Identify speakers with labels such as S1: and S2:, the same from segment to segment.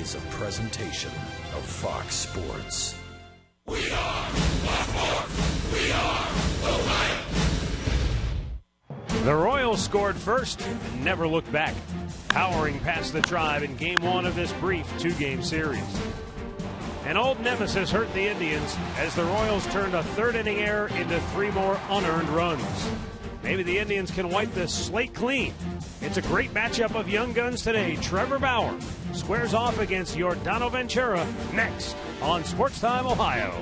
S1: is a presentation of Fox Sports.
S2: We are Baltimore. We are Ohio.
S3: The Royals scored first and never looked back, powering past the Tribe in Game 1 of this brief two-game series. An old nemesis hurt the Indians as the Royals turned a third-inning error into 3 more unearned runs. Maybe the Indians can wipe the slate clean. It's a great matchup of young guns today. Trevor Bauer squares off against Yordano Ventura next on Sports Time Ohio.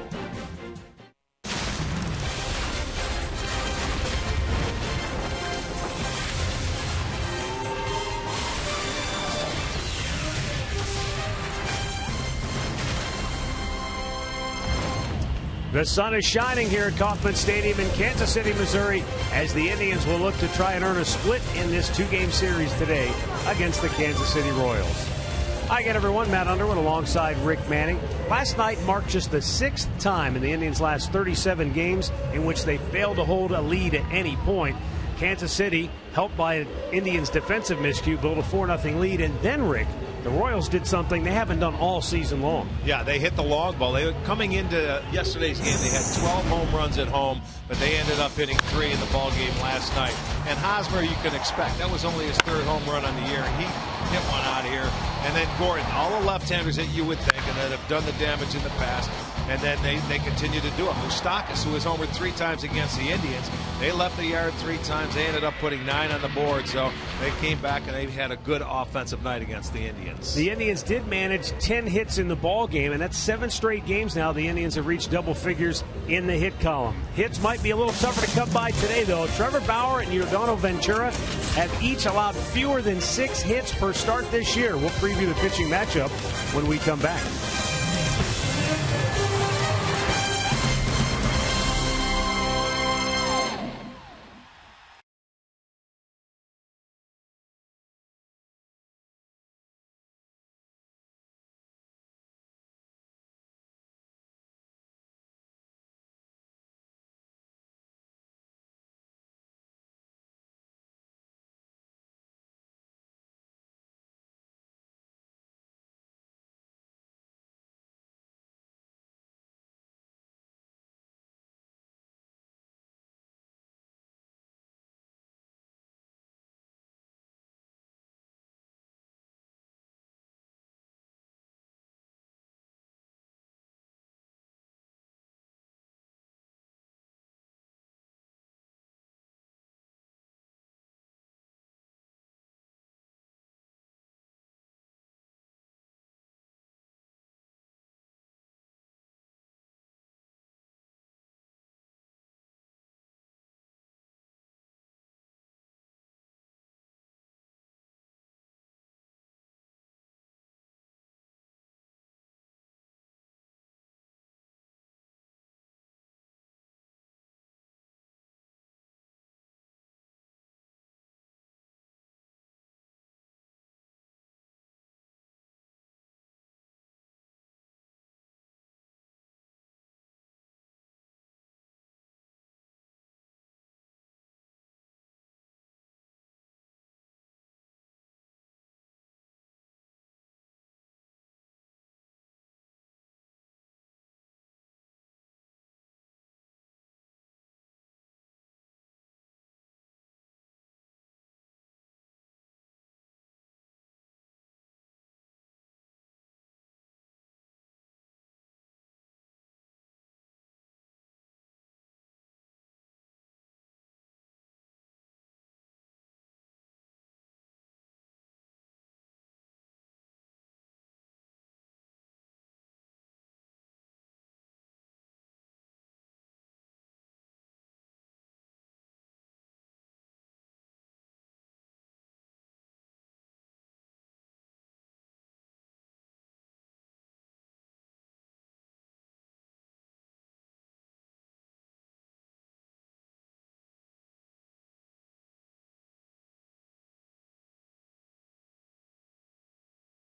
S3: The sun is shining here at Kauffman Stadium in Kansas City, Missouri, as the Indians will look to try and earn a split in this two-game series today against the Kansas City Royals. Hi again, everyone. Matt Underwood alongside Rick Manning. Last night marked just the 6th time in the Indians' last 37 games in which they failed to hold a lead at any point. Kansas City, helped by an Indians defensive miscue, built a 4-0 lead, and then, Rick, the Royals did something they haven't done all season long.
S4: Yeah, they hit the long ball. They were coming into yesterday's game. They had 12 home runs at home, but they ended up hitting 3 in the ball game last night. And Hosmer, you can expect, that was only his 3rd home run on the year. He hit one out here. And then Gordon, all the left-handers that you would think and that have done the damage in the past. And then they continue to do it. Moustakas, who was homered 3 times against the Indians, they left the yard 3 times. They ended up putting 9 on the board. So they came back and they had a good offensive night against the Indians.
S3: The Indians did manage 10 hits in the ball game, and that's 7 straight games now. The Indians have reached double figures in the hit column. Hits might be a little tougher to come by today, though. Trevor Bauer and Yordano Ventura have each allowed fewer than 6 hits per start this year. We'll preview the pitching matchup when we come back.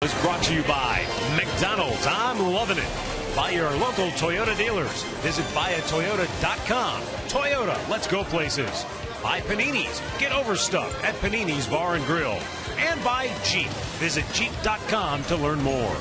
S3: Is brought to you by McDonald's. I'm loving it. By your local Toyota dealers. Visit buyatoyota.com. Toyota, let's go places. By Panini's. Get overstuffed at Panini's Bar and Grill. And by Jeep. Visit Jeep.com to learn more.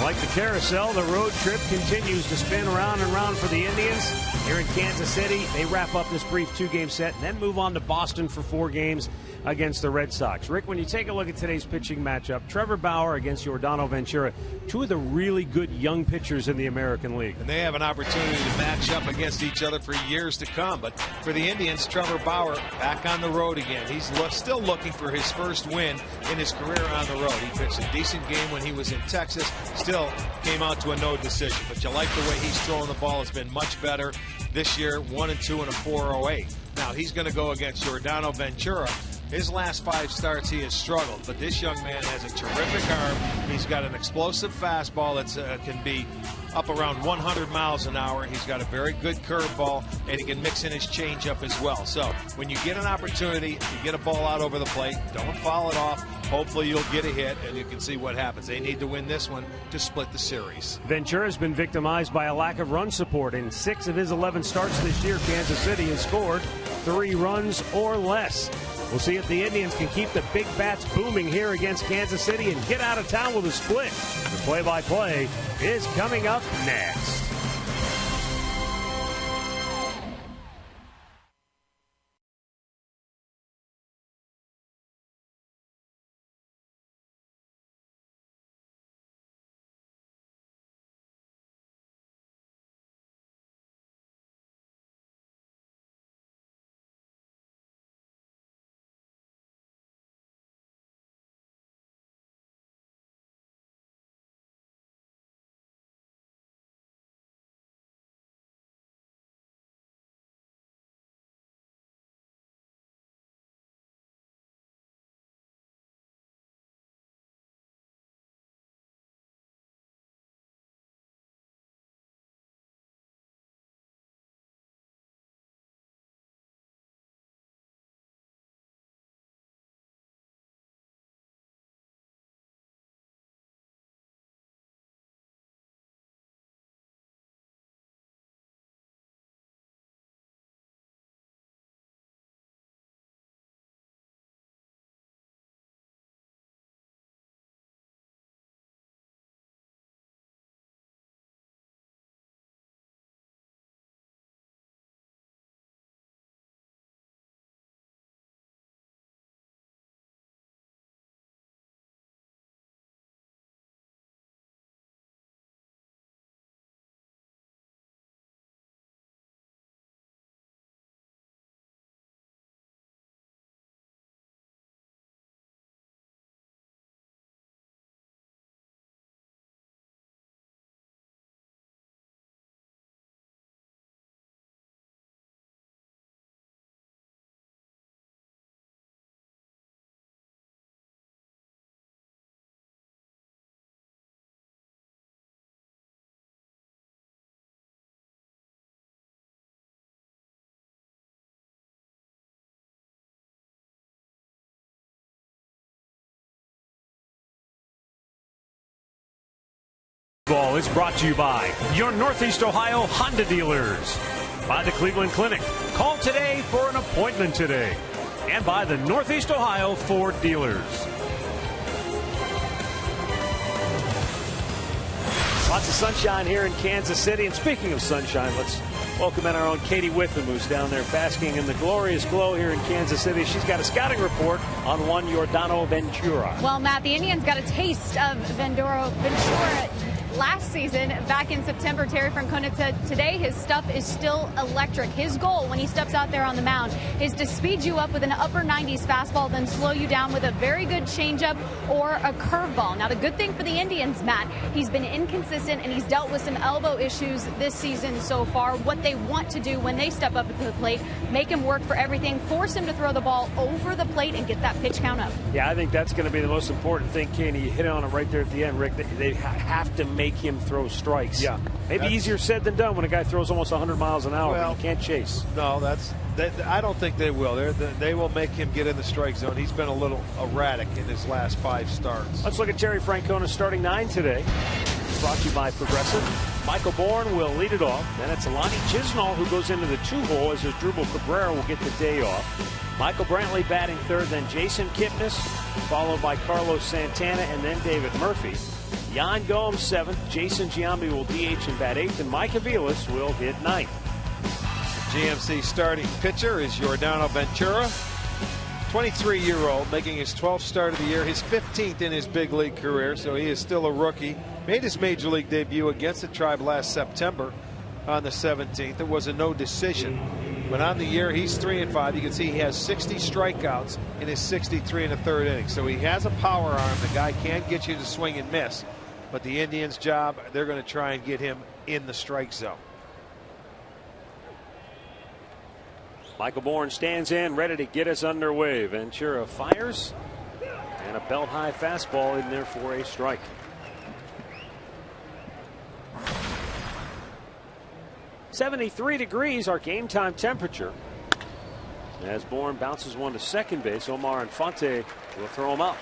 S3: Like the carousel, the road trip continues to spin round and round for the Indians. Here in Kansas City, they wrap up this brief 2-game set and then move on to Boston for 4 games against the Red Sox. Rick, when you take a look at today's pitching matchup, Trevor Bauer against Yordano Ventura, 2 of the really good young pitchers in the American League.
S4: And they have an opportunity to match up against each other for years to come. But for the Indians, Trevor Bauer back on the road again. He's still looking for his first win in his career on the road. He pitched a decent game when he was in Texas. Still came out to a no decision. But you like the way he's throwing the ball. It's been much better this year, 1-2 and a 4.08. Now he's going to go against Yordano Ventura. His last 5 starts, he has struggled, but this young man has a terrific arm. He's got an explosive fastball that can be up around 100 miles an hour. He's got a very good curveball, and he can mix in his changeup as well. So when you get an opportunity to get a ball out over the plate, don't foul it off. Hopefully you'll get a hit, and you can see what happens. They need to win this one to split the series.
S3: Ventura has been victimized by a lack of run support. In 6 of his 11 starts this year, Kansas City has scored 3 runs or less. We'll see if the Indians can keep the big bats booming here against Kansas City and get out of town with a split. The play-by-play is coming up next. Ball is brought to you by your Northeast Ohio Honda dealers, by the Cleveland Clinic. Call today for an appointment today, and by the Northeast Ohio Ford dealers. Lots of sunshine here in Kansas City, and speaking of sunshine, let's welcome in our own Katie Witham, who's down there basking in the glorious glow here in Kansas City. She's got a scouting report on one Yordano Ventura.
S5: Well, Matt, the Indians got a taste of Ventura last season back in September. Terry Francona said today his stuff is still electric. His goal when he steps out there on the mound is to speed you up with an upper 90s fastball, then slow you down with a very good changeup or a curveball. Now, the good thing for the Indians, Matt, he's been inconsistent and he's dealt with some elbow issues this season so far. What they want to do when they step up to the plate, make him work for everything, force him to throw the ball over the plate and get that pitch count up.
S3: Yeah, I think that's going to be the most important thing, Katie. You hit on it right there at the end, Rick. They have to make him throw strikes. Yeah, maybe easier said than done when a guy throws almost 100 miles an hour, but you can't chase.
S4: No, I don't think they will. They will make him get in the strike zone. He's been a little erratic in his last 5 starts.
S3: Let's look at Terry Francona's starting 9 today. Brought to you by Progressive. Michael Bourne will lead it off. Then it's Alani Chisnall who goes into the 2-hole as Asdrubal Cabrera will get the day off. Michael Brantley batting third, then Jason Kipnis, followed by Carlos Santana, and then David Murphy. Yan Gomes 7th. Jason Giambi will DH and bat 8th, and Mike Aviles will hit 9th.
S4: GMC starting pitcher is Yordano Ventura, 23-year-old, making his 12th start of the year, his 15th in his big league career, so he is still a rookie. Made his major league debut against the Tribe last September on the 17th. It was a no decision. But on the year, he's 3-5. You can see he has 60 strikeouts in his 63 1/3 innings. So he has a power arm. The guy can get you to swing and miss. But the Indians' job, they're going to try and get him in the strike zone.
S3: Michael Bourne stands in, ready to get us underway. Ventura fires, and a belt-high fastball in there for a strike. .73 degrees, our game time temperature. As Bourne bounces one to second base, Omar Infante will throw him out.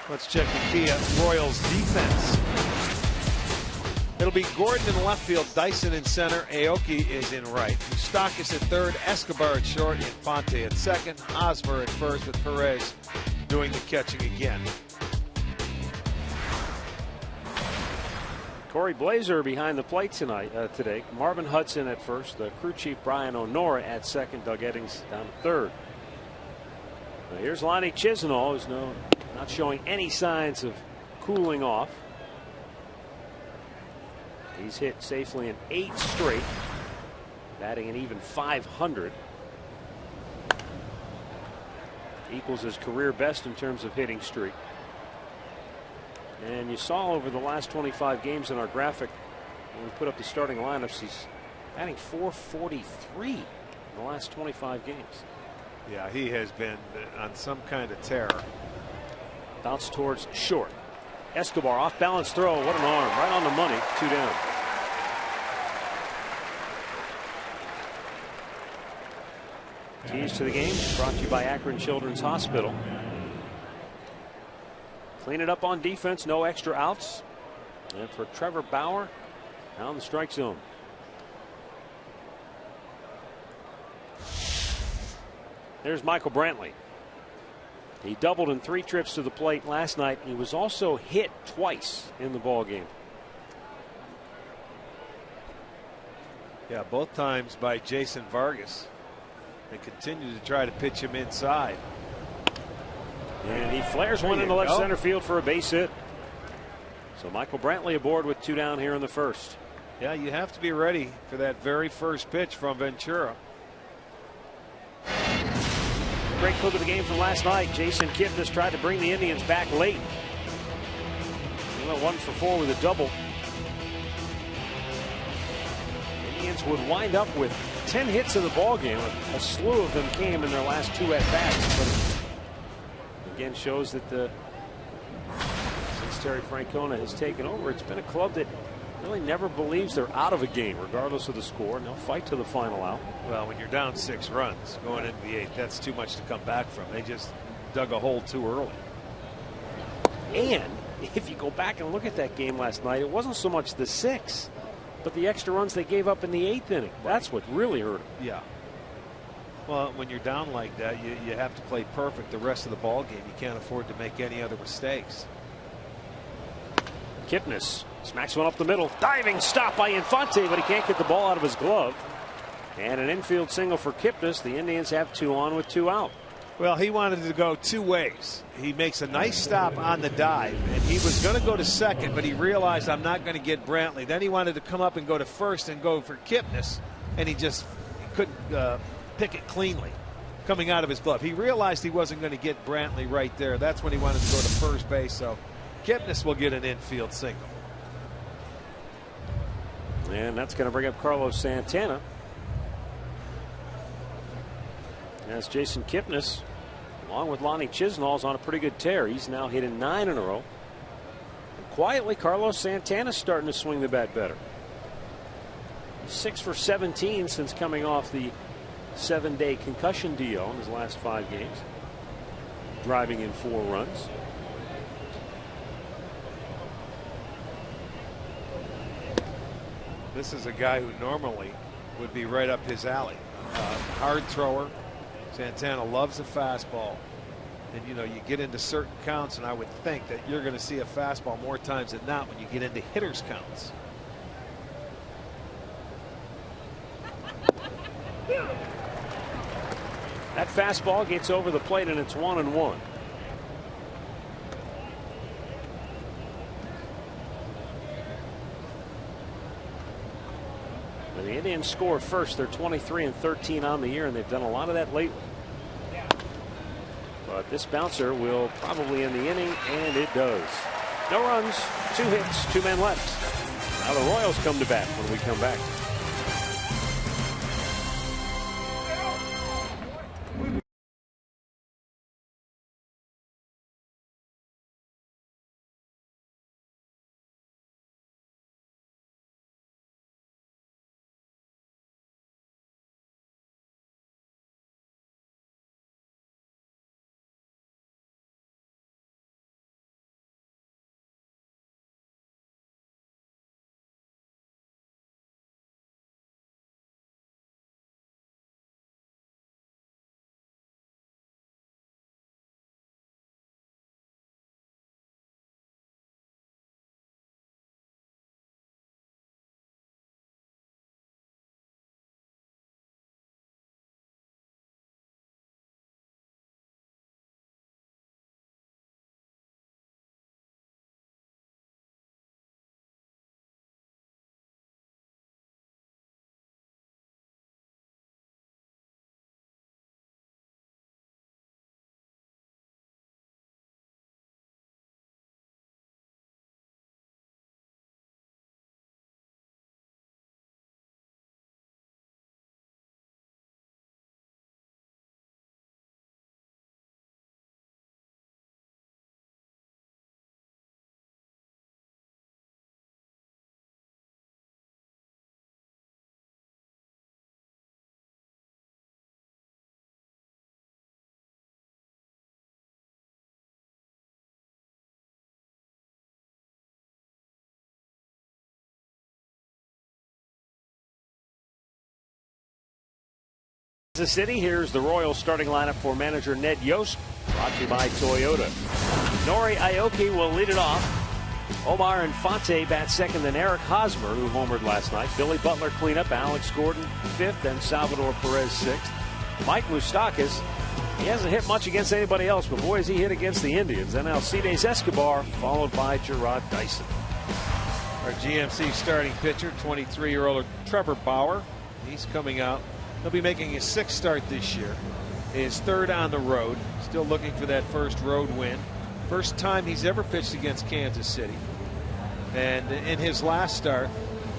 S4: Let's check the Kia Royals defense. It'll be Gordon in left field, Dyson in center, Aoki is in right. Moustakas at third, Escobar at short, Infante at second, Hosmer at first, with Perez doing the catching again.
S3: Corey Blazer behind the plate today. Marvin Hudson at first, the crew chief Brian O'Nora at second, Doug Eddings down to third. Now here's Lonnie Chisenhall, who's not showing any signs of cooling off. He's hit safely in 8 straight, batting an even .500. Equals his career best in terms of hitting streak. And you saw over the last 25 games in our graphic, when we put up the starting lineups, he's batting .443 in the last 25 games.
S4: Yeah, he has been on some kind of terror.
S3: Bounce towards short. Escobar off balance throw. What an arm. Right on the money. 2 down. Keys to the game brought to you by Akron Children's Hospital. Clean it up on defense. No extra outs. And for Trevor Bauer, down the strike zone. There's Michael Brantley. He doubled in 3 trips to the plate last night. He was also hit twice in the ball game.
S4: Yeah, both times by Jason Vargas. They continue to try to pitch him inside.
S3: And he flares one into left center field for a base hit. So Michael Brantley aboard with 2 down here in the first.
S4: Yeah, you have to be ready for that very first pitch from Ventura.
S3: Great clip of the game from last night. Jason Kipnis tried to bring the Indians back late. He went 1 for 4 with a double. Indians would wind up with 10 hits in the ball game. A slew of them came in their last 2 at bats. But again, shows that since Terry Francona has taken over, it's been a club that really never believes they're out of a game, regardless of the score, and they'll fight to the final out.
S4: Well, when you're down 6 runs going into the 8th, that's too much to come back from. They just dug a hole too early.
S3: And if you go back and look at that game last night, it wasn't so much the 6, but the extra runs they gave up in the 8th inning. That's what really hurt them.
S4: Yeah. Well, when you're down like that, you have to play perfect the rest of the ball game. You can't afford to make any other mistakes.
S3: Kipnis smacks one up the middle. Diving stop by Infante, but he can't get the ball out of his glove. And an infield single for Kipnis. The Indians have 2 on with 2 out.
S4: Well, he wanted to go 2 ways. He makes a nice stop on the dive, and he was going to go to second, but he realized, I'm not going to get Brantley. Then he wanted to come up and go to first and go for Kipnis, and he couldn't pick it cleanly coming out of his glove. He realized he wasn't going to get Brantley right there. That's when he wanted to go to first base. So Kipnis will get an infield single.
S3: And that's going to bring up Carlos Santana. As Jason Kipnis, along with Lonnie Chisenhall, is on a pretty good tear. He's now hitting 9 in a row. And quietly, Carlos Santana's starting to swing the bat better. 6 for 17 since coming off the 7-day concussion DL in his last 5 games. Driving in 4 runs.
S4: This is a guy who normally would be right up his alley. Hard thrower. Santana loves the fastball. And you know, you get into certain counts, and I would think that you're going to see a fastball more times than not when you get into hitters counts.
S3: That fastball gets over the plate, and it's 1-1. The Indians score first. They're 23-13 on the year, and they've done a lot of that lately. But this bouncer will probably end the inning, and it does. No runs, 2 hits, 2 men left. Now the Royals come to bat when we come back. Kansas City, here's the Royals starting lineup for manager Ned Yost, brought to you by Toyota. Nori Aoki will lead it off. Omar Infante bats second, then Eric Hosmer, who homered last night. Billy Butler cleanup, Alex Gordon fifth, and Salvador Perez sixth. Mike Moustakas, he hasn't hit much against anybody else, but boy, has he hit against the Indians. And Alcides Escobar, followed by Gerard Dyson.
S4: Our GMC starting pitcher, 23-year-old Trevor Bauer. He's coming out. He'll be making his 6th start this year. His 3rd on the road. Still looking for that first road win. First time he's ever pitched against Kansas City. And in his last start,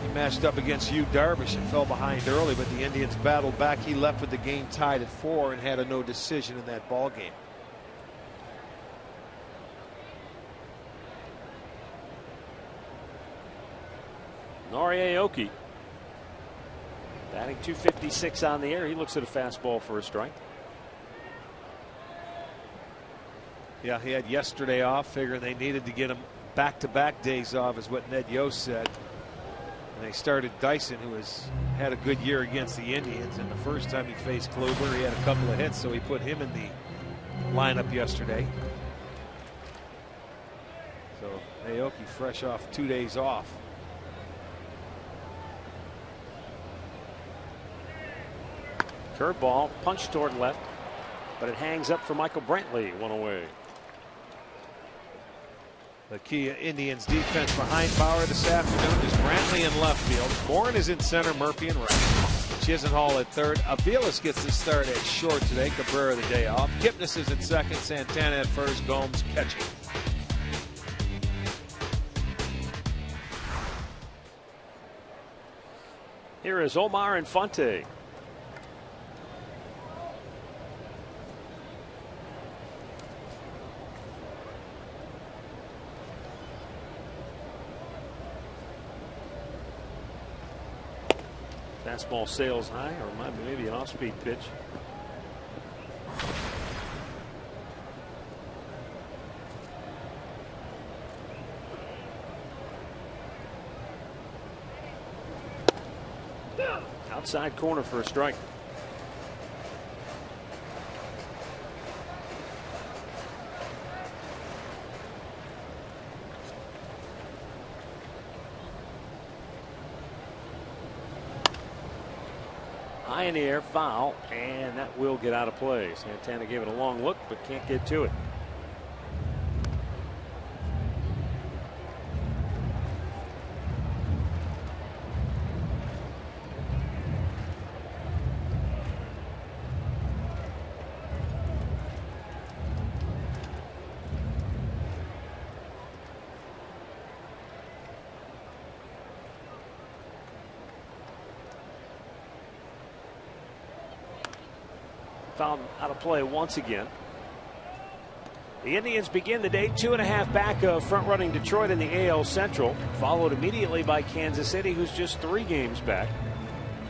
S4: he matched up against Yu Darvish and fell behind early, but the Indians battled back. He left with the game tied at 4 and had a no decision in that ball game.
S3: Nori Aoki batting .256 on the air. He looks at a fastball for a strike.
S4: Yeah, he had yesterday off, figuring they needed to get him back-to-back days off, is what Ned Yost said. And they started Dyson, who has had a good year against the Indians. And the first time he faced Kluber, he had a couple of hits, so he put him in the lineup yesterday. So Aoki fresh off 2 days off.
S3: Curveball, punch toward left, but it hangs up for Michael Brantley, one away.
S4: The Kia Indians defense behind Bauer this afternoon is Brantley in left field. Bourne is in center, Murphy in right. Chisenhall at third. Aviles gets the start at short today. Cabrera the day off. Kipnis is in second. Santana at first. Gomes catching.
S3: Here is Omar Infante. Fastball sails high, or maybe an off-speed pitch. Outside corner for a strike. high in the air, foul, and that will get out of play. Santana gave it a long look, but can't get to it. Found out of play once again. The Indians begin the day 2.5 back of front-running Detroit in the AL Central, followed immediately by Kansas City, who's just 3 games back.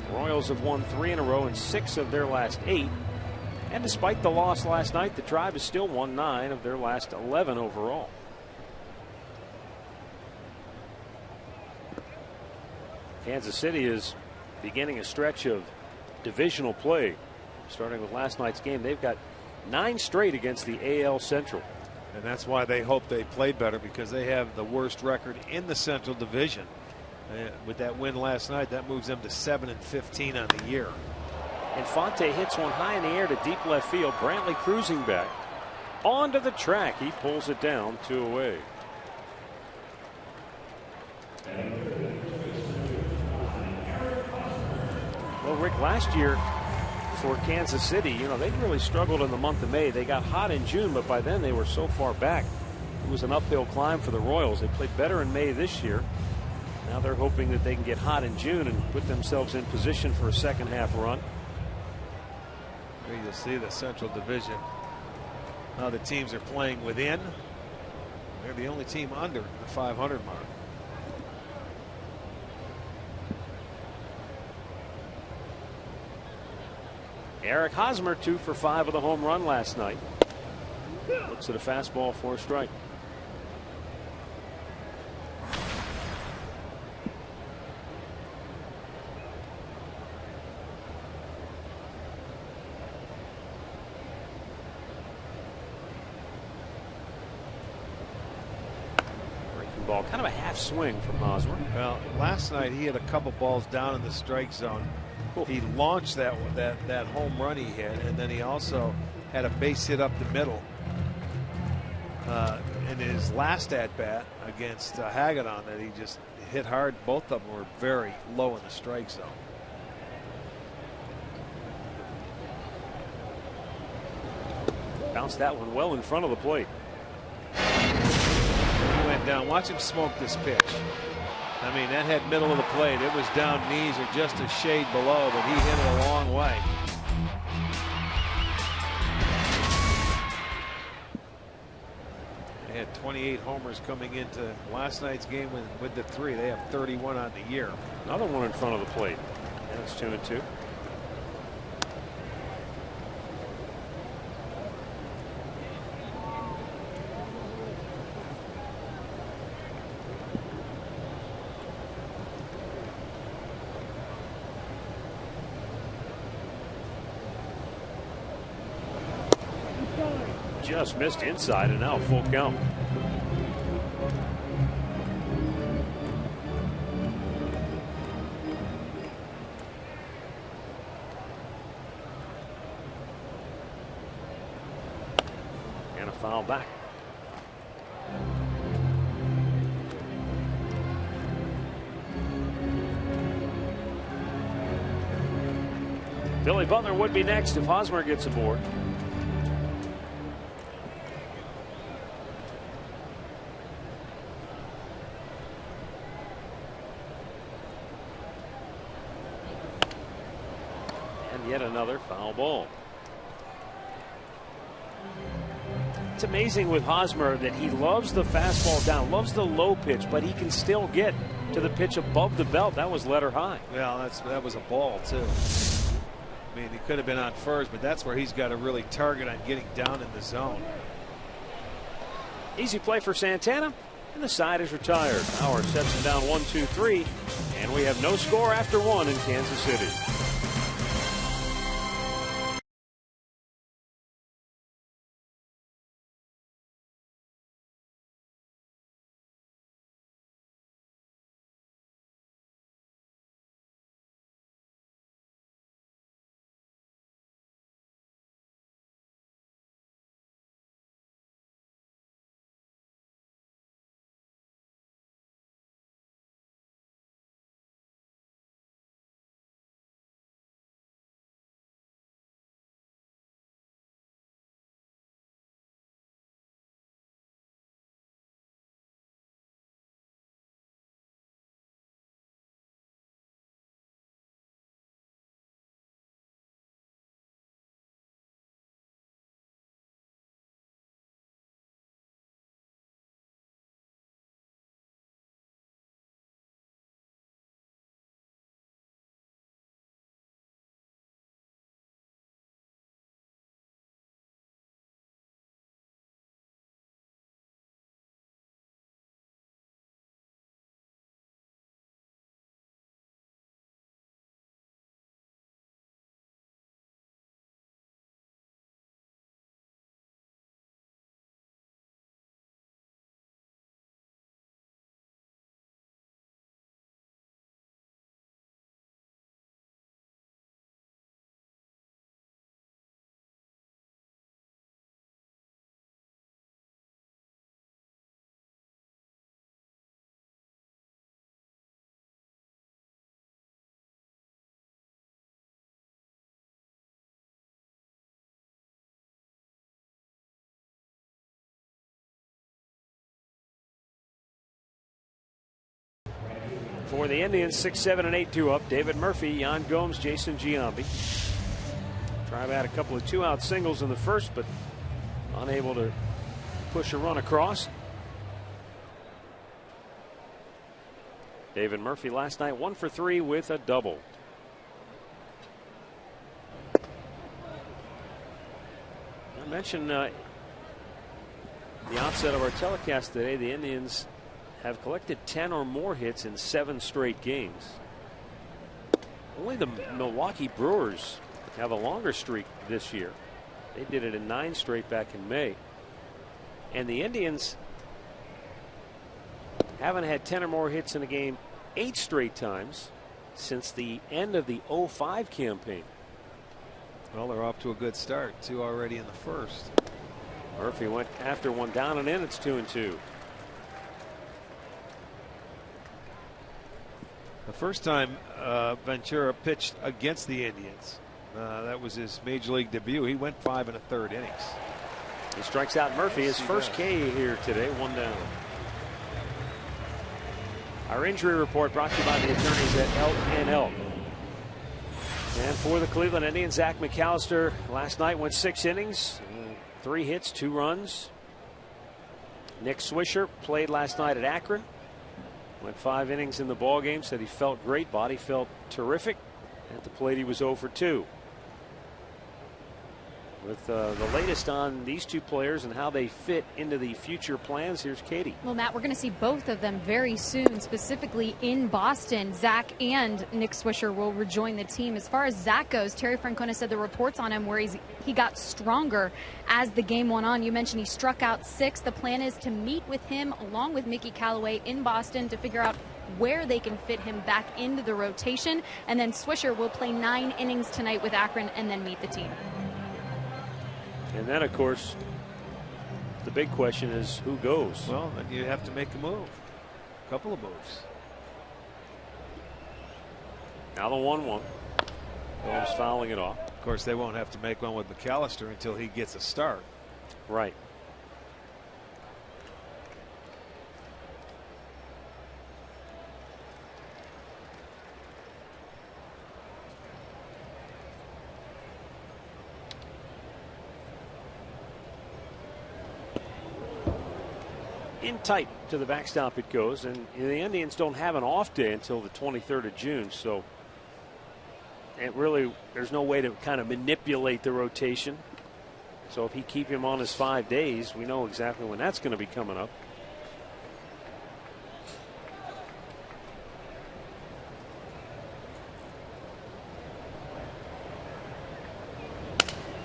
S3: The Royals have won 3 in a row in 6 of their last 8. And despite the loss last night, the Tribe has still won 9 of their last 11 overall. Kansas City is beginning a stretch of divisional play. Starting with last night's game, they've got 9 straight against the AL Central.
S4: And that's why they hope they played better, because they have the worst record in the Central Division. With that win last night, that moves them to 7-15 on the year.
S3: Infante hits one high in the air to deep left field. Brantley cruising back onto the track. He pulls it down 2 away. Well, Rick, last year for Kansas City, they really struggled in the month of May. They got hot in June, but by then they were so far back. It was an uphill climb for the Royals. They played better in May this year. Now they're hoping that they can get hot in June and put themselves in position for a second half run.
S4: Here you'll see the Central Division. Now the teams are playing within. They're the only team under the 500 mark.
S3: Eric Hosmer 2 for 5 with a home run last night. Looks at a fastball for a strike. Breaking ball, kind of a half swing from Hosmer.
S4: Well, last night he had a couple balls down in the strike zone. He launched that home run he hit, and then he also had a base hit up the middle in his last at bat against Hagedorn that he just hit hard. Both of them were very low in the strike zone.
S3: Bounced that one well in front of the plate.
S4: He went down. Watch him smoke this pitch. I mean, that had middle of the plate. It was down knees or just a shade below, but he hit it a long way. They had 28 homers coming into last night's game with the 3. They have 31 on the year.
S3: Another one in front of the plate. That's 2-2. Just missed inside, and now full count. And a foul back. Billy Butler would be next if Hosmer gets aboard. Yet another foul ball. It's amazing with Hosmer that he loves the fastball down, loves the low pitch, but he can still get to the pitch above the belt. That was letter high.
S4: Well, that was a ball too. I mean, he could have been on first, but that's where he's got to really target on getting down in the zone.
S3: Easy play for Santana, and the side is retired. Howard sets him down 1-2-3, and we have no score after 1 in Kansas City. For the Indians, 6, 7, and 8-2 up. David Murphy, Yan Gomes, Jason Giambi. Tribe had a couple of 2-out singles in the first, but unable to push a run across. David Murphy last night 1 for 3 with a double. I mentioned the outset of our telecast today, the Indians have collected 10 or more hits in 7 straight games. Only the Milwaukee Brewers have a longer streak this year. They did it in 9 straight back in May. And the Indians haven't had 10 or more hits in a game 8 straight times since the end of the 05 campaign.
S4: Well, they're off to a good start. 2 already in the first.
S3: Murphy went after one down and in. It's 2-2.
S4: The first time Ventura pitched against the Indians, that was his major league debut. He went 5 1/3 innings.
S3: He strikes out Murphy, his first K here today, 1 down. Our injury report brought to you by the attorneys at L&L. And for the Cleveland Indians, Zach McAllister last night went 6 innings, 3 hits, 2 runs. Nick Swisher played last night at Akron. Went 5 innings in the ballgame. Said he felt great. Body felt terrific. At the plate, he was 0 for 2. With the latest on these two players and how they fit into the future plans, here's Katie.
S5: Well, Matt, we're going to see both of them very soon, specifically in Boston. Zach and Nick Swisher will rejoin the team. As far as Zach goes, Terry Francona said the reports on him where he got stronger as the game went on. You mentioned he struck out 6. The plan is to meet with him along with Mickey Callaway in Boston to figure out where they can fit him back into the rotation. And then Swisher will play 9 innings tonight with Akron and then meet the team.
S3: And then, of course, the big question is who goes?
S4: Well, then you have to make a move. A couple of moves.
S3: Now the 1-1. Gomes fouling it off.
S4: Of course, they won't have to make one with McAllister until he gets a start.
S3: Right. In tight to the backstop it goes, and the Indians don't have an off day until the 23rd of June, so it really there's no way to kind of manipulate the rotation. So if he keep him on his 5 days, we know exactly when that's going to be coming up.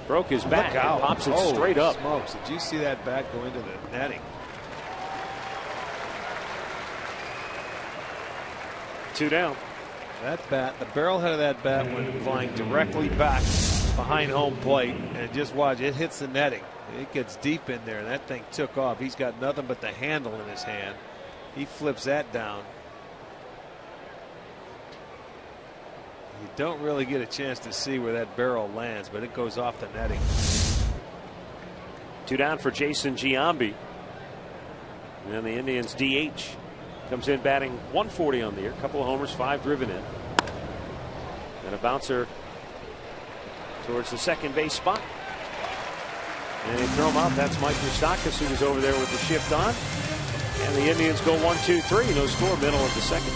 S3: Broke his bat and pops it straight up.
S4: Smokes. Did you see that bat go into the netting?
S3: 2 down.
S4: That bat, the barrel head of that bat went flying directly back behind home plate, and just watch, it hits the netting. It gets deep in there, and that thing took off. He's got nothing but the handle in his hand. He flips that down. You don't really get a chance to see where that barrel lands, but it goes off the netting.
S3: 2 down for Jason Giambi. And the Indians DH comes in batting 140 on the year. A couple of homers, 5 driven in. And a bouncer towards the second base spot. And they throw him out. That's Mike Moustakas, who was over there with the shift on. And the Indians go 1-2-3. No score, middle of the second.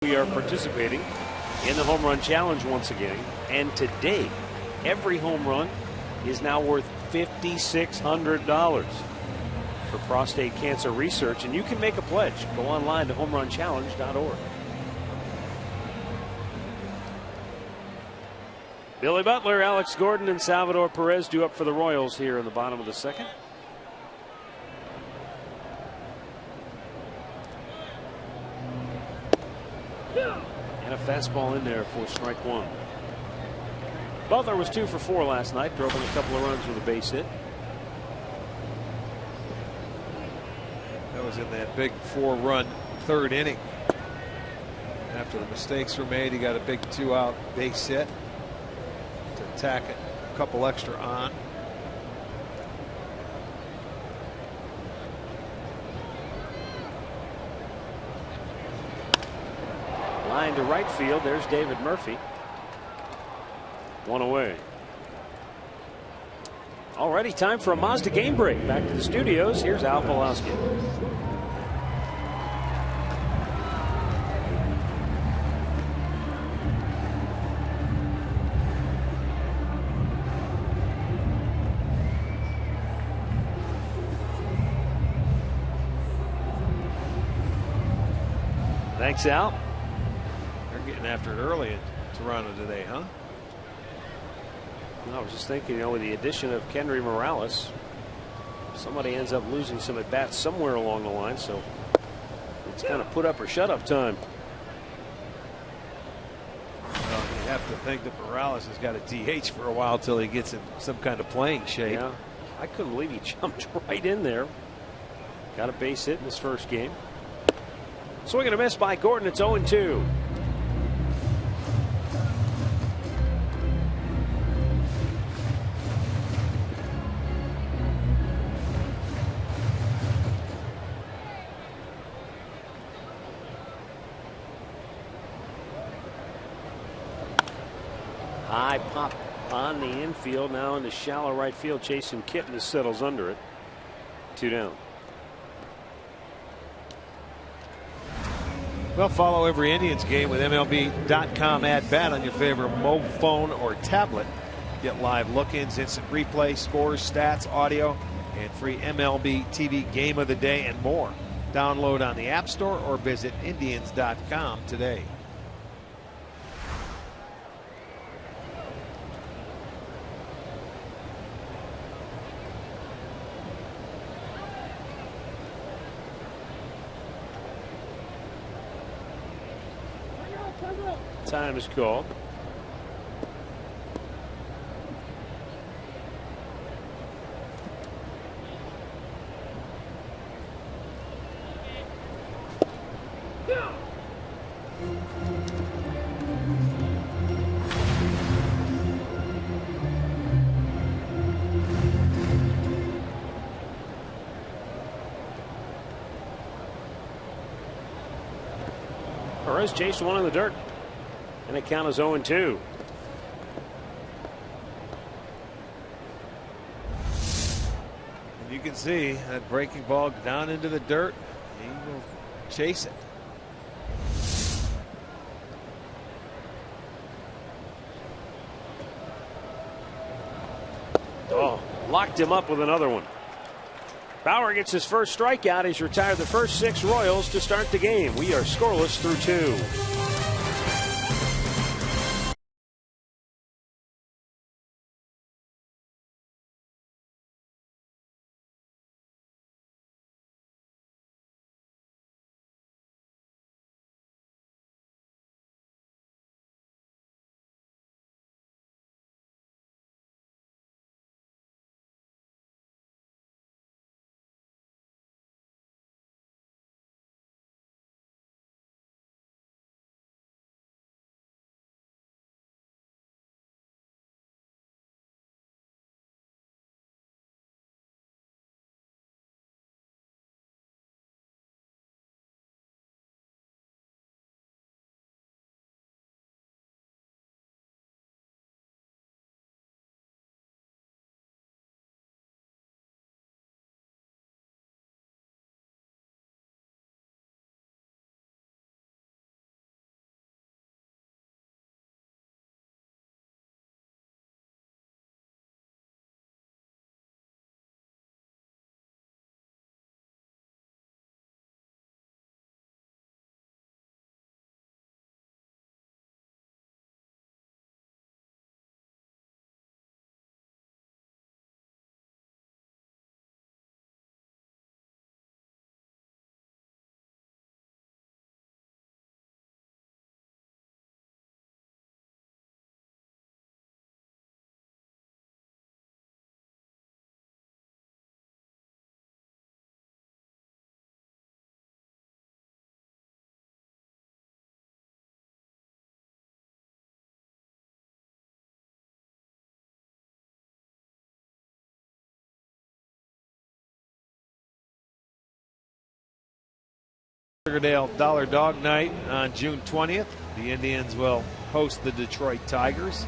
S3: We are participating in the home run challenge once again, and today every home run is now worth $5,600 for prostate cancer research, and you can make a pledge. Go online to homerunchallenge.org. Billy Butler, Alex Gordon, and Salvador Perez due up for the Royals here in the bottom of the second. And a fastball in there for strike one. Butler was 2 for 4 last night, drove in a couple of runs with a base hit.
S4: That was in that big 4-run third inning. After the mistakes were made, he got a big 2-out base hit to tack it a couple extra on.
S3: Line to right field. There's David Murphy. 1 away. Already time for a Mazda game break. Back to the studios. Here's Al Pawlowski. Thanks, Al.
S4: Getting after it early in Toronto today, huh?
S3: I was just thinking, with the addition of Kendry Morales, somebody ends up losing some at bats somewhere along the line, so it's kind of put up or shut up time.
S4: Well, you have to think that Morales has got a DH for a while till he gets in some kind of playing shape.
S3: Yeah, I couldn't believe he jumped right in there. Got a base hit in his first game. Swing and a miss by Gordon. It's 0-2. High pop on the infield, now in the shallow right field. Jason Kitten settles under it. 2 down.
S4: Well, follow every Indians game with MLB.com at bat on your favorite mobile phone or tablet. Get live look-ins, instant replay, scores, stats, audio, and free MLB TV game of the day and more. Download on the App Store or visit Indians.com today.
S3: Time is called. Perez chased one in the dirt. And it count is 0-2.
S4: And you can see that breaking ball down into the dirt. He will chase it.
S3: Oh, locked him up with another one. Bauer gets his first strikeout. He's retired the first 6 Royals to start the game. We are scoreless through 2.
S4: Dollar Dog Night on June 20th. The Indians will host the Detroit Tigers.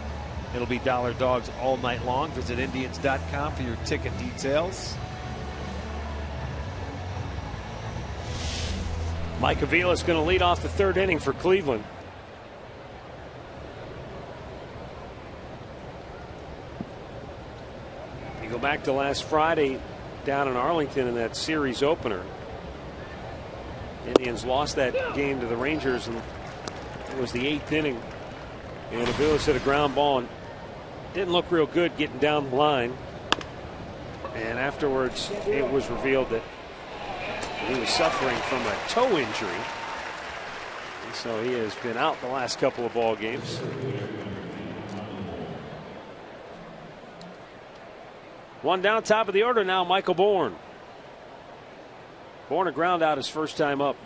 S4: It'll be Dollar Dogs all night long. Visit Indians.com for your ticket details.
S3: Mike Avila is going to lead off the third inning for Cleveland. You go back to last Friday down in Arlington in that series opener. Indians lost that game to the Rangers, and it was the 8th inning. And Avila's hit a ground ball and didn't look real good getting down the line. And afterwards, it was revealed that he was suffering from a toe injury. And so he has been out the last couple of ball games. One down, top of the order now, Michael Bourne. Bourne a ground out his first time up.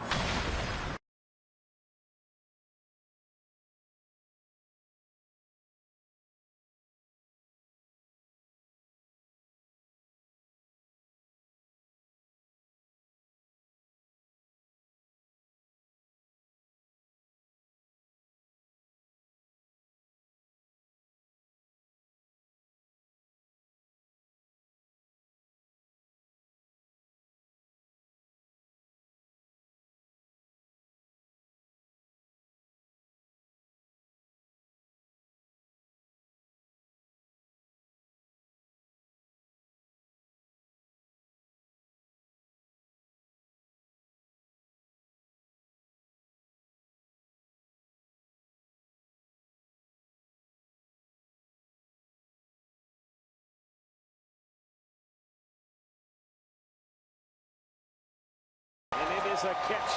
S3: Is a catch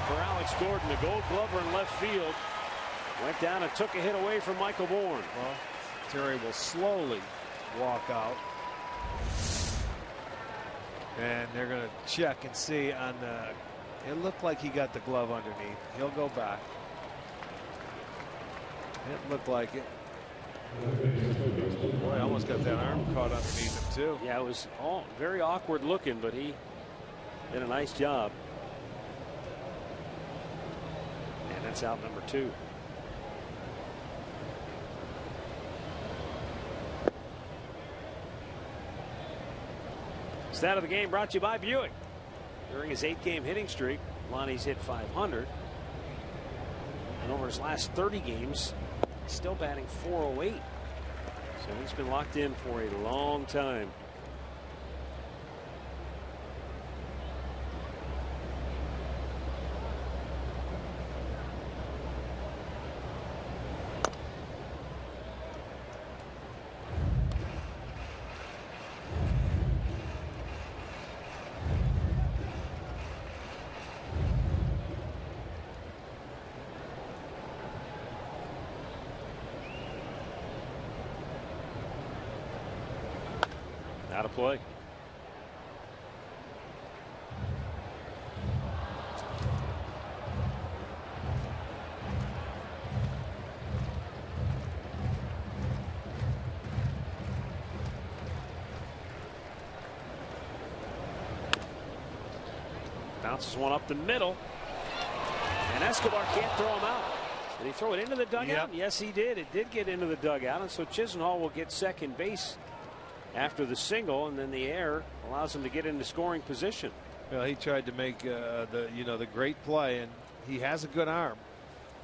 S3: for Alex Gordon. The Gold Glover in left field went down and took a hit away from Michael Bourne.
S4: Well, Terry will slowly walk out, and they're going to check and see on the. It looked like he got the glove underneath. He'll go back. It looked like it. Boy, I almost got that arm caught underneath him too.
S3: Yeah, it was all very awkward looking, but he did a nice job. And that's out number 2. Stat of the game brought to you by Buick. During his 8-game hitting streak, Lonnie's hit .500. And over his last 30 games, he's still batting .408. So he's been locked in for a long time. Out of play. Bounces one up the middle, and Escobar can't throw him out. Did he throw it into the dugout?
S4: Yep.
S3: Yes, he did. It did get into the dugout, and so Chisenhall will get second base after the single, and then the air allows him to get into scoring position.
S4: Well, he tried to make the great play, and he has a good arm,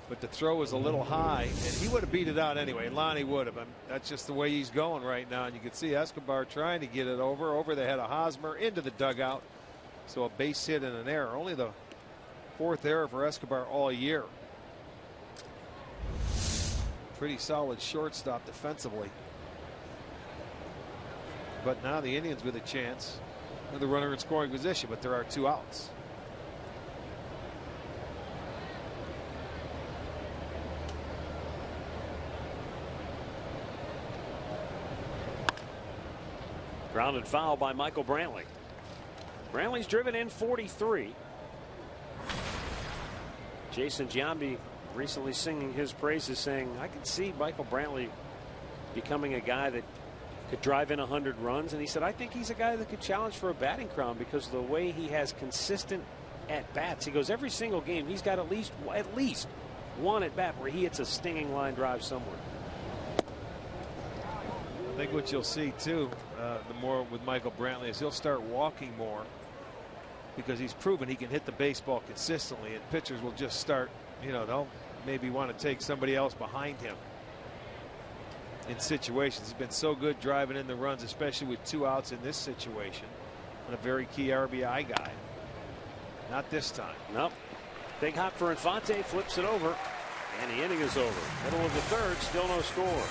S4: but the throw was a little high, and he would have beat it out anyway. Lonnie would have. That's just the way he's going right now, and you can see Escobar trying to get it over the head of Hosmer into the dugout. So a base hit and an error. Only the 4th error for Escobar all year. Pretty solid shortstop defensively. But now the Indians with a chance with the runner in scoring position, but there are 2 outs.
S3: Grounded foul by Michael Brantley. Brantley's driven in 43. Jason Giambi recently singing his praises, saying, I could see Michael Brantley becoming a guy that could drive in 100 runs. And he said, I think he's a guy that could challenge for a batting crown because of the way he has consistent at bats. He goes, every single game he's got at least one at bat where he hits a stinging line drive somewhere.
S4: I think what you'll see too, the more with Michael Brantley, is he'll start walking more because he's proven he can hit the baseball consistently, and pitchers will just start, they'll maybe want to take somebody else behind him in situations. He's been so good driving in the runs, especially with 2 outs in this situation, and a very key RBI guy. Not this time.
S3: Nope. Big hop for Infante, flips it over, and the inning is over. Middle of the third, still no score.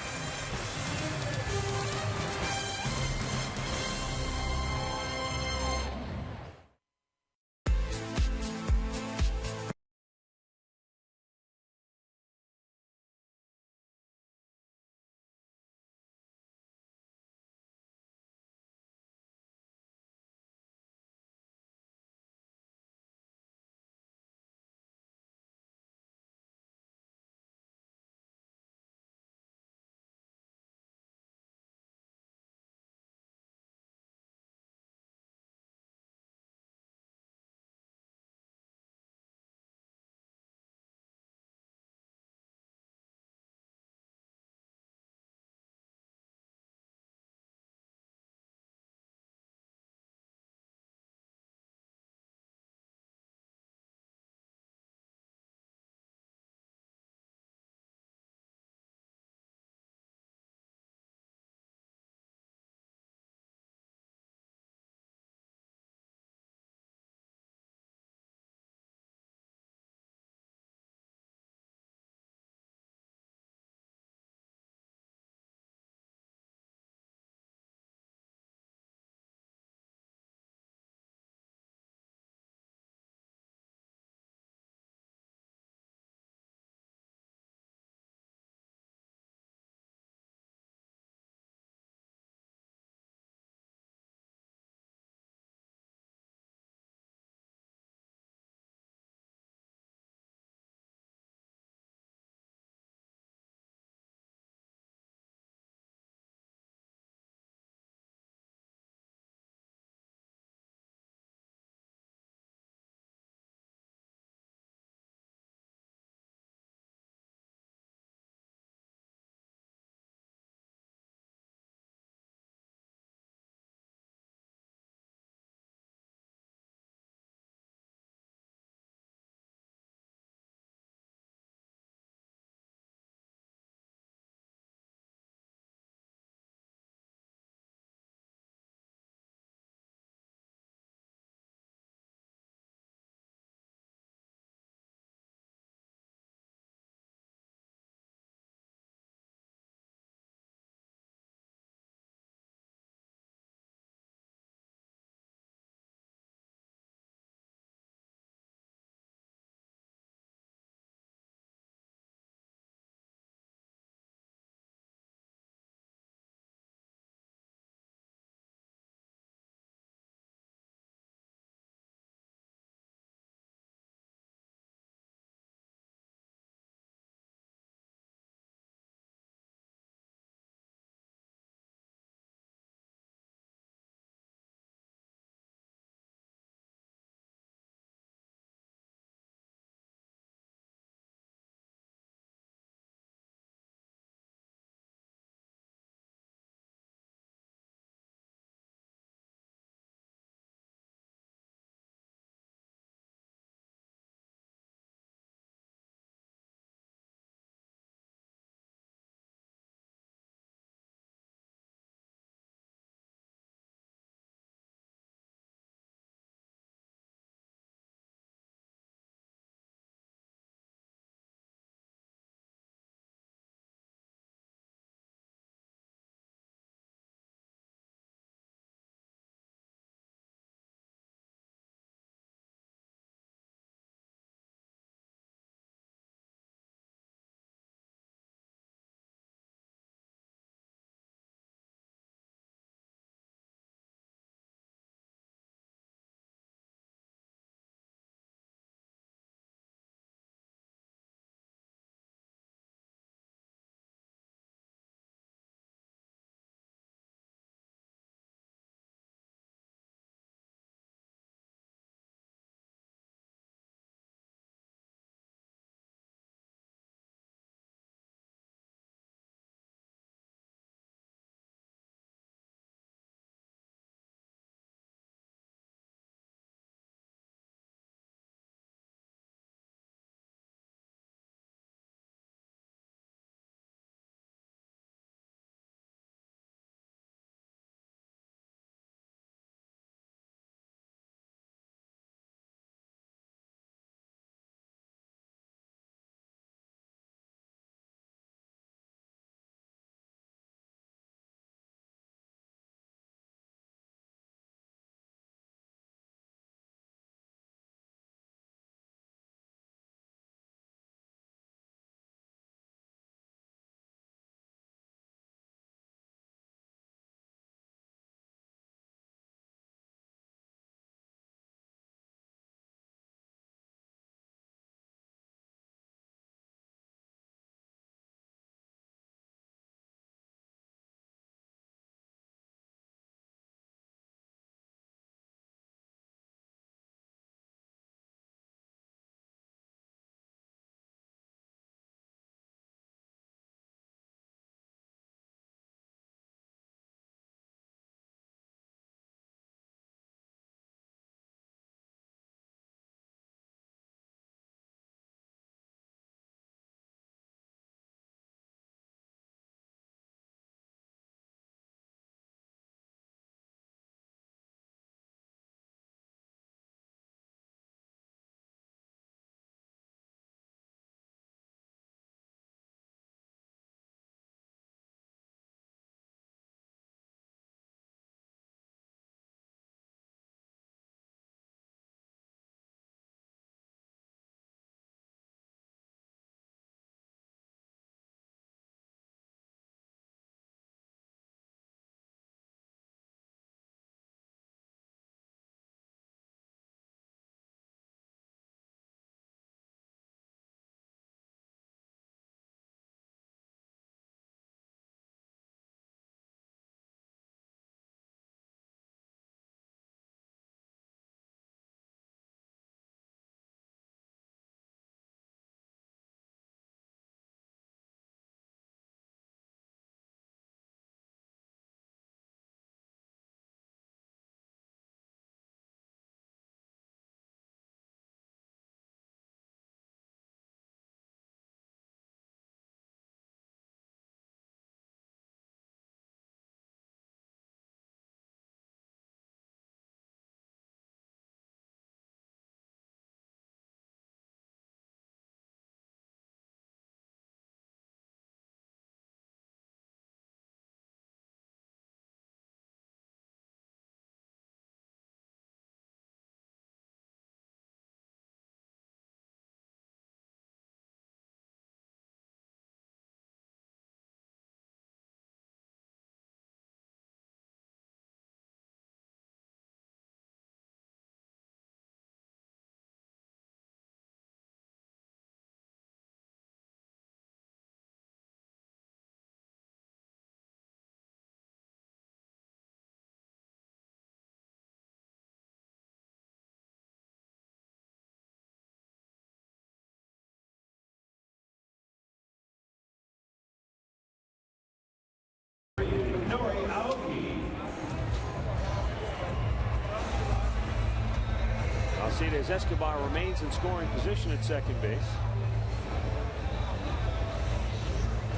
S3: As Escobar remains in scoring position at second base.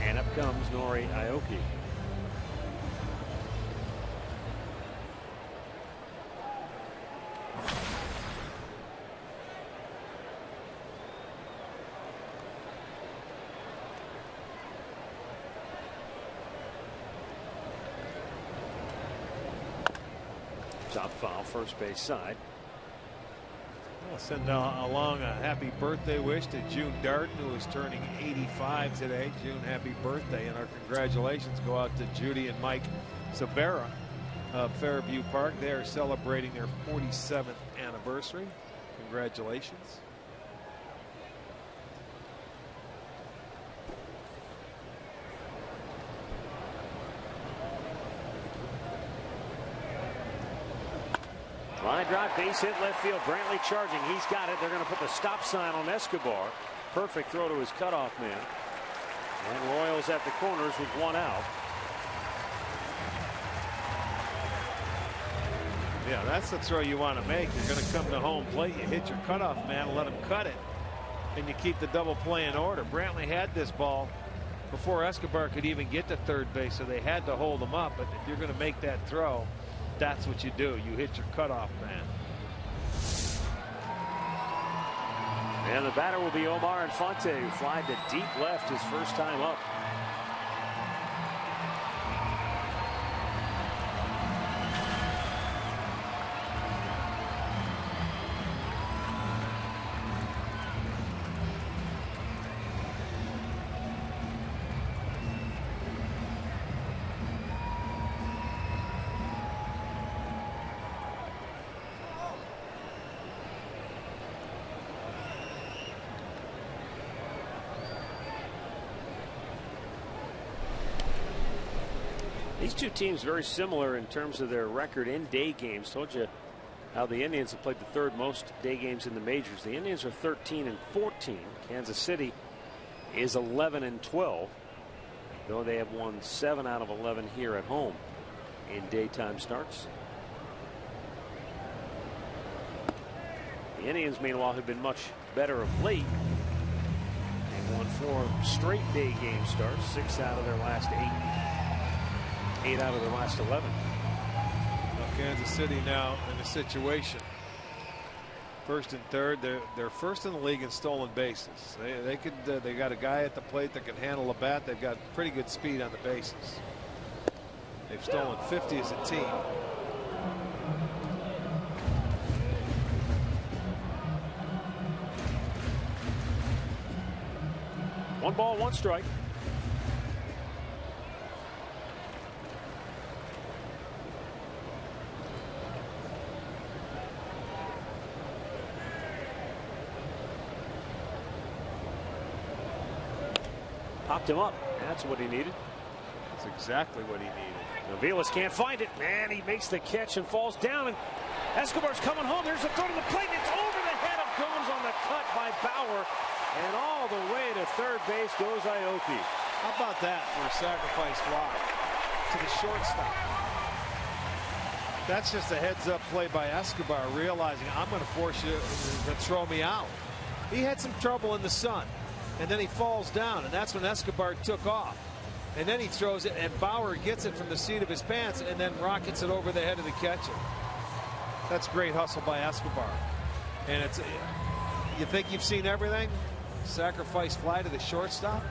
S3: And up comes Nori Aoki. Top foul, first base side.
S4: I'll send along a happy birthday wish to June Darden, who is turning 85 today. June, happy birthday, and our congratulations go out to Judy and Mike Sabera of Fairview Park. They are celebrating their 47th anniversary. Congratulations.
S3: Line drive, base hit, left field. Brantley charging. He's got it. They're going to put the stop sign on Escobar. Perfect throw to his cutoff man. And Royals at the corners with one out.
S4: Yeah, that's the throw you want to make. You're going to come to home plate. You hit your cutoff man and let him cut it. And you keep the double play in order. Brantley had this ball before Escobar could even get to third base, so they had to hold him up. But if you're going to make that throw, that's what you do. You hit your cutoff man.
S3: And the batter will be Omar Infante, who flied to deep left his first time up. These two teams very similar in terms of their record in day games. Told you how the Indians have played the third most day games in the majors. The Indians are 13-14. Kansas City is 11-12, though they have won 7 out of 11 here at home in daytime starts. The Indians, meanwhile, have been much better of late. They've won 4 straight day game starts, 6 out of their last 8 out of their last 11.
S4: Well, Kansas City now in a situation. First and third, they're first in the league in stolen bases. They got a guy at the plate that can handle a bat. They've got pretty good speed on the bases. They've stolen 50 as a team.
S3: One ball, one strike. Popped him up. That's what he needed.
S4: That's exactly what he needed.
S3: Aviles can't find it. Man, he makes the catch and falls down. And Escobar's coming home. There's a throw to the plate. It's over the head of Gomes on the cut by Bauer. And all the way to third base goes Aoki.
S4: How about that for a sacrifice fly to the shortstop? That's just a heads-up play by Escobar, realizing I'm going to force you to throw me out. He had some trouble in the sun, and then he falls down, and that's when Escobar took off. And then he throws it, and Bauer gets it from the seat of his pants and then rockets it over the head of the catcher. That's great hustle by Escobar. And it's, you think you've seen everything? Sacrifice fly to the shortstop.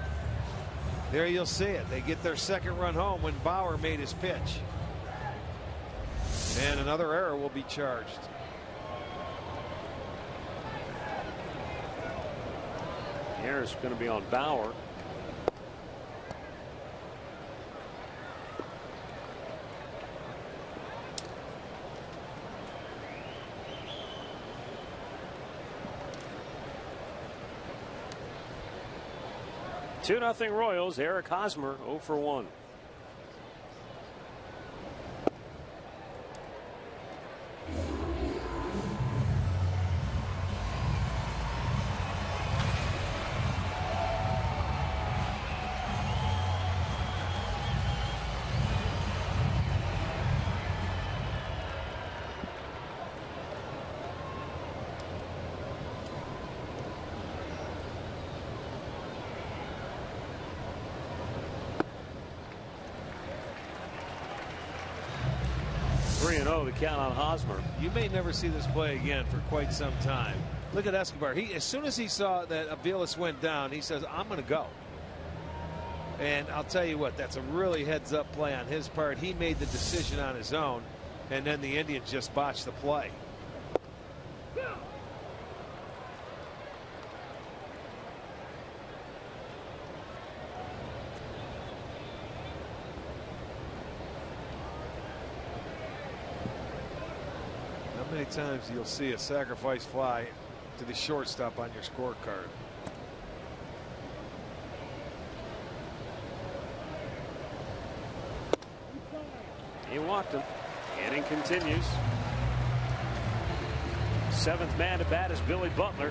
S4: There you'll see it. They get their second run home when Bauer made his pitch. And another error will be charged.
S3: The error is going to be on Bauer. Two 2-0 Royals. Eric Hosmer 0 for 1. 3-0 the count on Hosmer.
S4: You may never see this play again for quite some time. Look at Escobar. As soon as he saw that Aviles went down, he says, I'm going to go. And I'll tell you what, that's a really heads-up play on his part. He made the decision on his own, and then the Indians just botched the play. How many times you'll see a sacrifice fly to the shortstop on your scorecard?
S3: He walked him. Inning continues. Seventh man to bat is Billy Butler.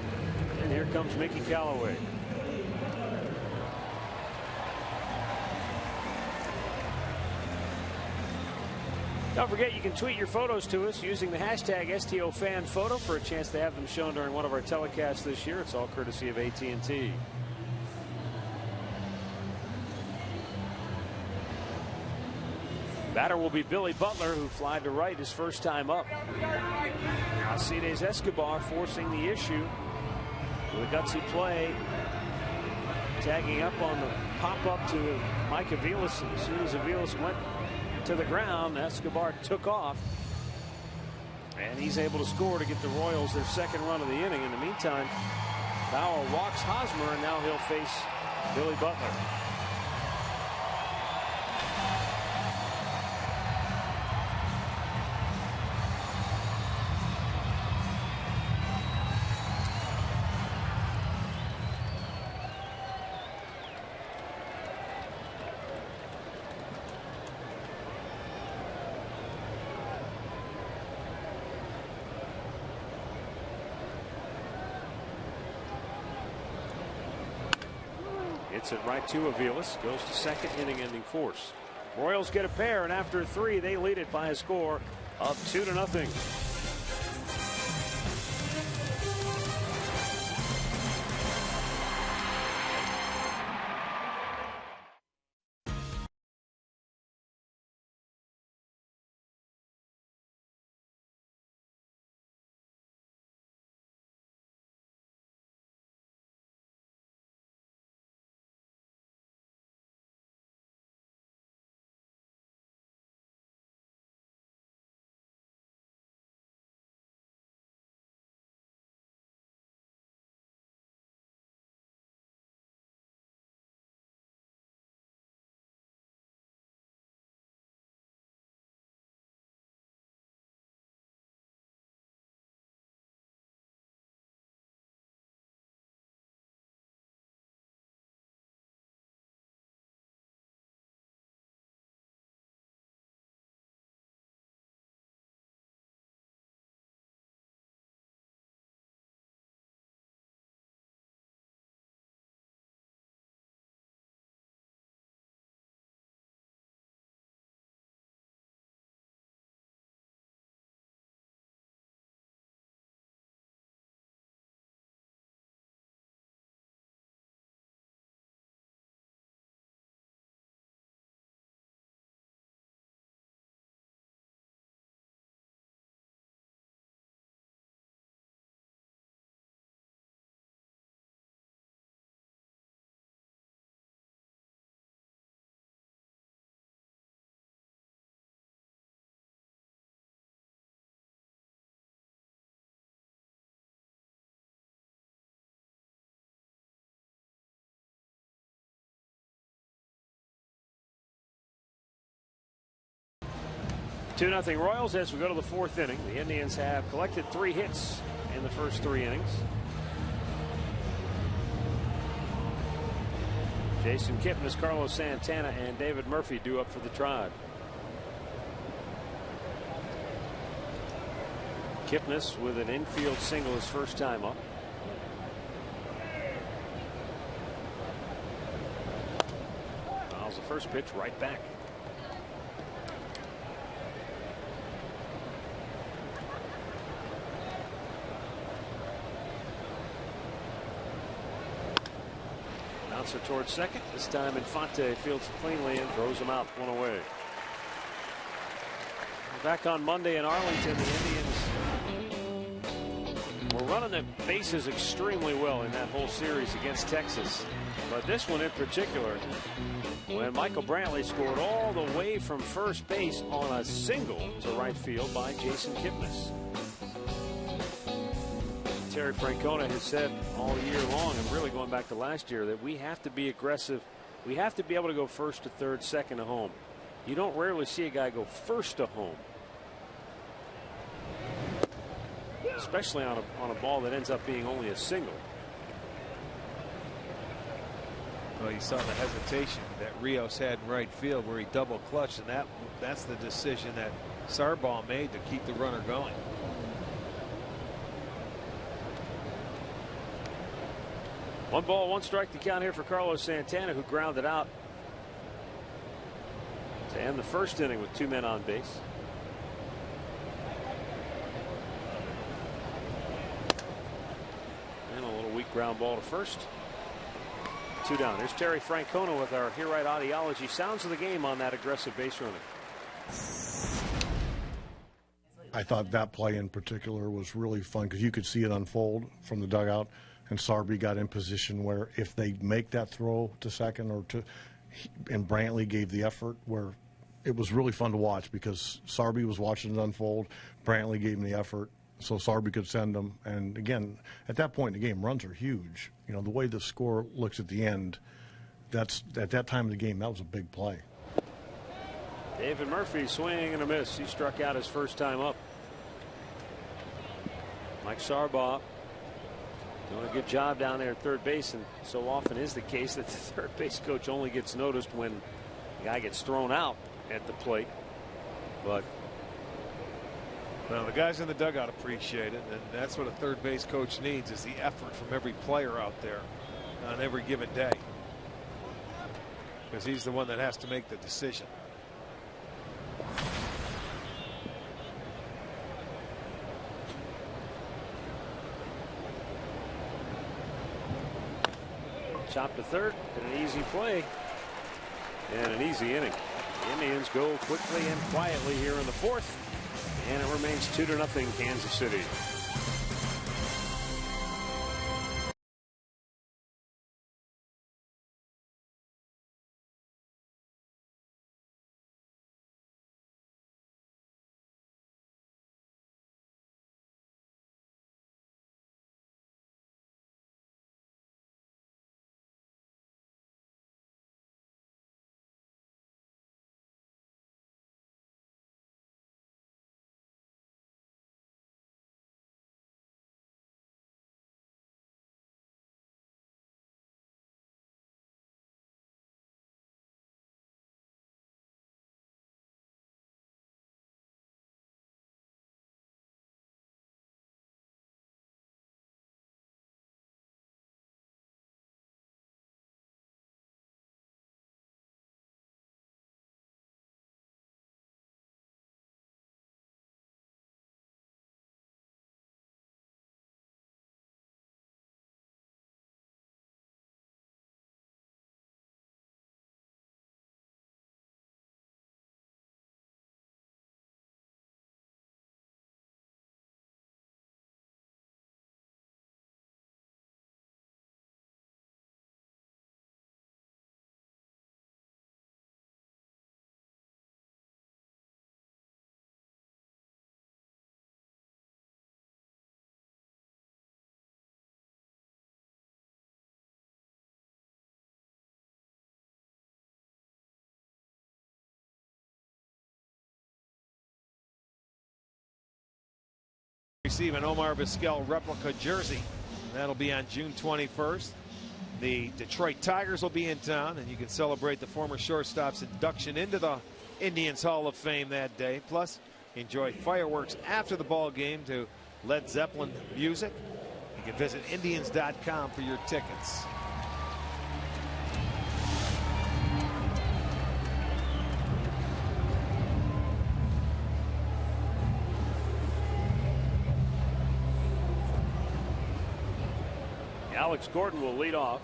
S3: And here comes Mickey Callaway. Don't forget, you can tweet your photos to us using the hashtag STOFanPhoto for a chance to have them shown during one of our telecasts this year. It's all courtesy of AT&T. Batter will be Billy Butler, who flied to right his first time up. Alcides Escobar forcing the issue with a gutsy play, tagging up on the pop-up to Mike Aviles. As soon as Aviles went to the ground, Escobar took off, and he's able to score to get the Royals their second run of the inning. In the meantime, Bauer walks Hosmer, and now he'll face Billy Butler. Hits it right to Aviles. Goes to second, inning-ending force. Royals get a pair, and after three, they lead it by a score of 2-0. Two nothing Royals as we go to the fourth inning. The Indians have collected 3 hits in the first 3 innings. Jason Kipnis, Carlos Santana, and David Murphy due up for the Tribe. Kipnis with an infield single his first time up. Fouls the first pitch right back. Bouncer towards second. This time Infante fields it cleanly and throws him out, 1 away. Back on Monday in Arlington, the Indians were running the bases extremely well in that whole series against Texas. But this one in particular, when Michael Brantley scored all the way from first base on a single to right field by Jason Kipnis. Terry Francona has said all year long, and really going back to last year, that we have to be aggressive. We have to be able to go first to third, second to home. You don't rarely see a guy go first to home, especially on a ball that ends up being only a single.
S4: Well, you saw the hesitation that Rios had in right field where he double clutched, and that's the decision that Sarbaugh made to keep the runner going.
S3: One ball, one strike to count here for Carlos Santana, who grounded out to end the first inning with 2 men on base. And a little weak ground ball to first. 2 down. There's Terry Francona with our Here Right Audiology. Sounds of the game on that aggressive base running.
S6: I thought that play in particular was really fun because you could see it unfold from the dugout, and Sarby got in position where if they make that throw to second and Brantley gave the effort, where it was really fun to watch because Sarby was watching it unfold, Brantley gave him the effort so Sarby could send them. And again, at that point in the game, runs are huge. You know, the way the score looks at the end, that's at that time of the game, that was a big play.
S3: David Murphy swing and a miss. He struck out his first time up. Mike Sarbaugh doing a good job down there at third base, and so often is the case that the third base coach only gets noticed when the guy gets thrown out at the plate. But
S4: well, the guys in the dugout appreciate it, and that's what a third base coach needs, is the effort from every player out there on every given day, because he's the one that has to make the decision.
S3: Chop to third, and an easy play and an easy inning. The Indians go quickly and quietly here in the fourth, and it remains 2-0 Kansas City.
S4: Receive an Omar Vizquel replica jersey. That'll be on June 21st. The Detroit Tigers will be in town, and you can celebrate the former shortstop's induction into the Indians Hall of Fame that day. Plus, enjoy fireworks after the ball game to Led Zeppelin music. You can visit Indians.com for your tickets.
S3: Alex Gordon will lead off.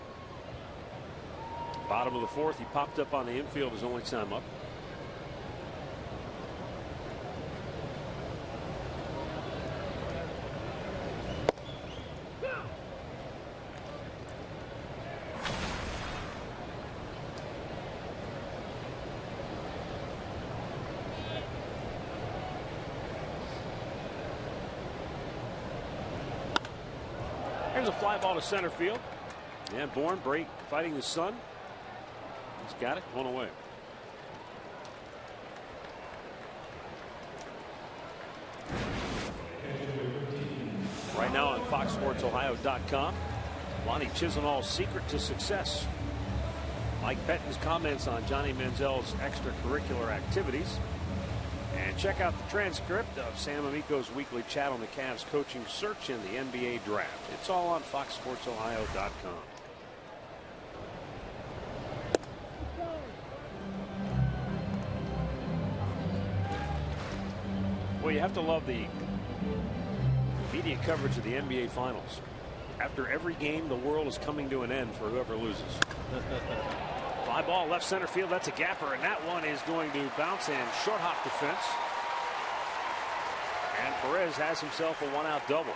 S3: Bottom of the fourth, he popped up on the infield his only time up. Here's a fly ball to center field. And Bourne break fighting the sun. He's got it. One away. Right now on FoxSportsOhio.com, Lonnie Chisenhall's secret to success. Mike Pettine's comments on Johnny Manziel's extracurricular activities. And check out the transcript of Sam Amico's weekly chat on the Cavs coaching search in the NBA draft. It's all on FoxSportsOhio.com. Well, you have to love the media coverage of the NBA Finals. After every game, the world is coming to an end for whoever loses. Fly ball left center field. That's a gapper, and that one is going to bounce in short hop defense. And Perez has himself a one-out double.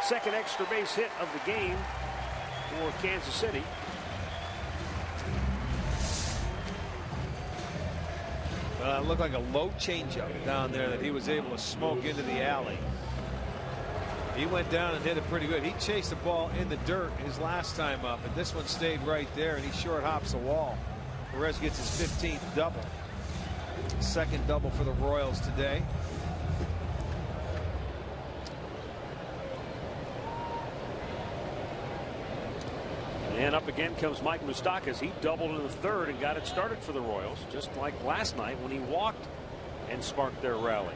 S3: Second extra base hit of the game for Kansas City.
S4: It looked like a low changeup down there that he was able to smoke into the alley. He went down and hit it pretty good. He chased the ball in the dirt his last time up, and this one stayed right there, and he short hops the wall. Perez gets his 15th double. Second double for the Royals today.
S3: And up again comes Mike Moustakas. He doubled in the third and got it started for the Royals, just like last night when he walked and sparked their rally.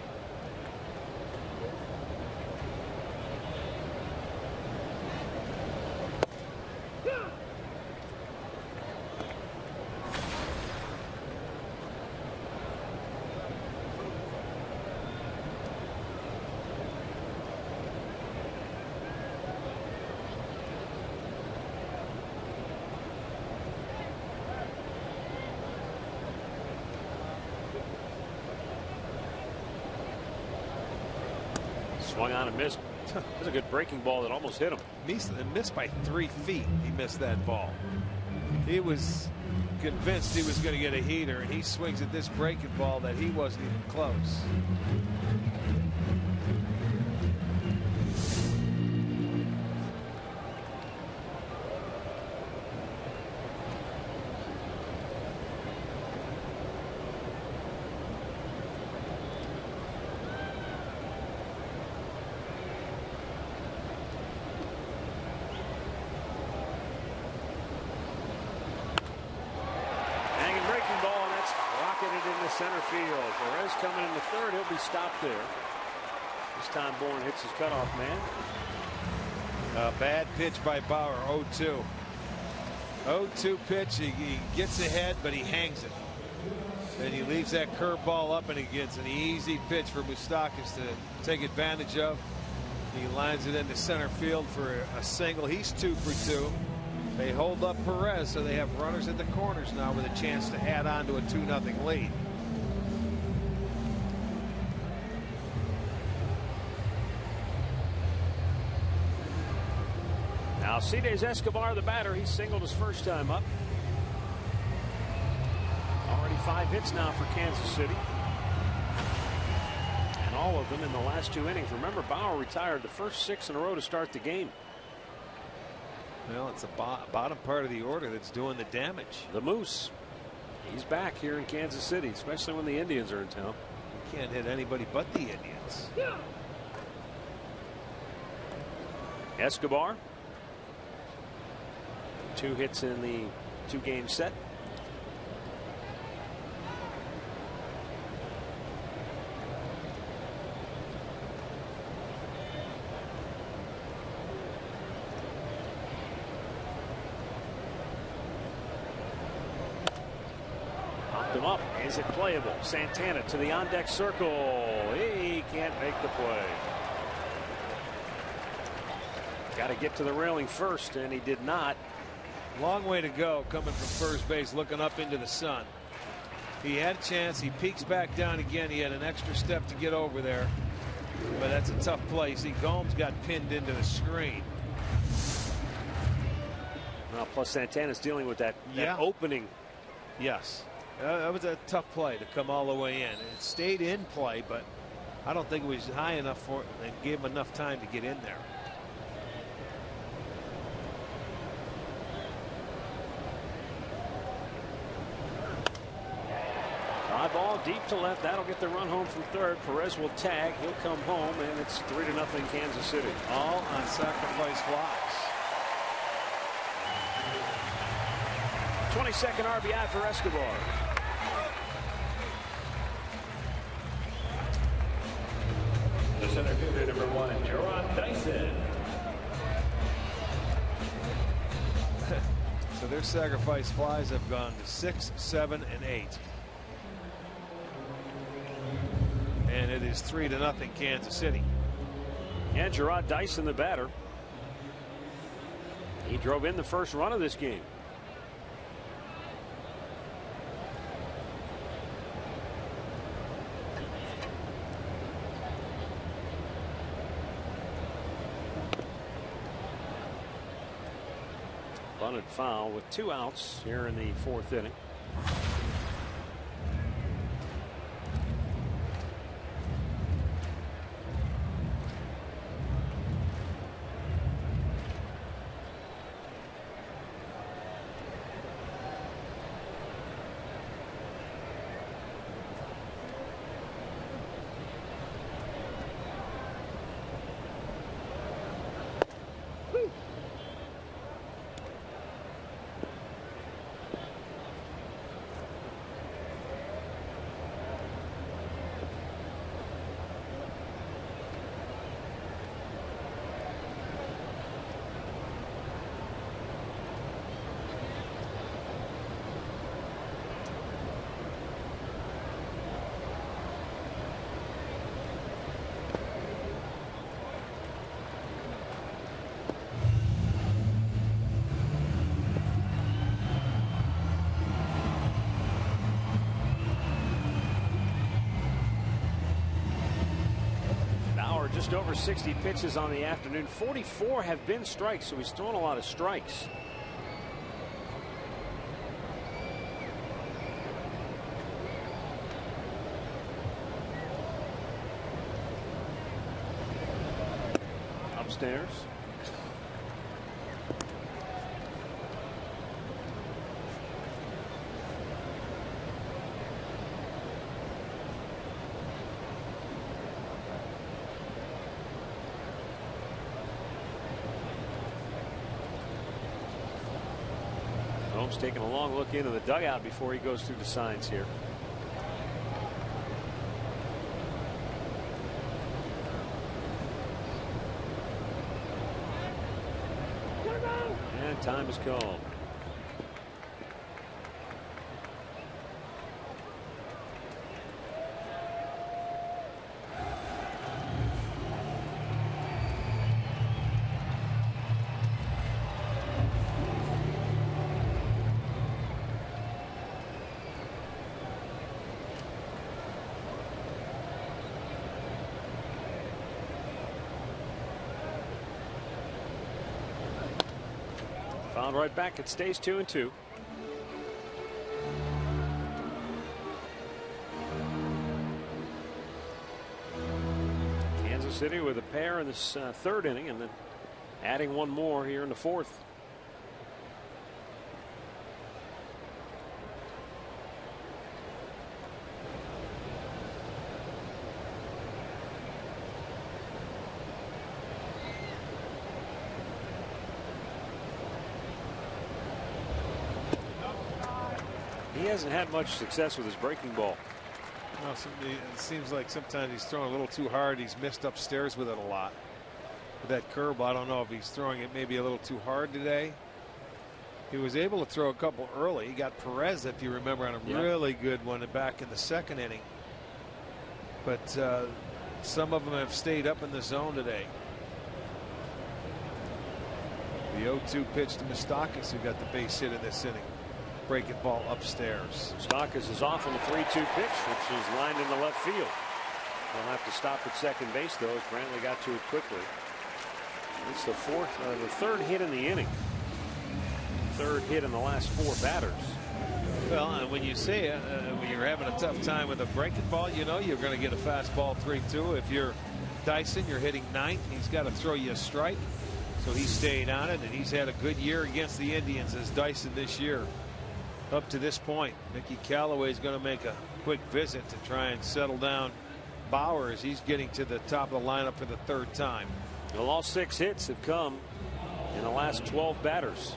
S3: Swung on and missed. That was a good breaking ball that almost hit him.
S4: Missed by 3 feet. He missed that ball. He was convinced he was going to get a heater, and he swings at this breaking ball that he wasn't even close.
S3: Center field. Perez coming in the third. He'll be stopped there. This time Bourne hits his cutoff man.
S4: A bad pitch by Bauer. 0-2. 0-2 pitch. He gets ahead, but he hangs it. And he leaves that curveball up, and he gets an easy pitch for Moustakas to take advantage of. He lines it into center field for a single. He's 2 for 2. They hold up Perez, so they have runners at the corners now with a chance to add on to a 2-0 lead.
S3: Alcides Escobar, the batter, he singled his first time up. Already 5 hits now for Kansas City. And all of them in the last 2 innings. Remember, Bauer retired the first 6 in a row to start the game.
S4: Well, it's the bottom part of the order that's doing the damage.
S3: The Moose. He's back here in Kansas City, especially when the Indians are in town.
S4: You can't hit anybody but the Indians.
S3: Escobar. 2 hits in the 2-game set. Popped him up. Is it playable? Santana to the on-deck circle. He can't make the play. Got to get to the railing first, and he did not.
S4: Long way to go coming from first base, looking up into the sun. He had a chance. He peeks back down again. He had an extra step to get over there, but that's a tough play. See, Gomes got pinned into the screen.
S3: Well, plus Santana's dealing with that opening.
S4: Yes, that was a tough play to come all the way in. It stayed in play, but I don't think it was high enough for it and gave him enough time to get in there.
S3: ball deep to left. That'll get the run home from third. Perez will tag. He'll come home, and it's 3-0 Kansas City.
S4: All on sacrifice flies.
S3: 22nd RBI for Escobar.
S1: The center fielder, number 1, Jarrod Dyson.
S4: So their sacrifice flies have gone to 6, 7, and 8. And it is 3-0 Kansas City.
S3: And Jarrod Dyson, the batter. He drove in the first run of this game. Bunted foul with 2 outs here in the 4th inning. Just over 60 pitches on the afternoon. 44 have been strikes, so he's thrown a lot of strikes. Upstairs. Holmes taking a long look into the dugout before he goes through the signs here. And time is called. Found right back. It stays 2-2. Kansas City with a pair in this 3rd inning, and then adding one more here in the 4th. He hasn't had much success with his breaking ball.
S4: Well, it seems like sometimes he's throwing a little too hard. He's missed upstairs with it a lot. With that curve, I don't know if he's throwing it maybe a little too hard today. He was able to throw a couple early. He got Perez, if you remember, on a really good one back in the 2nd inning. But some of them have stayed up in the zone today. The 0-2 pitch to Moustakas, who got the base hit in this inning. Breaking ball upstairs.
S3: Moustakas is off on the 3-2 pitch, which is lined in the left field. They'll have to stop at second base, though, as Brantley got to it quickly. It's the 3rd hit in the inning. 3rd hit in the last 4 batters.
S4: Well, and when you say it, when you're having a tough time with a breaking ball, you know you're going to get a fastball 3-2. If you're Dyson, you're hitting 9th. He's got to throw you a strike. So he stayed on it, and he's had a good year against the Indians as Dyson this year. Up to this point, Mickey Callaway is going to make a quick visit to try and settle down Bauer as he's getting to the top of the lineup for the third time.
S3: Well, all 6 hits have come in the last 12 batters.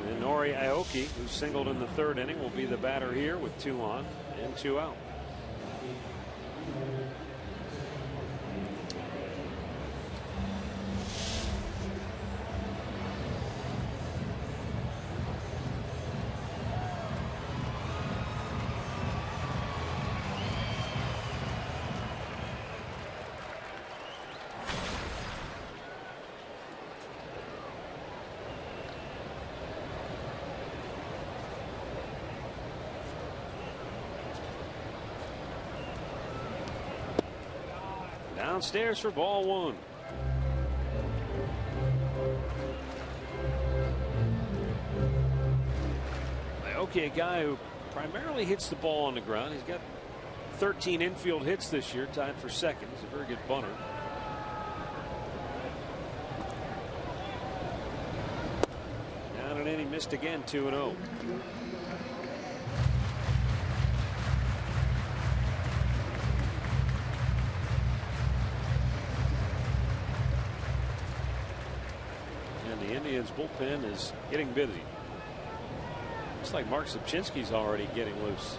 S3: And Nori Aoki, who singled in the 3rd inning, will be the batter here with 2 on and 2 out. Downstairs for ball 1. Aoki, a guy who primarily hits the ball on the ground. He's got 13 infield hits this year, tied for 2nd. He's a very good bunter. Down and in, he missed again, 2-0. The Indians bullpen is getting busy. Looks like Mark Sapchinski's already getting loose.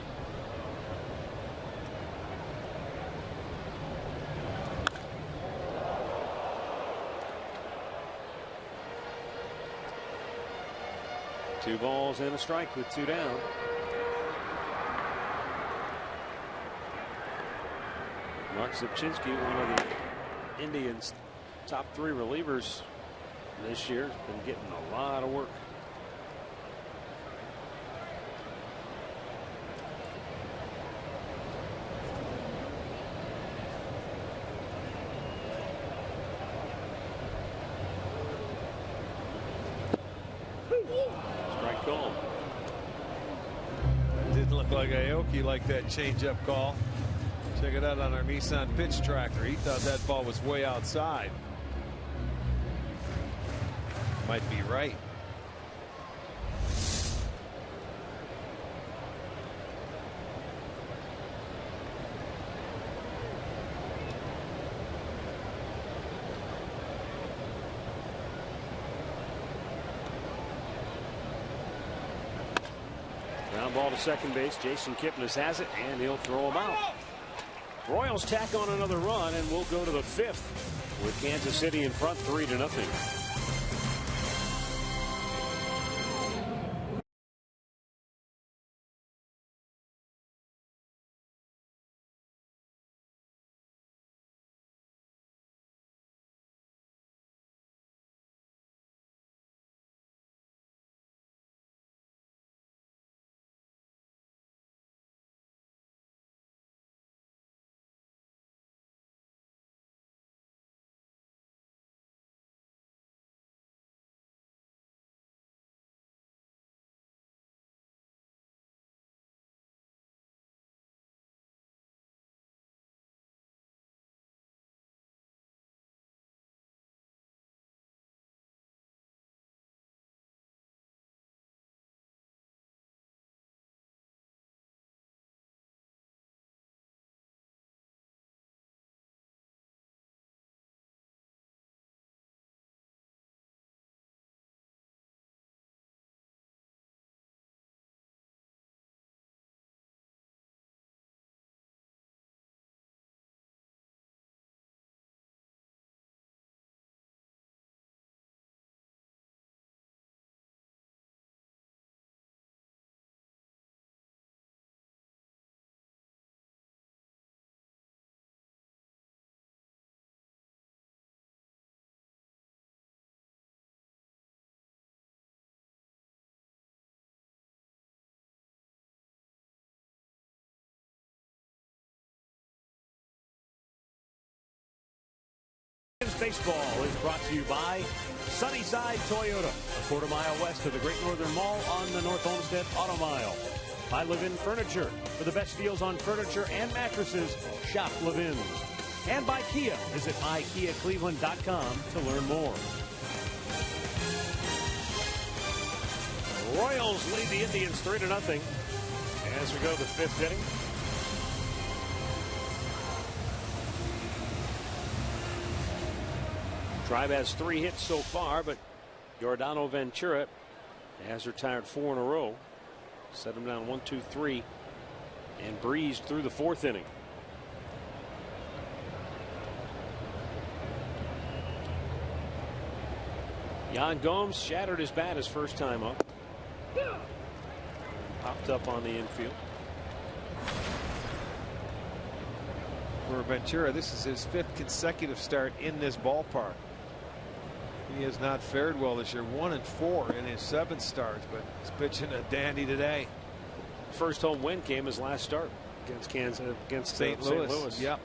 S3: Two balls and a strike with 2 down. Mark Sapchinski, one of the Indians' top 3 relievers this year, has been getting a lot of work. Strike call.
S4: Didn't look like Aoki liked that changeup call. Check it out on our Nissan pitch tracker. He thought that ball was way outside. Might be right.
S3: Ground ball to second base. Jason Kipnis has it, and he'll throw him out. Royals tack on another run, and we'll go to the 5th with Kansas City in front 3-0. Baseball is brought to you by Sunnyside Toyota, a quarter-mile west of the Great Northern Mall on the North Olmsted Auto Mile. By Levin Furniture. For the best deals on furniture and mattresses, shop Levin's. And by Kia. Visit mykiacleveland.com to learn more. Royals lead the Indians 3-0 as we go to the 5th inning. Tribe has 3 hits so far, but Giordano Ventura has retired 4 in a row. Set him down 1-2-3 and breezed through the 4th inning. Yan Gomes shattered his bat his first time up. Popped up on the infield.
S4: For Ventura, this is his 5th consecutive start in this ballpark. He has not fared well this year. 1-4 in his 7 starts, but he's pitching a dandy today.
S3: First home win came his last start against
S4: St. Louis. Yep.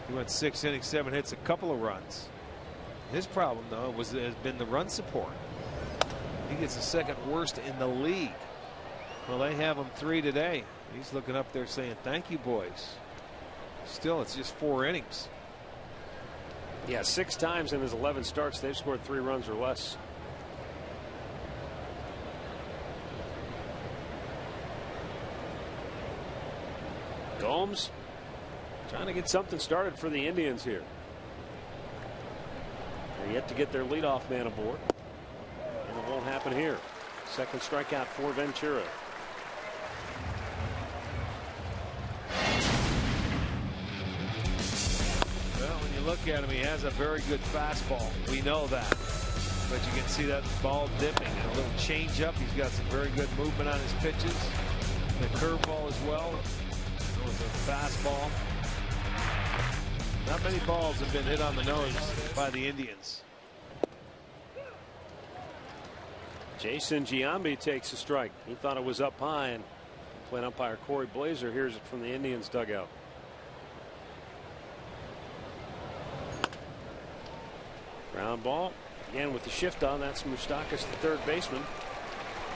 S4: He went 6 innings, 7 hits, a couple of runs. His problem, though, has been the run support. He gets the 2nd worst in the league. Well, they have him 3 today. He's looking up there saying, "Thank you, boys." Still, it's just 4 innings.
S3: Yeah, 6 times in his 11 starts, they've scored 3 runs or less. Gomes trying to get something started for the Indians here. They're yet to get their leadoff man aboard, and it won't happen here. 2nd strikeout for Ventura.
S4: Well, when you look at him, he has a very good fastball. We know that. But you can see that ball dipping and a little change up. He's got some very good movement on his pitches. The curveball as well. It was a fastball. Not many balls have been hit on the nose by the Indians.
S3: Jason Giambi takes a strike. He thought it was up high, and plate umpire Corey Blazer hears it from the Indians dugout. Ground ball again with the shift on. That's Moustakas, the 3rd baseman.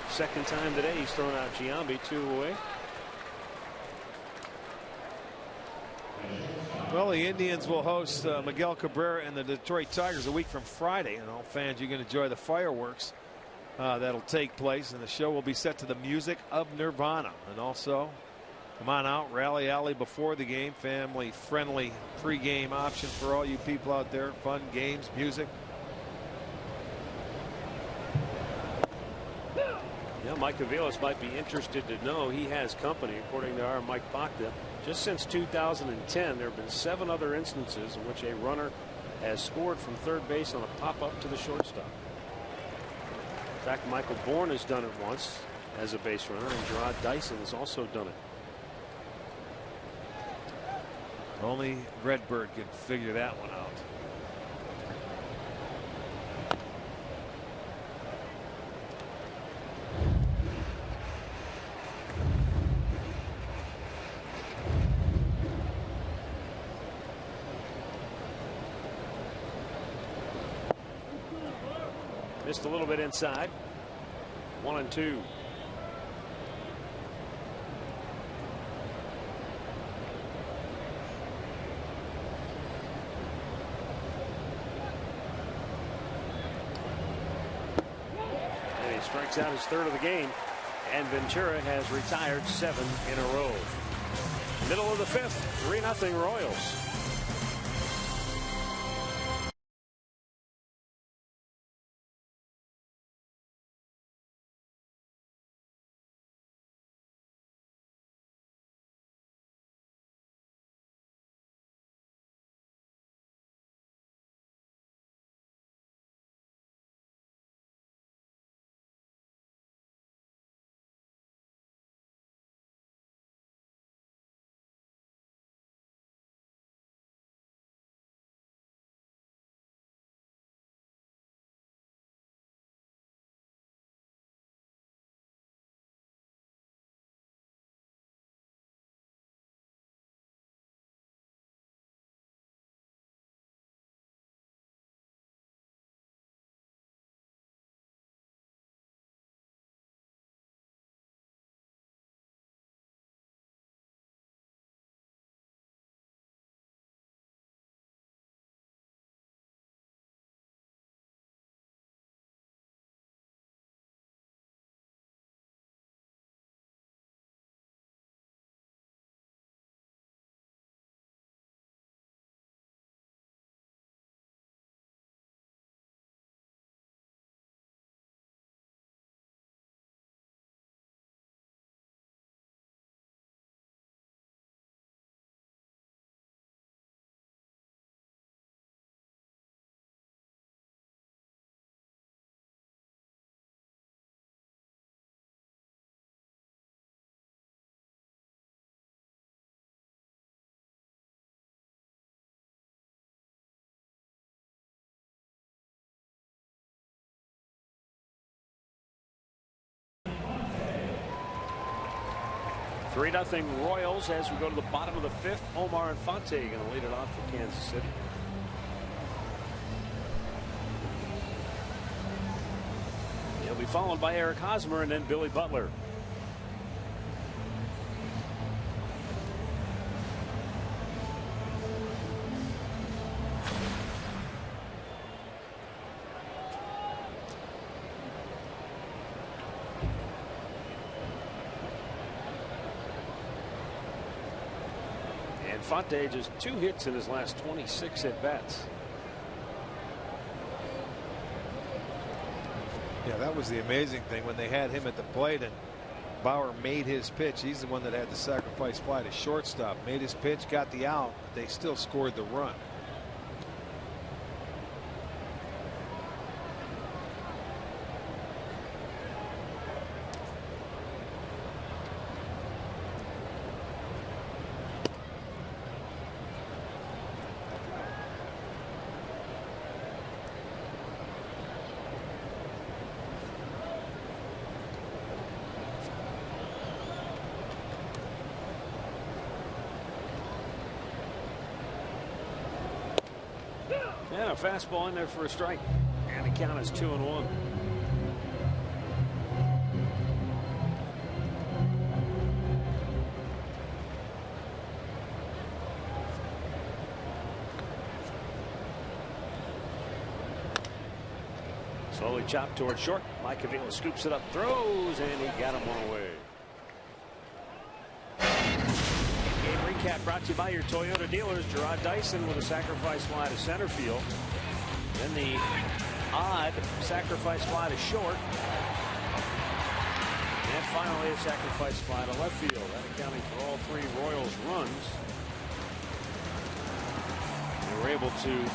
S3: 2nd time today he's thrown out Giambi, 2 away.
S4: Well, the Indians will host Miguel Cabrera and the Detroit Tigers a week from Friday, and all fans, you can enjoy the fireworks that'll take place, and the show will be set to the music of Nirvana. And also, come on out, rally alley before the game, family friendly pregame option for all you people out there. Fun, games, music.
S3: Yeah, Mike Aviles might be interested to know he has company, according to our Mike Bachta. Just since 2010, there have been 7 other instances in which a runner has scored from 3rd base on a pop-up to the shortstop. In fact, Michael Bourne has done it once as a base runner, and Gerard Dyson has also done it.
S4: Only Redbird can figure that one out.
S3: Missed a little bit inside. 1-2. And he strikes out his 3rd of the game, and Ventura has retired 7 in a row. Middle of the 5th, 3-0 Royals. 3-0 Royals as we go to the bottom of the 5th. Omar Infante going to lead it off for Kansas City. He'll be followed by Eric Hosmer and then Billy Butler. Infante just 2 hits in his last 26 at bats.
S4: Yeah, that was the amazing thing when they had him at the plate and Bauer made his pitch. He's the one that had the sacrifice fly to shortstop, made his pitch, got the out. They still scored the run.
S3: And a fastball in there for a strike. And the count is 2-1. Slowly chopped towards short. Mike Avila scoops it up, throws, and he got him one away. Recap brought to you by your Toyota dealers. Gerard Dyson with a sacrifice fly to center field. Then the odd sacrifice fly to short. And finally a sacrifice fly to left field. That accounting for all 3 Royals runs. They were able to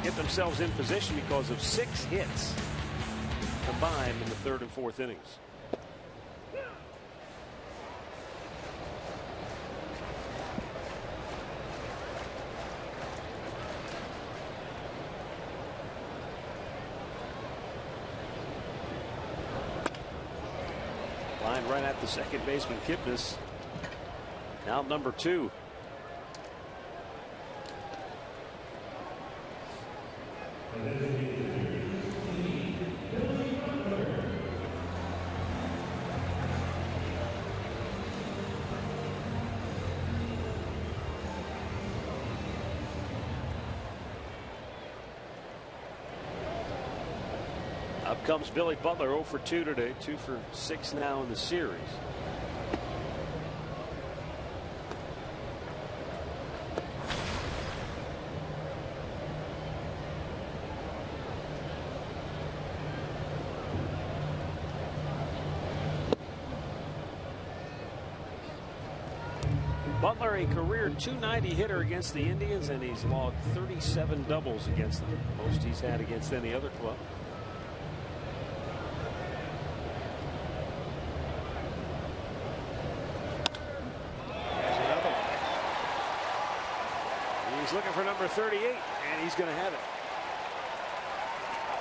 S3: get themselves in position because of 6 hits combined in the 3rd and 4th innings. Line right at the second baseman Kipnis. Now number 2. Up comes Billy Butler, 0 for 2 today, 2 for 6 now in the series. Butler, a career .290 hitter against the Indians, and he's logged 37 doubles against them, most he's had against any other club. He's looking for number 38, and he's going to have it.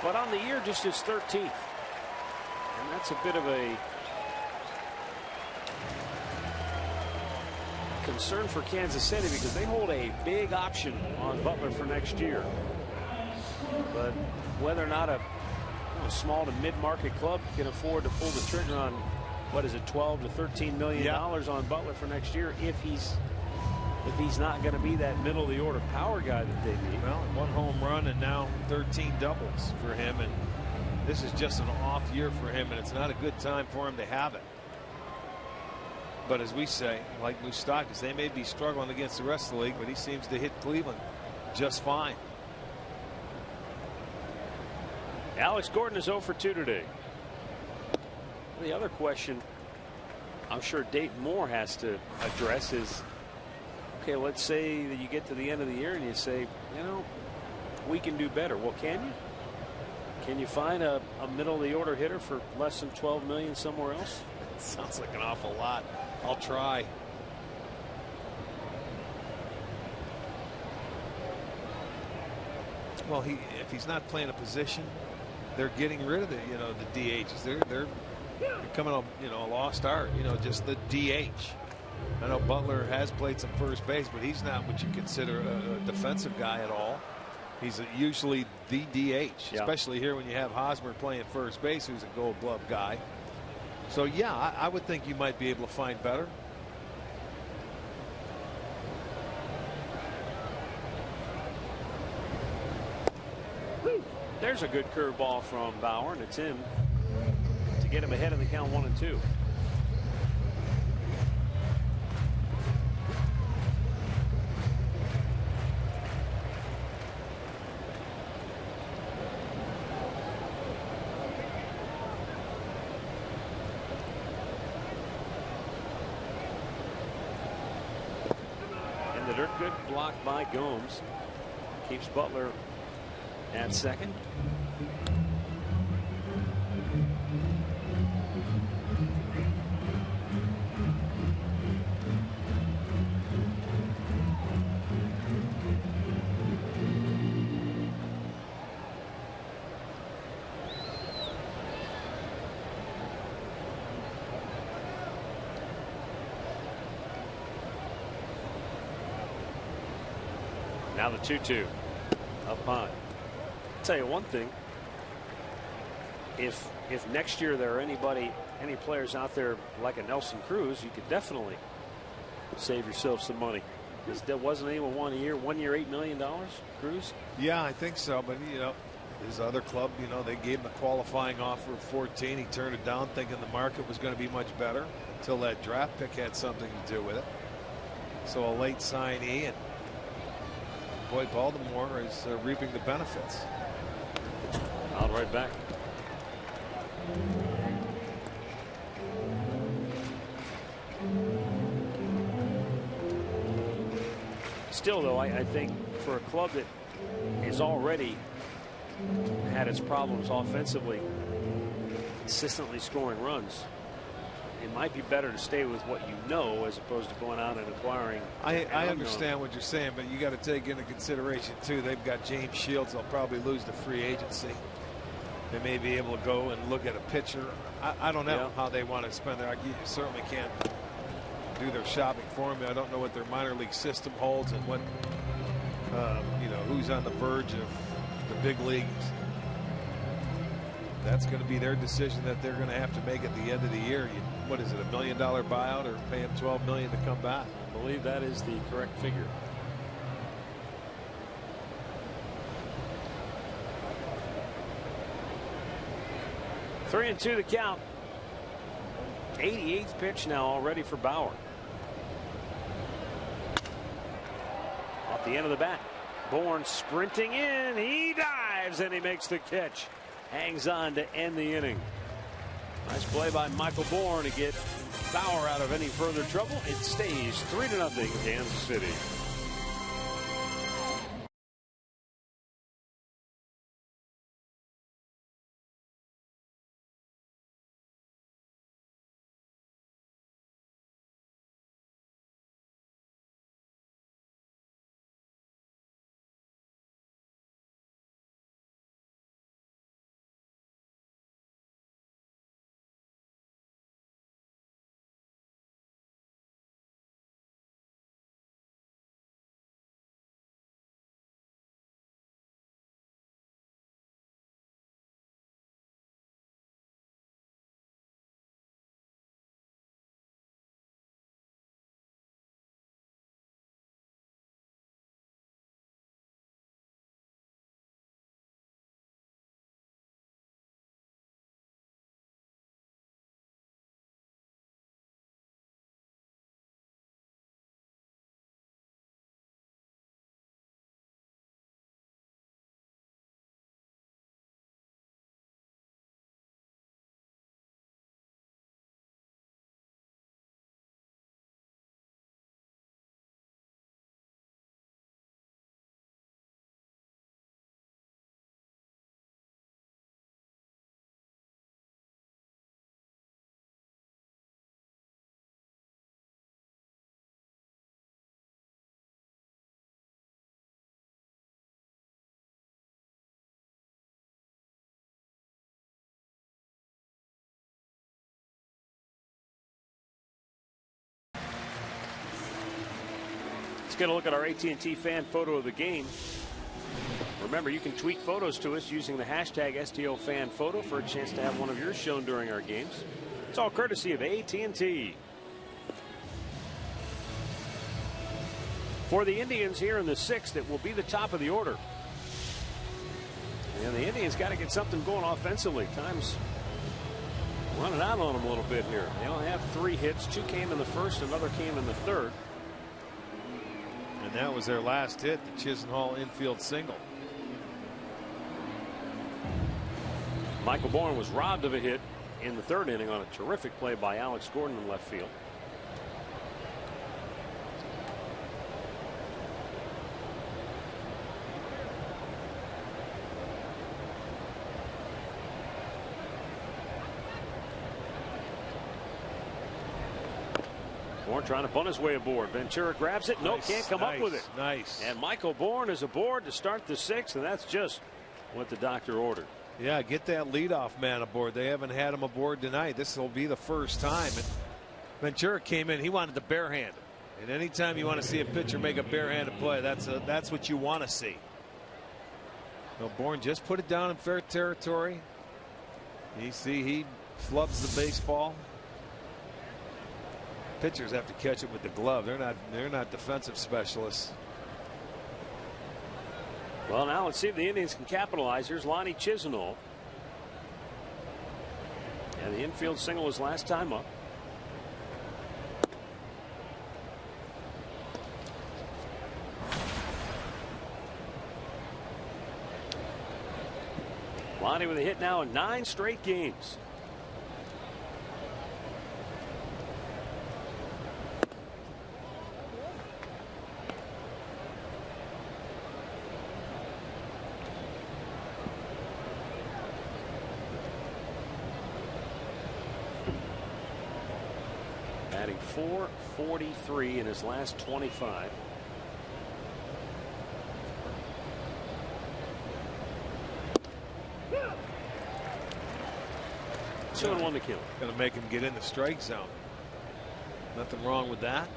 S3: But on the year, just his 13th. And that's a bit of a concern for Kansas City because they hold a big option on Butler for next year. But whether or not a small to mid-market club can afford to pull the trigger on, what is it, $12 to $13 million on Butler for next year if he's not going to be that middle of the order power guy that they need.
S4: Well, 1 home run and now 13 doubles for him, and this is just an off year for him, and it's not a good time for him to have it. But as we say, like Moustakas, they may be struggling against the rest of the league, but he seems to hit Cleveland just fine.
S3: Alex Gordon is 0 for 2 today. The other question I'm sure Dayton Moore has to address is, okay, let's say that you get to the end of the year and you say, you know, we can do better. Well, can you? Can you find a middle of the order hitter for less than $12 million somewhere else?
S4: Sounds like an awful lot. I'll try. Well, if he's not playing a position, they're getting rid of the DHs. They're becoming a lost art. Just the DH. I know Butler has played some first base, but he's not what you consider a defensive guy at all. He's usually the DH, especially here when you have Hosmer playing first base, who's a Gold Glove guy. So yeah, I would think you might be able to find better.
S3: There's a good curveball from Bauer, and it's in to get him ahead in the count 1-2. And the dirt good block by Gomes keeps Butler at second. Now the 2-2 up high. Tell you one thing, if next year there are any players out there like a Nelson Cruz, you could definitely save yourself some money. There wasn't anyone 1 year $8 million, Cruz?
S4: Yeah, I think so. But you know, his other club, you know, they gave him a qualifying offer of 14. He turned it down, thinking the market was going to be much better, until that draft pick had something to do with it. So a late signee, and boy, Baltimore is reaping the benefits.
S3: Out right back. Still, though, I think for a club that has already had its problems offensively, consistently scoring runs, it might be better to stay with what you know as opposed to going out and acquiring.
S4: I understand what you're saying, but you got to take into consideration too, they've got James Shields. They'll probably lose the free agency. They may be able to go and look at a pitcher. I don't know how they want to spend their. You certainly can't do their shopping for them. I don't know what their minor league system holds and what you know, who's on the verge of the big leagues. That's going to be their decision that they're going to have to make at the end of the year. What is it, $1 million buyout, or pay him $12 million to come back?
S3: I believe that is the correct figure. Three and 2 the count. 88th pitch now already for Bauer. Off the end of the bat. Bourne sprinting in. He dives and he makes the catch. Hangs on to end the inning. Nice play by Michael Bourne to get Bauer out of any further trouble. It stays 3-0 Kansas City. get a look at our AT&T fan photo of the game. Remember, you can tweet photos to us using the hashtag STOFanPhoto for a chance to have one of yours shown during our games. It's all courtesy of AT&T. For the Indians here in the 6th, it will be the top of the order. And the Indians got to get something going offensively. Time's running out on them a little bit here. They only have 3 hits. 2 came in the 1st, another came in the 3rd.
S4: And that was their last hit, the Chisenhall infield single.
S3: Michael Bourne was robbed of a hit in the 3rd inning on a terrific play by Alex Gordon in left field. Bourne trying to bunt his way aboard. Ventura grabs it. Nope, can't come up with it.
S4: Nice.
S3: And Michael Bourne is aboard to start the 6th, and that's just what the doctor ordered.
S4: Yeah, get that leadoff man aboard. They haven't had him aboard tonight. This will be the first time. And Ventura came in. He wanted to barehand him. And anytime you want to see a pitcher make a barehanded play, that's what you want to see. No, Bourne just put it down in fair territory. You see, he flubs the baseball. Pitchers have to catch it with the glove. They're not defensive specialists.
S3: Well, now let's see if the Indians can capitalize. Here's Lonnie Chisenhall. And the infield single was last time up. Lonnie with a hit now in 9 straight games. Batting .443 in his last 25. Two and 1 to kill.
S4: Going to make him get in the strike zone. Nothing wrong with that.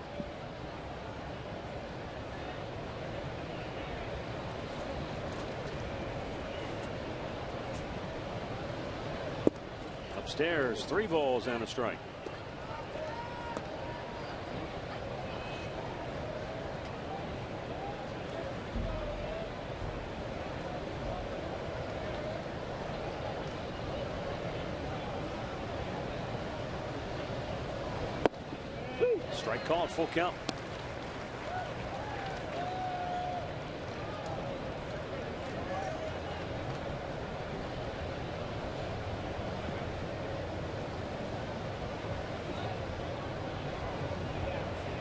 S3: Upstairs, 3 balls and a strike. Strike called, full count.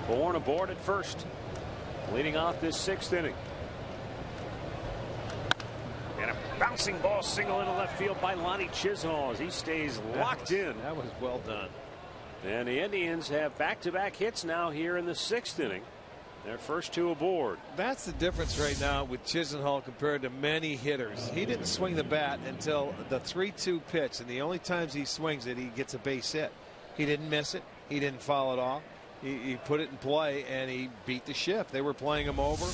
S3: Bourne aboard at first, leading off this 6th inning. And a bouncing ball single into left field by Lonnie Chisenhall as he stays locked in.
S4: That was well done.
S3: And the Indians have back-to-back hits now here in the 6th inning. Their first 2 aboard.
S4: That's the difference right now with Chisenhall compared to many hitters. He didn't swing the bat until the 3-2 pitch, and the only times he swings it, he gets a base hit. He didn't miss it. He didn't foul it off. He put it in play, and he beat the shift. They were playing him over,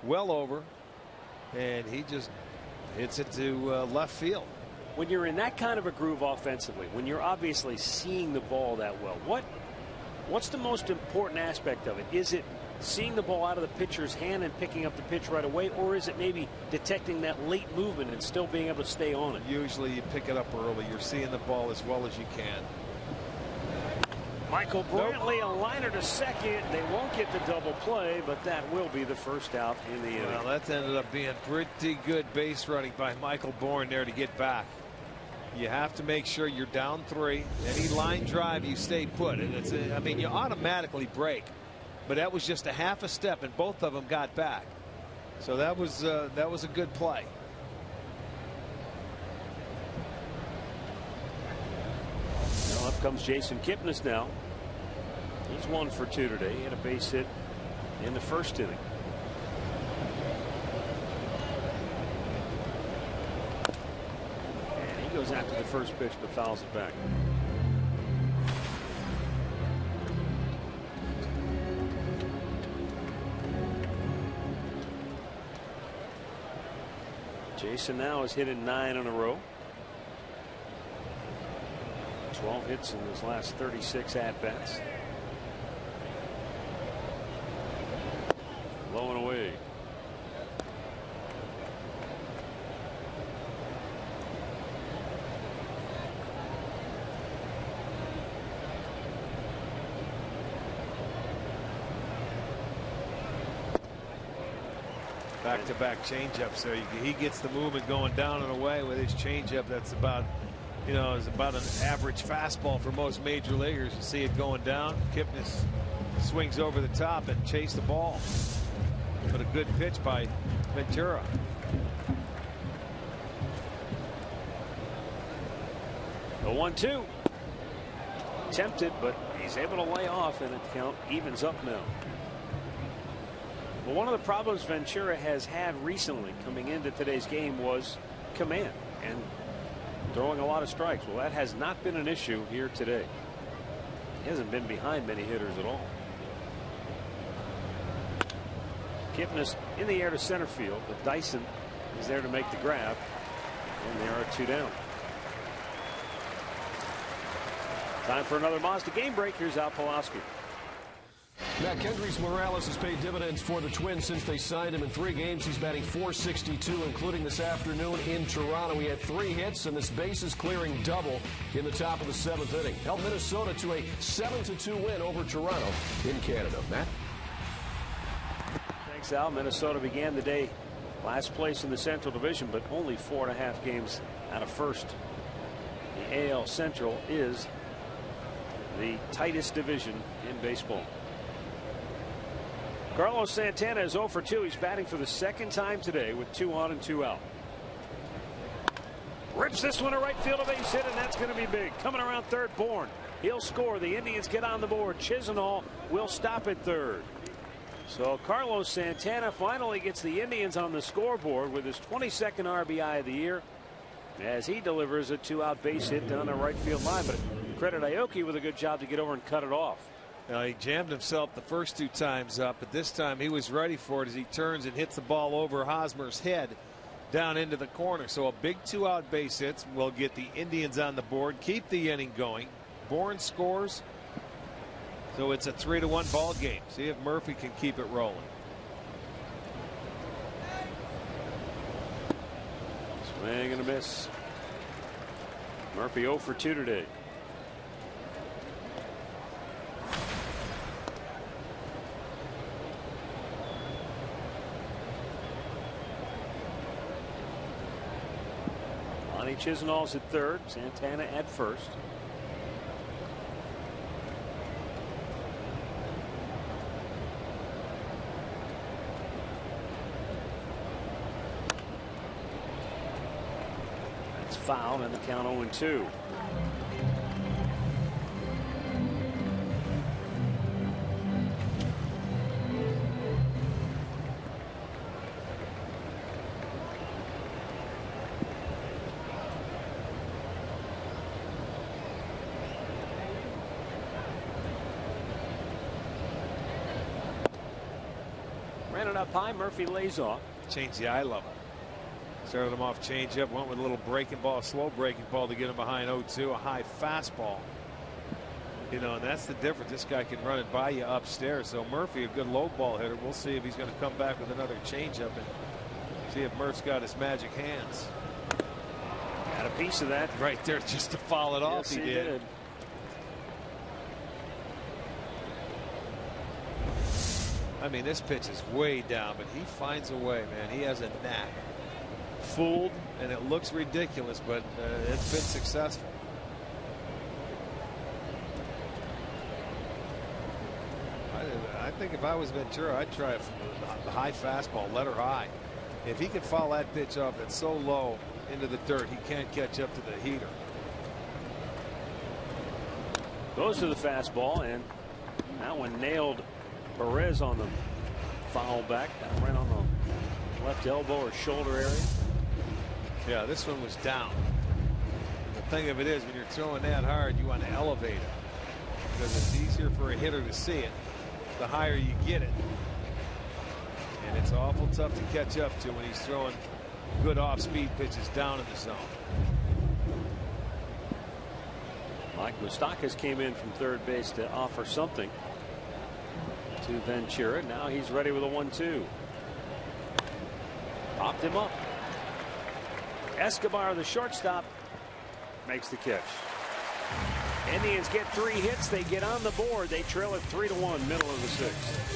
S4: well over, and he just hits it to left field.
S3: When you're in that kind of a groove offensively, when you're obviously seeing the ball that well, what's the most important aspect of it? Is it seeing the ball out of the pitcher's hand and picking up the pitch right away, or is it maybe detecting that late movement and still being able to stay on it?
S4: Usually you pick it up early. You're seeing the ball as well as you can.
S3: Michael Brantley, a liner to second. They won't get the double play, but that will be the first out in the inning.
S4: Well, that ended up being pretty good base running by Michael Bourne there to get back. You have to make sure you're down 3. Any line drive, you stay put. And I mean, you automatically break. But that was just a half a step, and both of them got back. So that was a good play.
S3: Well, up comes Jason Kipnis now. He's 1 for 2 today. He had a base hit in the 1st inning. And he goes after the first pitch but fouls it back. Jason now has hit in 9 in a row. 12 hits in his last 36 at-bats. Low and away.
S4: Back-to-back changeups there. He gets the movement going down and away with his changeup. That's about, is about an average fastball for most major leaguers. You see it going down. Kipnis swings over the top and chase the ball. But a good pitch by Ventura.
S3: The 1-2. Tempted, but he's able to lay off, and the count evens up now. Well, one of the problems Ventura has had recently coming into today's game was command and throwing a lot of strikes. Well, that has not been an issue here today. He hasn't been behind many hitters at all. Kipnis in the air to center field, but Dyson is there to make the grab, and there are 2 down. Time for another Mazda game break. Here's Al Pulaski.
S7: Now, Kendrys Morales has paid dividends for the Twins since they signed him. In 3 games, he's batting .462, including this afternoon in Toronto. He had 3 hits and this bases clearing double in the top of the 7th inning. Helped Minnesota to a 7-2 win over Toronto in Canada. Matt?
S3: Thanks, Al. Minnesota began the day last place in the Central Division, but only 4.5 games out of first. The AL Central is the tightest division in baseball. Carlos Santana is 0 for 2. He's batting for the 2nd time today with 2 on and 2 out. Rips this one to right field, a base hit, and that's going to be big. Coming around third, Bourne. He'll score. The Indians get on the board. Chisenhall will stop at third. So Carlos Santana finally gets the Indians on the scoreboard with his 22nd RBI of the year as he delivers a 2-out base hit down the right field line. But credit Aoki with a good job to get over and cut it off.
S4: Now, he jammed himself the first 2 times up, but this time he was ready for it as he turns and hits the ball over Hosmer's head down into the corner. So a big 2-out base hits will get the Indians on the board, keep the inning going. Bourne scores. So it's a 3-1 ball game. See if Murphy can keep it rolling.
S3: Swing and a miss. Murphy 0 for 2 today. Chisenhall's at third, Santana at first. That's foul, and the count 0-2. Up high, Murphy lays off.
S4: Change the eye level. Started him off changeup, went with a little breaking ball, slow breaking ball to get him behind 0-2, a high fastball. And that's the difference. This guy can run it by you upstairs. So Murphy, a good low ball hitter. We'll see if he's going to come back with another changeup and see if Murph's got his magic hands.
S3: Got a piece of that
S4: right there just to foul it off.
S3: Yes, he did.
S4: I mean, this pitch is way down, but he finds a way, man. He has a knack. Fooled, and it looks ridiculous, but it's been successful. I think if I was Ventura, I'd try the high fastball, let her high. If he can foul that pitch off that's so low into the dirt, he can't catch up to the heater.
S3: Goes to the fastball, and that one nailed Perez on the foul back, right on the left elbow or shoulder area.
S4: Yeah, this one was down. The thing of it is, when you're throwing that hard, you want to elevate it because it's easier for a hitter to see it the higher you get it. And it's awful tough to catch up to when he's throwing good off-speed pitches down in the zone.
S3: Mike Moustakas came in from third base to offer something to Ventura. Now he's ready with a 1-2. Popped him up. Escobar, the shortstop, makes the catch. Indians get 3 hits. They get on the board. They trail it 3-1, middle of the 6th.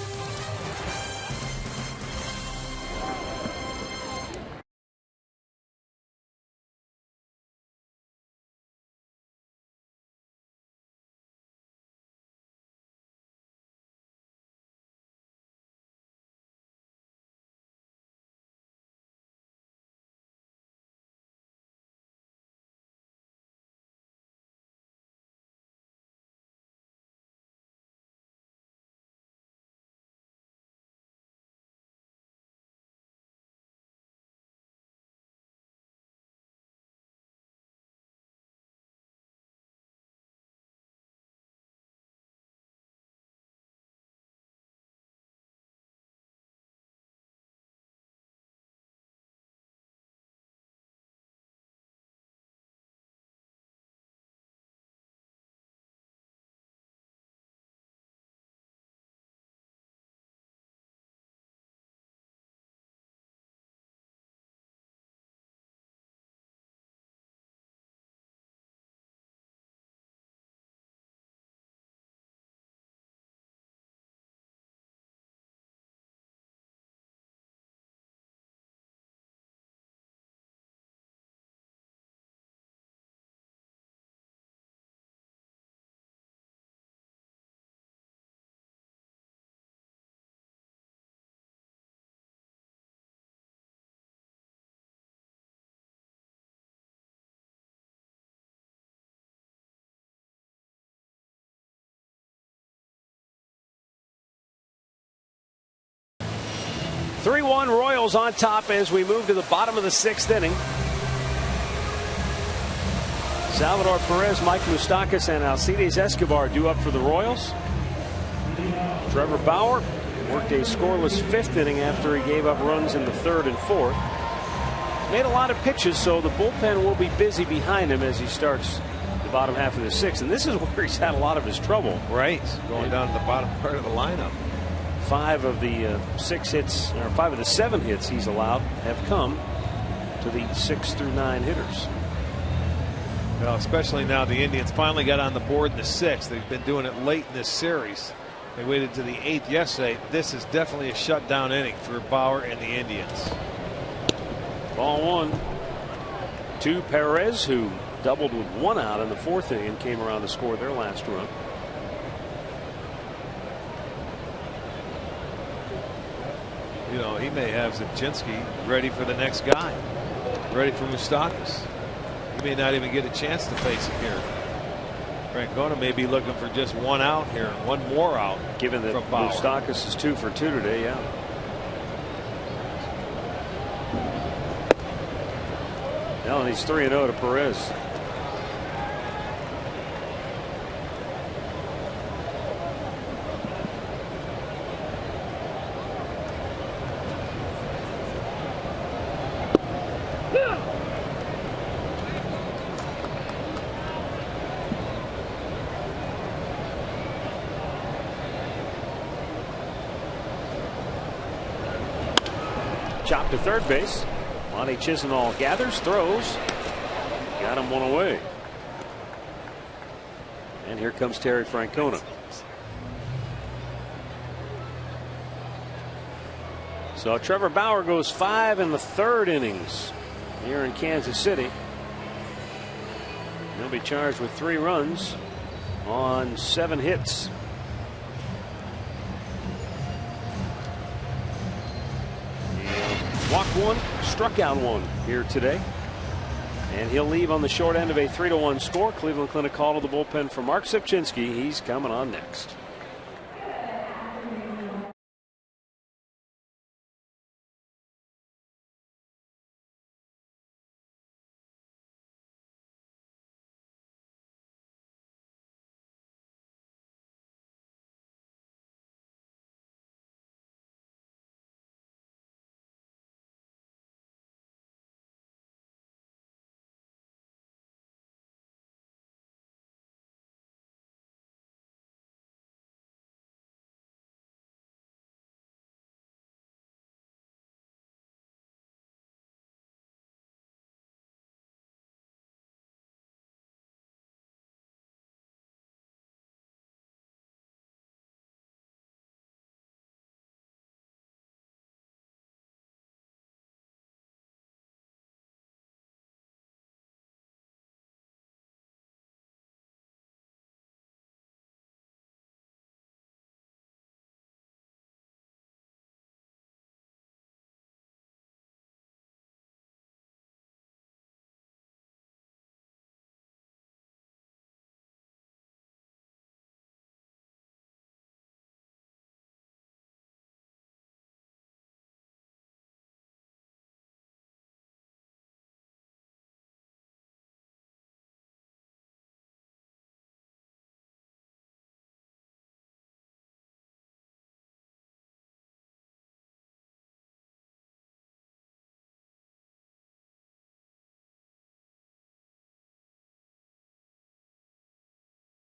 S3: Three-1 Royals on top as we move to the bottom of the 6th inning. Salvador Perez, Mike Moustakas, and Alcides Escobar due up for the Royals. Trevor Bauer worked a scoreless 5th inning after he gave up runs in the 3rd and 4th. Made a lot of pitches, so the bullpen will be busy behind him as he starts the bottom half of the 6th. And this is where he's had a lot of his trouble.
S4: Right, going down to the bottom part of the lineup.
S3: 5 of the 6 hits, or 5 of the 7 hits he's allowed have come to the 6 through 9 hitters.
S4: Well, especially now the Indians finally got on the board in the 6th. They've been doing it late in this series. They waited to the 8th yesterday. This is definitely a shutdown inning for Bauer and the Indians.
S3: Ball 1 to Perez, who doubled with 1 out in the 4th inning and came around to score their last run.
S4: You know, he may have Zabczynski ready for the next guy, ready for Moustakas. He may not even get a chance to face him here. Francona may be looking for just 1 out here, 1 more out.
S3: Given that Moustakas is 2 for 2 today, yeah. Now and he's 3-0 to Perez. Chop to third base. Monty Chisenhall gathers, throws. Got him 1 away. And here comes Terry Francona. So Trevor Bauer goes 5 in the 3rd innings here in Kansas City. He'll be charged with 3 runs on 7 hits. Walked 1, struck out 1 here today. And he'll leave on the short end of a 3-1 score. Cleveland Clinic call to the bullpen for Mark Zabczynski. He's coming on next.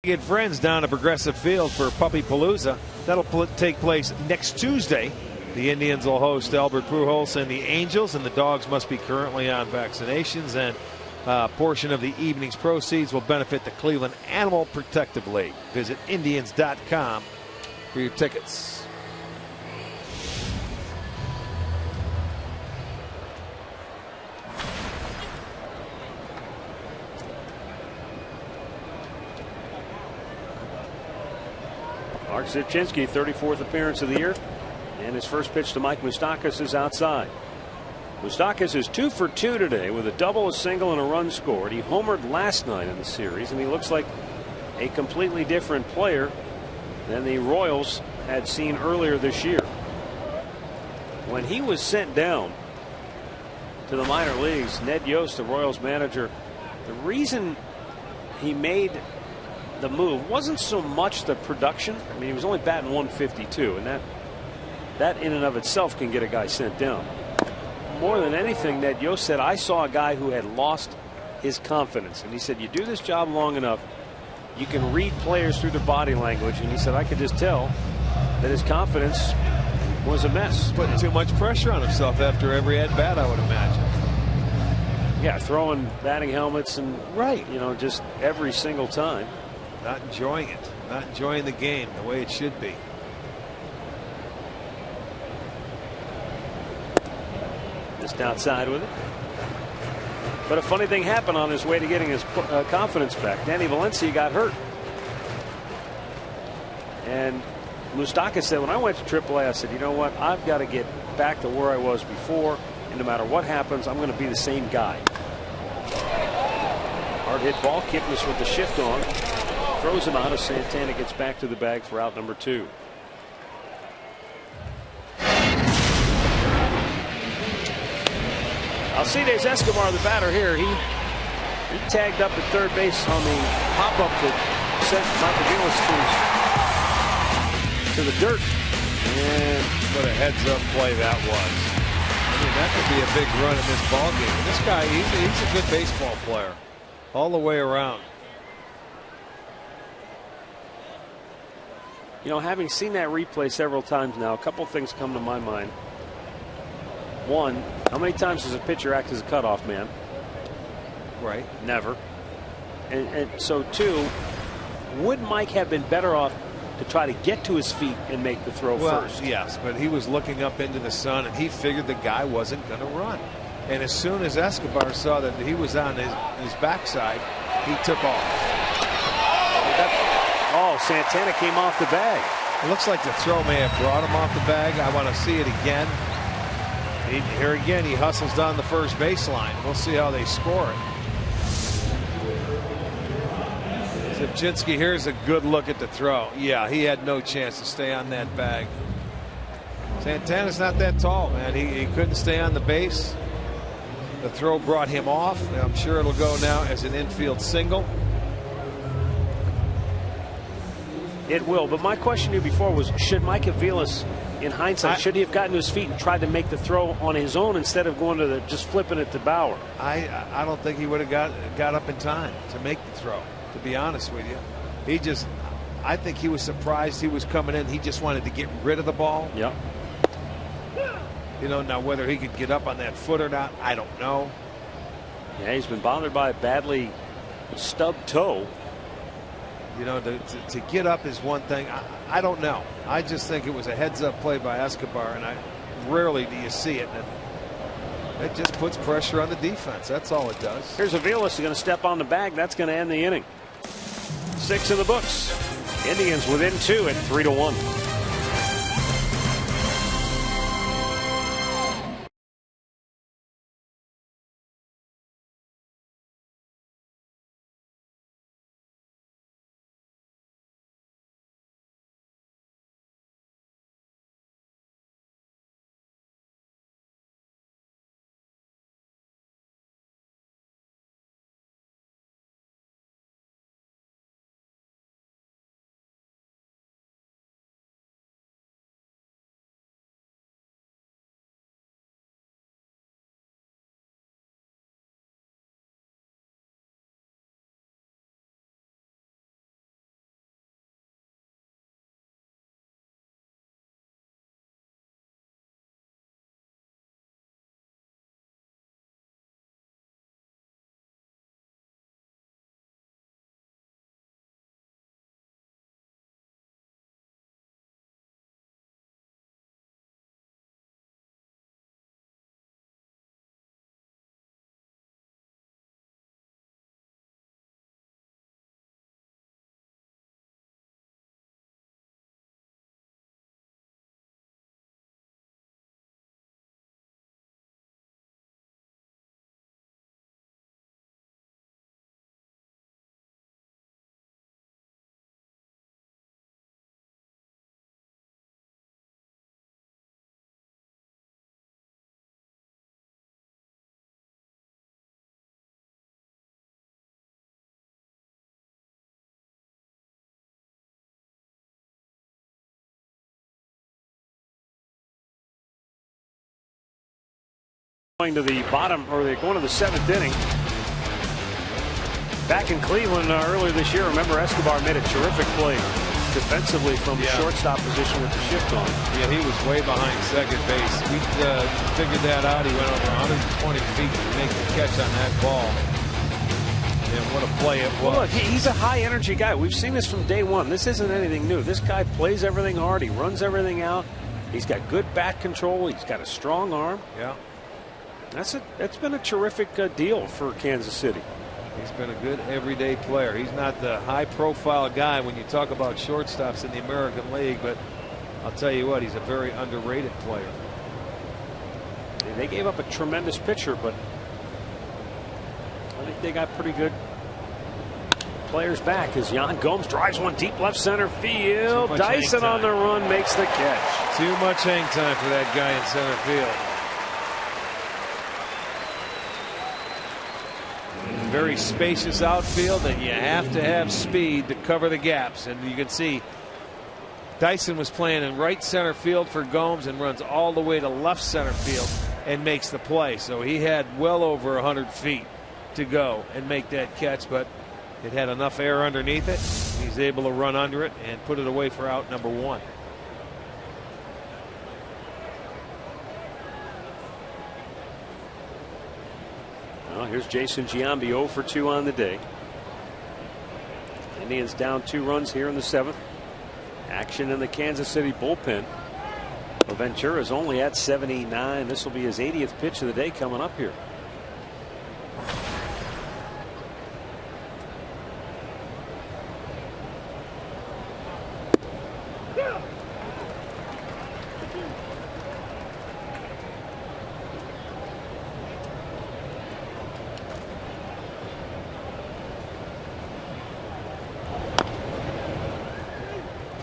S4: Get friends down at Progressive Field for Puppy Palooza. That'll take place next Tuesday. The Indians will host Albert Pujols and the Angels, and the dogs must be currently on vaccinations. And a portion of the evening's proceeds will benefit the Cleveland Animal Protective League. Visit Indians.com for your tickets.
S8: Mark Zipchinski, 34th appearance of the year, and his first pitch to Mike Moustakas is outside. Moustakas is 2 for 2 today with a double, a single, and a run scored. He homered last night in the series, and he looks like a completely different player than the Royals had seen earlier this year. When he was sent down to the minor leagues, Ned Yost, the Royals manager, the reason he made the move wasn't so much the production. I mean, he was only batting 152, and that in and of itself can get a guy sent down. More than anything, Ned Yost said, I saw a guy who had lost his confidence, and he said, you do this job long enough, you can read players through their body language, and he said, I could just tell that his confidence was a mess.
S4: Putting too much pressure on himself after every at bat, I would imagine.
S8: Yeah, throwing batting helmets and just every single time.
S4: Not enjoying it. Not enjoying the game the way it should be.
S8: Just outside with it. But a funny thing happened on his way to getting his confidence back. Danny Valencia got hurt. And Moustakas said, when I went to AAA, I said, you know what? I've got to get back to where I was before. And no matter what happens, I'm going to be the same guy. Hard hit ball. Kipnis with the shift on. Throws him out as Santana gets back to the bag for out number 2. Alcides Escobar, the batter here, he tagged up at third base on the pop-up that sent Michael Vilas to the dirt.
S4: And what a heads-up play that was. I mean, that could be a big run in this ball game. And this guy, he's a good baseball player all the way around.
S8: You know, having seen that replay several times now, a couple things come to my mind. One, how many times does a pitcher act as a cutoff man?
S4: Right.
S8: Never. And so, two, would Mike have been better off to try to get to his feet and make the throw first?
S4: Yes, but he was looking up into the sun, and he figured the guy wasn't going to run. And as soon as Escobar saw that he was on his backside, he took off.
S8: Oh, Santana came off the bag.
S4: It looks like the throw may have brought him off the bag. I want to see it again. Here again, he hustles down the first baseline. We'll see how they score it. Zipchinski, here's a good look at the throw. Yeah, he had no chance to stay on that bag. Santana's not that tall, man. He couldn't stay on the base. The throw brought him off. I'm sure it'll go now as an infield single.
S8: It will, but my question to you before was, should Mike Vilas, in hindsight, should he have gotten to his feet and tried to make the throw on his own instead of going to just flipping it to Bauer?
S4: I don't think he would have got up in time to make the throw, to be honest with you. I think he was surprised he was coming in. He just wanted to get rid of the ball.
S8: Yep.
S4: You know, now whether he could get up on that foot or not, I don't know.
S8: Yeah, he's been bothered by a badly stubbed toe.
S4: You know, to get up is one thing. I don't know. I just think it was a heads-up play by Escobar, and rarely do you see it. And it just puts pressure on the defense. That's all it does.
S8: Here's Aviles going to step on the bag. That's going to end the inning. 6 in the books. Indians within 2 at 3-1. Going to the bottom, or they're going to the 7th inning. Back in Cleveland earlier this year, remember Escobar made a terrific play defensively from the shortstop position with the shift on.
S4: Yeah, he was way behind second base. We figured that out. He went over 120 feet to make the catch on that ball. And what a play it was.
S8: Well, look, he's a high energy guy. We've seen this from day one. This isn't anything new. This guy plays everything hard. He runs everything out. He's got good bat control. He's got a strong arm.
S4: Yeah.
S8: That's been a terrific deal for Kansas City.
S4: He's been a good everyday player. He's not the high-profile guy when you talk about shortstops in the American League, but I'll tell you what, he's a very underrated player.
S8: They gave up a tremendous pitcher, but I think they got pretty good players back as Yan Gomes drives one deep left center field. Dyson on the run makes the catch.
S4: Too much hang time for that guy in center field. Very spacious outfield, and you have to have speed to cover the gaps. And you can see Dyson was playing in right center field for Gomes and runs all the way to left center field and makes the play. So he had well over 100 feet to go and make that catch, but it had enough air underneath it. He's able to run under it and put it away for out number 1.
S8: Well, here's Jason Giambi 0 for 2 on the day. Indians down 2 runs here in the 7th. Action in the Kansas City bullpen. Ventura's only at 79. This will be his 80th pitch of the day coming up here.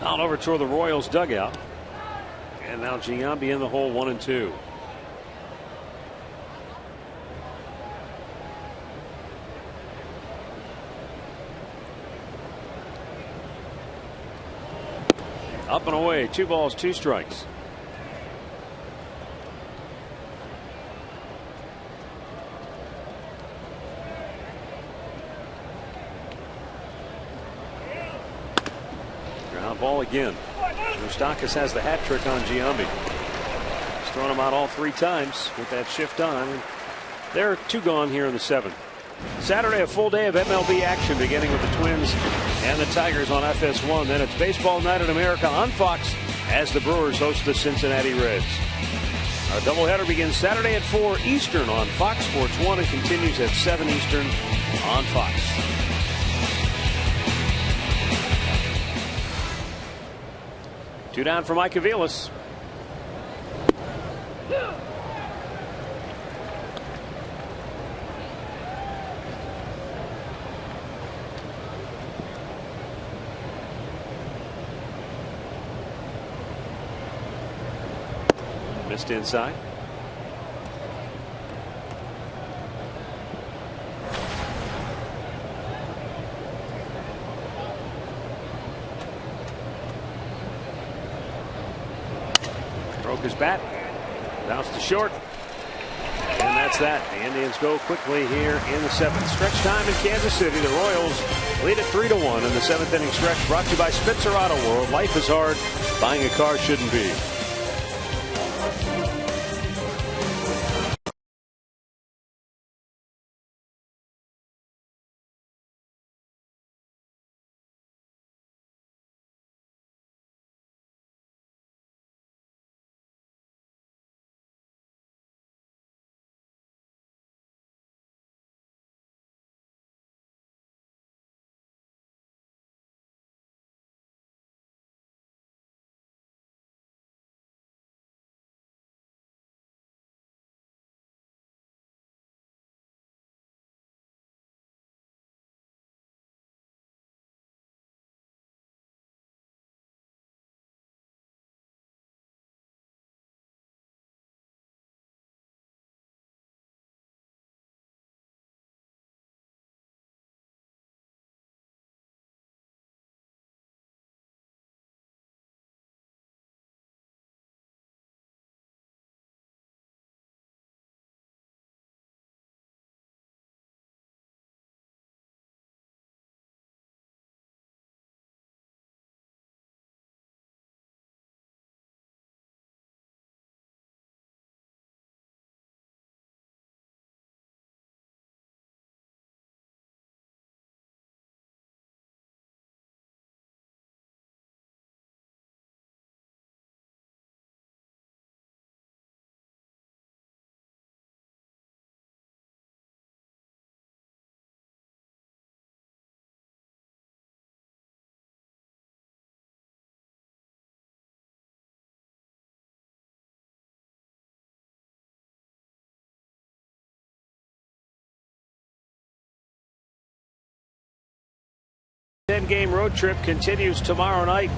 S8: Out over toward the Royals dugout. And now Giambi in the hole, 1-2. Up and away, 2 balls, 2 strikes. Ground ball again. Moustakas has the hat trick on Giambi. He's thrown him out all 3 times with that shift on. There are 2 gone here in the 7th. Saturday, a full day of MLB action beginning with the Twins and the Tigers on FS1. Then it's Baseball Night in America on Fox as the Brewers host the Cincinnati Reds. Our doubleheader begins Saturday at 4 Eastern on Fox Sports 1 and continues at 7 Eastern on Fox. Two down for Mike Aviles. Missed inside. Broke his bat. Bounced to short. And that's that. The Indians go quickly here in the 7th. Stretch time in Kansas City. The Royals lead it 3-1 in the 7th inning stretch. Brought to you by Spitzer Auto World. Life is hard. Buying a car shouldn't be. 10-game road trip continues tomorrow night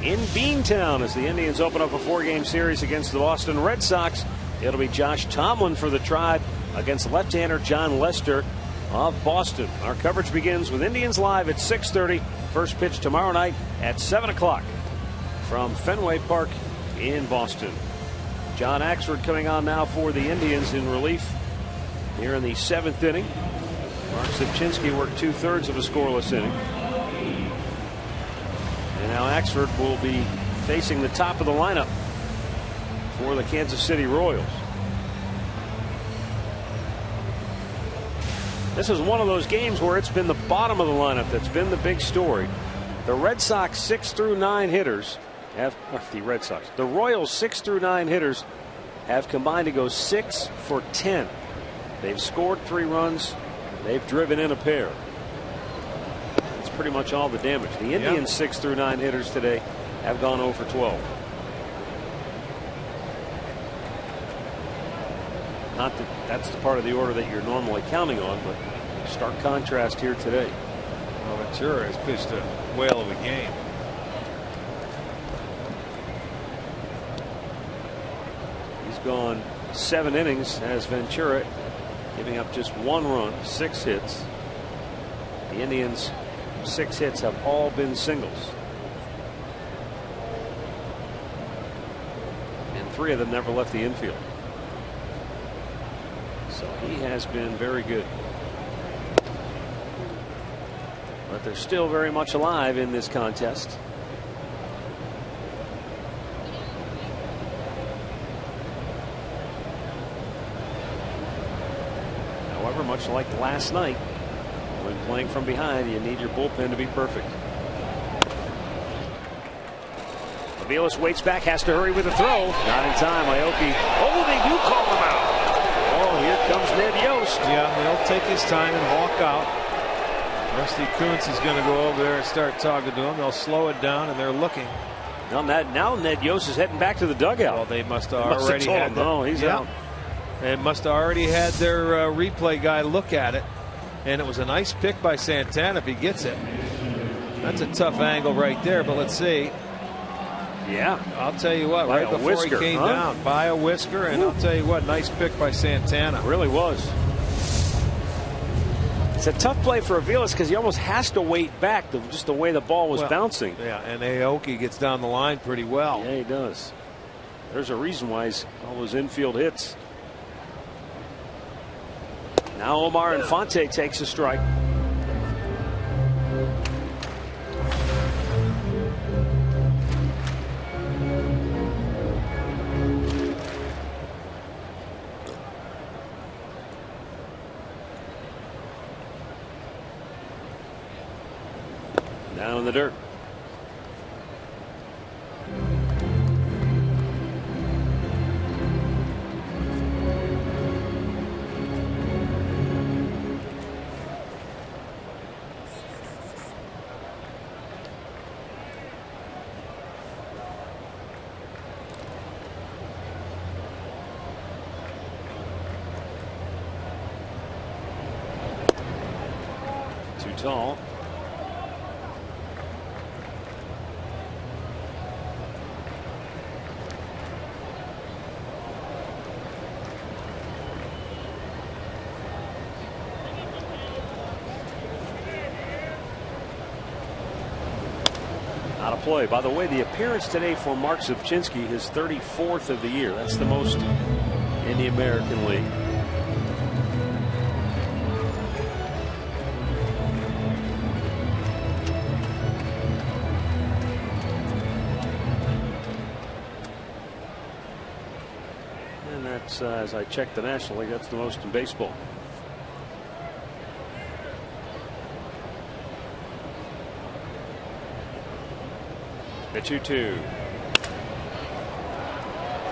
S8: in Beantown as the Indians open up a 4-game series against the Boston Red Sox. It'll be Josh Tomlin for the Tribe against left-hander John Lester of Boston. Our coverage begins with Indians Live at 6:30. First pitch tomorrow night at 7 o'clock from Fenway Park in Boston. John Axford coming on now for the Indians in relief here in the 7th inning. Mark Zipchinski worked 2/3 of a scoreless inning. And now Axford will be facing the top of the lineup for the Kansas City Royals. This is one of those games where it's been the bottom of the lineup that's been the big story. The Red Sox 6 through 9 hitters have the Royals 6 through 9 hitters have combined to go 6 for 10. They've scored 3 runs. They've driven in a pair. That's pretty much all the damage. The Indians 6 through 9 hitters today have gone 0 for 12. Not that that's the part of the order that you're normally counting on, but stark contrast here today.
S4: Well, Ventura has pitched a whale of a game.
S8: He's gone 7 innings as Ventura, giving up just 1 run, 6 hits. The Indians' 6 hits have all been singles. And 3 of them never left the infield. So he has been very good. But they're still very much alive in this contest. However, much like last night, when playing from behind, you need your bullpen to be perfect. Aviles waits back, has to hurry with the throw. Not in time. Aoki. Oh, they do call him out. Oh, here comes Ned Yost.
S4: Yeah, he'll take his time and walk out. Rusty Kuntz is going to go over there and start talking to him. They'll slow it down, and they're looking.
S8: Now Ned Yost is heading back to the dugout.
S4: Well, they must have already had.
S8: No, he's out.
S4: They must have already had their replay guy look at it, and it was a nice pick by Santana if he gets it. That's a tough angle right there, but let's see.
S8: Yeah,
S4: I'll tell you what, right before he came down by a whisker, and I'll tell you what, nice pick by Santana.
S8: It really was. It's a tough play for Aviles because he almost has to wait back, just the way the ball was bouncing.
S4: Yeah, and Aoki gets down the line pretty well.
S8: Yeah, he does. There's a reason why he's all those infield hits. Now Omar Infante takes a strike. Down in the dirt. Too tall. Out of play. By the way, the appearance today for Mark Zipchinski, his 34th of the year. That's the most in the American League. And that's, as I checked the National League, that's the most in baseball. The 2-2.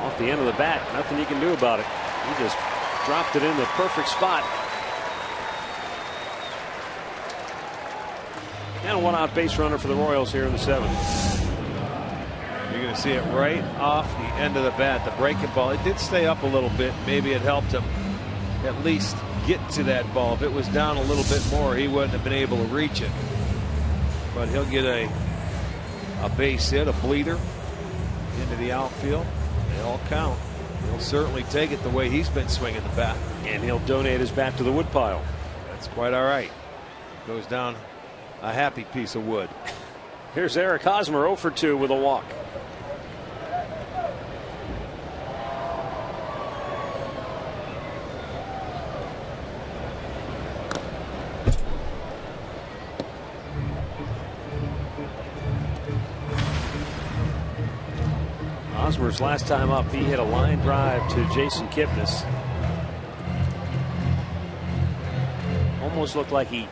S8: Off the end of the bat. Nothing you can do about it. He just dropped it in the perfect spot. And a 1-out base runner for the Royals here in the 7th.
S4: You're going to see it right off the end of the bat. The breaking ball. It did stay up a little bit. Maybe it helped him at least get to that ball. If it was down a little bit more, he wouldn't have been able to reach it. but he'll get a base hit, a bleeder into the outfield. They all count. He'll certainly take it the way he's been swinging the bat.
S8: And he'll donate his bat to the woodpile.
S4: That's quite all right. Goes down a happy piece of wood.
S8: Here's Eric Hosmer 0 for 2 with a walk. Hosmer's last time up, he hit a line drive to Jason Kipnis. Almost looked like he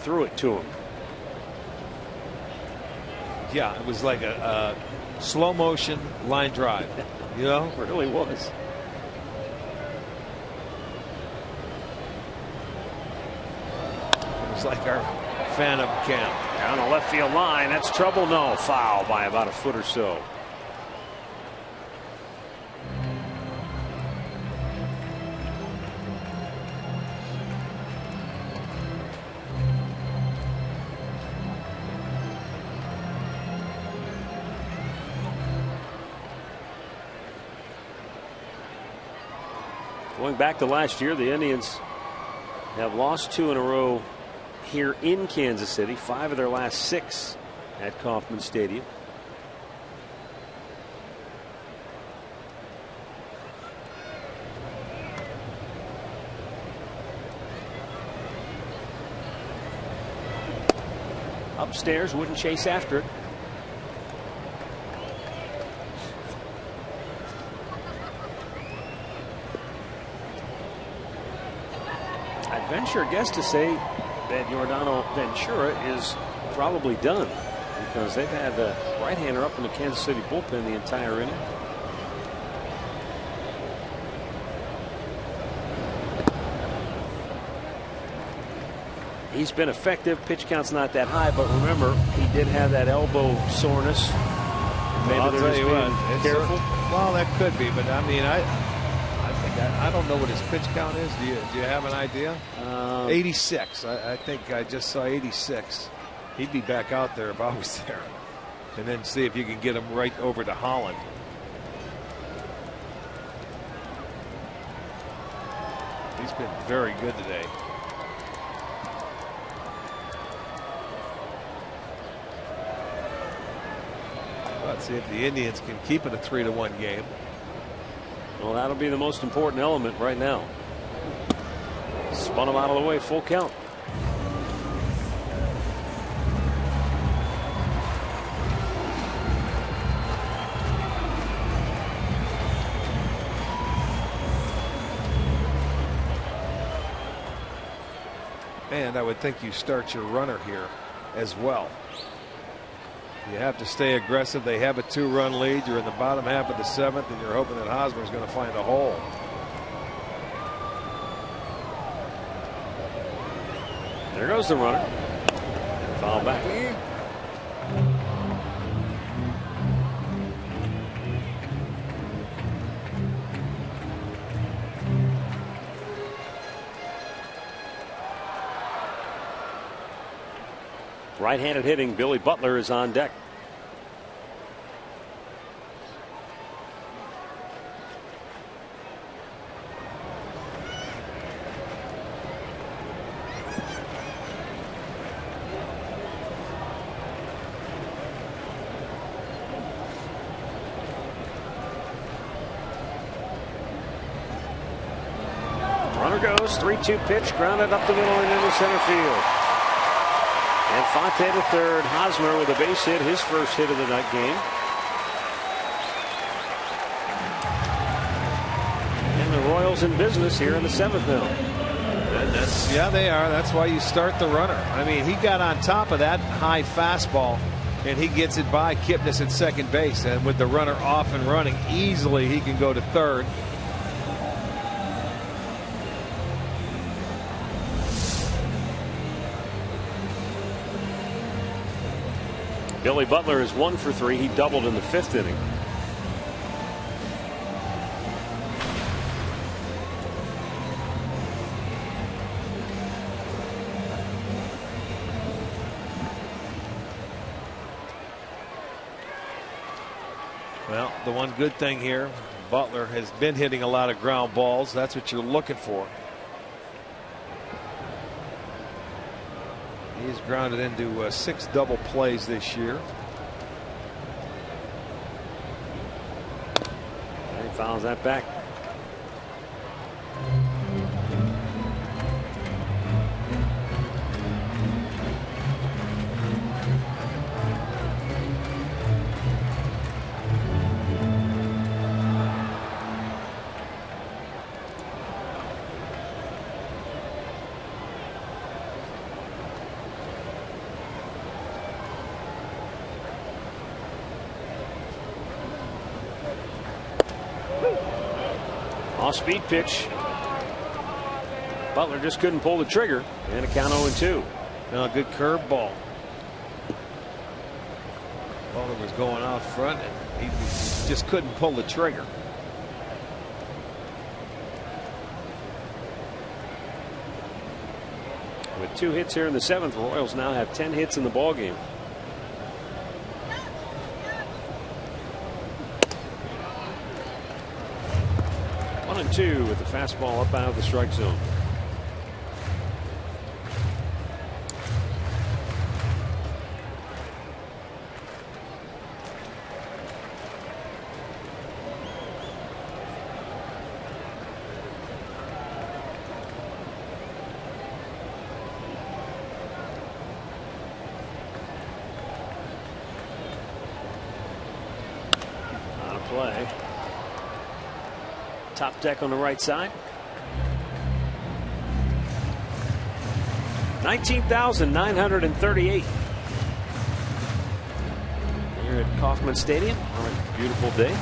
S8: threw it to him.
S4: Yeah, it was like a slow motion line drive. You know,
S8: it really was.
S4: It was like our phantom camp.
S8: Down the left field line. That's trouble. No, foul by about a foot or so. Going back to last year, the Indians have lost 2 in a row here in Kansas City. 5 of their last 6 at Kauffman Stadium. Upstairs, wouldn't chase after it. Venture a guess to say that Yordano Ventura is probably done, because they've had the right-hander up in the Kansas City bullpen the entire inning. He's been effective. Pitch count's not that high, but remember, he did have that elbow soreness. Maybe
S4: I'll tell you what,
S8: careful.
S4: Well, that could be, but I mean, I don't know what his pitch count is. Do you have an idea? 86. I think I just saw 86. He'd be back out there if I was there. And then see if you can get him right over to Holland. He's been very good today. Let's see if the Indians can keep it a 3-1 game.
S8: Well, that'll be the most important element right now. Spun him out of the way, full count.
S4: And I would think you start your runner here as well. You have to stay aggressive. They have a 2-run lead. You're in the bottom half of the 7th, and you're hoping that Hosmer's going to find a hole.
S8: There goes the runner. Foul back. Right-handed hitting Billy Butler is on deck. Runner goes, 3-2 pitch, grounded up the middle and into center field. And Fonte to third. Hosmer with a base hit, his first hit of the night game. And the Royals in business here in the 7th now.
S4: Yeah, they are. That's why you start the runner. I mean, he got on top of that high fastball, and he gets it by Kipnis at second base. And with the runner off and running, easily he can go to third.
S8: Billy Butler is 1 for 3. He doubled in the 5th inning.
S4: Well, the one good thing here, Butler has been hitting a lot of ground balls. That's what you're looking for. He's grounded into 6 double plays this year.
S8: And he fouls that back. Off-speed pitch. Butler just couldn't pull the trigger, and a count 0-2.
S4: Now a good curveball. Butler was going out front, and he just couldn't pull the trigger.
S8: With 2 hits here in the 7th, the Royals now have 10 hits in the ballgame. And 2 with the fastball up out of the strike zone. On a play. Top deck on the right side. 19,938 here at Kauffman Stadium on a beautiful day.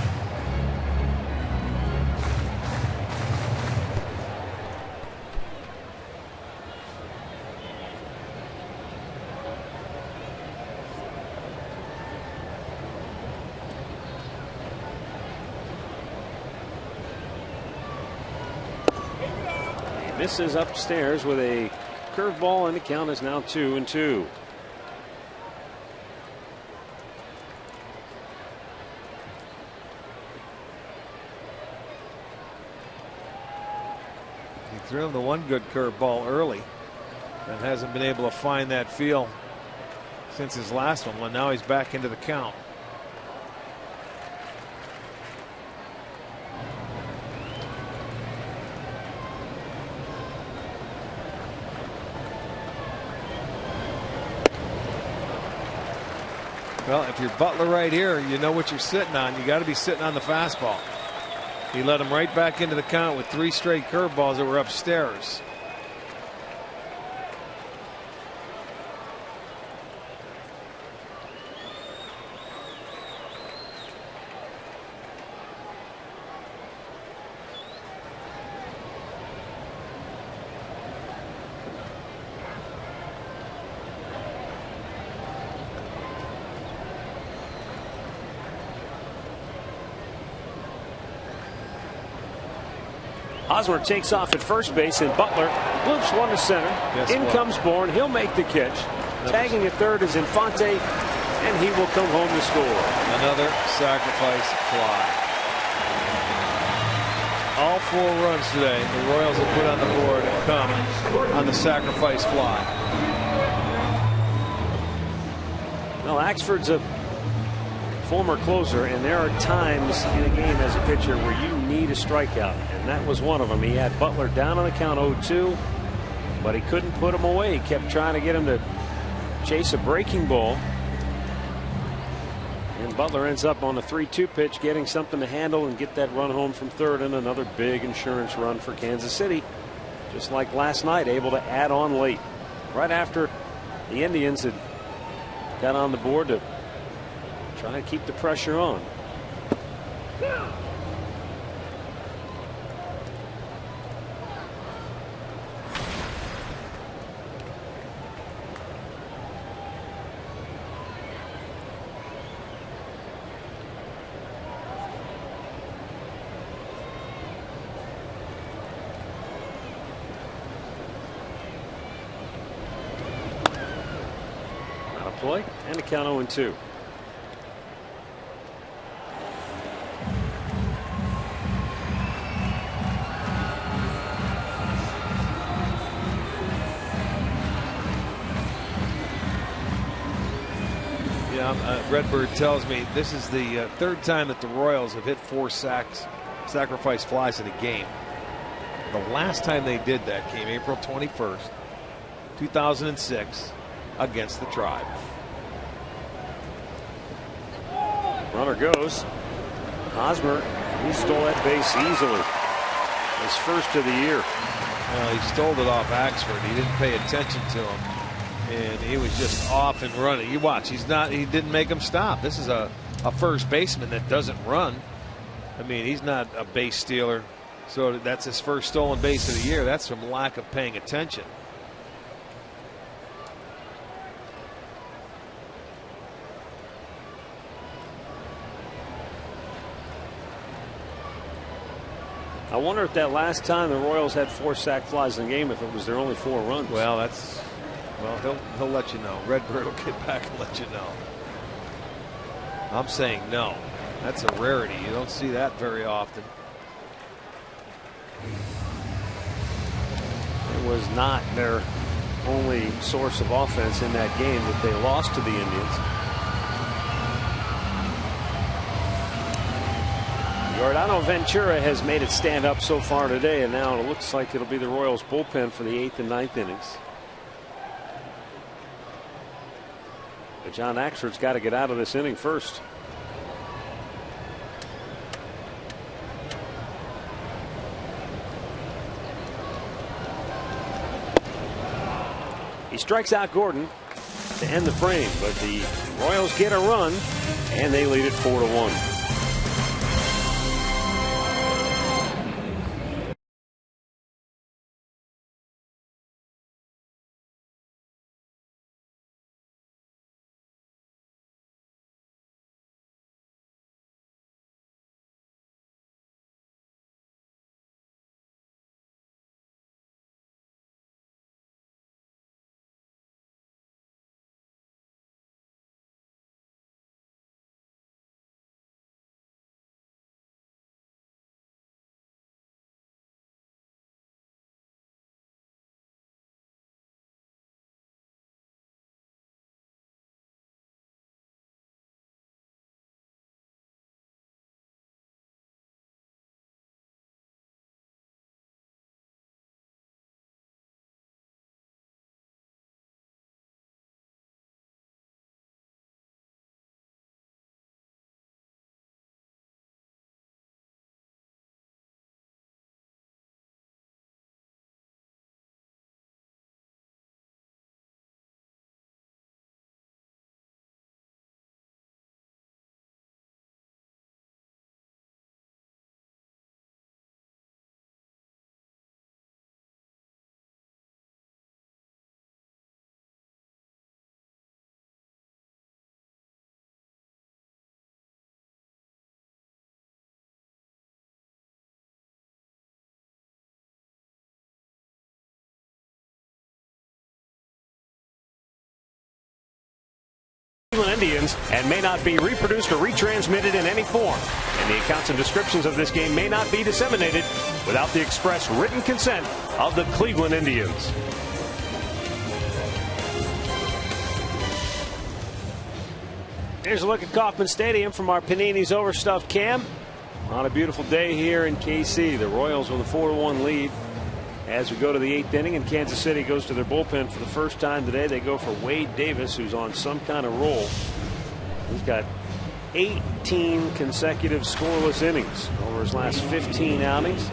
S8: Misses upstairs with a curveball, and the count is now 2-2.
S4: He threw him the one good curveball early and hasn't been able to find that feel since his last one. Well, now he's back into the count. Well, if you're Butler right here, you know what you're sitting on. You got to be sitting on the fastball. He let him right back into the count with 3 straight curveballs that were upstairs.
S8: Hosmer takes off at first base, and Butler loops one to center. In comes Bourne. He'll make the catch. Tagging at third is Infante, and he will come home to score.
S4: Another sacrifice fly. All 4 runs today the Royals have put on the board come on the sacrifice fly.
S8: Well, Axford's a former closer, and there are times in a game as a pitcher where you need a strikeout, and that was one of them. He had Butler down on the count 0-2, but he couldn't put him away. He kept trying to get him to chase a breaking ball, and Butler ends up on a 3-2 pitch, getting something to handle and get that run home from third, and another big insurance run for Kansas City, just like last night, able to add on late right after the Indians had got on the board to try to keep the pressure on. Not a play, and a count 0-2.
S4: Redbird tells me this is the third time that the Royals have hit 4 sacrifice flies in a game. The last time they did that came April 21st, 2006, against the Tribe.
S8: Runner goes. Hosmer, he stole that base easily. His first of the year.
S4: Well, he stole it off Axford. He didn't pay attention to him, and he was just off and running. You watch. He didn't make him stop. This is a first baseman that doesn't run. I mean, he's not a base stealer. So that's his first stolen base of the year. That's from lack of paying attention.
S8: I wonder if that last time the Royals had 4 sac flies in the game, if it was their only 4 runs.
S4: Well, he'll let you know. Redbird will get back and let you know. I'm saying no. That's a rarity. You don't see that very often.
S8: It was not their only source of offense in that game that they lost to the Indians. Giordano Ventura has made it stand up so far today, and now it looks like it'll be the Royals bullpen for the 8th and 9th innings. But John Axford's got to get out of this inning first. He strikes out Gordon to end the frame, but the Royals get a run, and they lead it 4-1. Cleveland Indians and may not be reproduced or retransmitted in any form, and the accounts and descriptions of this game may not be disseminated without the express written consent of the Cleveland Indians. Here's a look at Kauffman Stadium from our Panini's Overstuffed cam. On a beautiful day here in KC, the Royals with a 4-1 lead as we go to the 8th inning, and Kansas City goes to their bullpen for the first time today. They go for Wade Davis, who's on some kind of roll. He's got 18 consecutive scoreless innings over his last 15 outings.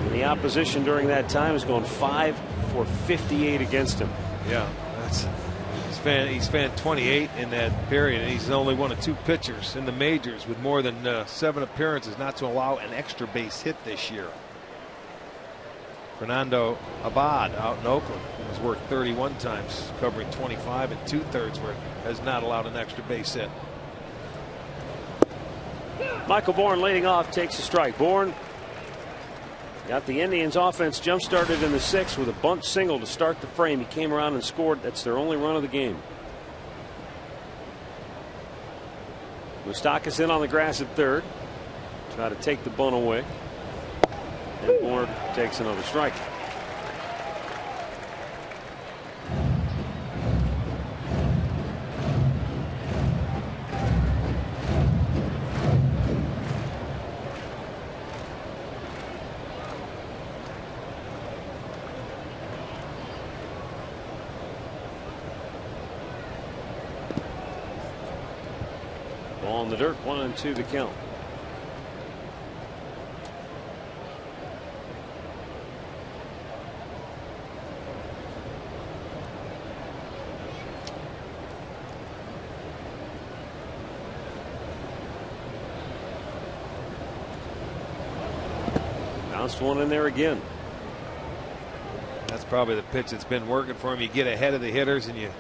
S8: And the opposition during that time has gone 5 for 58 against him.
S4: Yeah, he's fanned 28 in that period, and he's only one of 2 pitchers in the majors with more than 7 appearances not to allow an extra base hit this year. Fernando Abad out in Oakland has worked 31 times, covering 25 2/3, where it has not allowed an extra base hit.
S8: Michael Bourne leading off, takes a strike. Bourne got the Indians offense jump started in the 6th with a bunt single to start the frame. He came around and scored. That's their only run of the game. Moustakas in on the grass at 3rd. Try to take the bunt away. And Bourne takes another strike. in the dirt. 1-2 the count. Bounced one in there again.
S4: That's probably the pitch that's been working for him. You get ahead of the hitters and you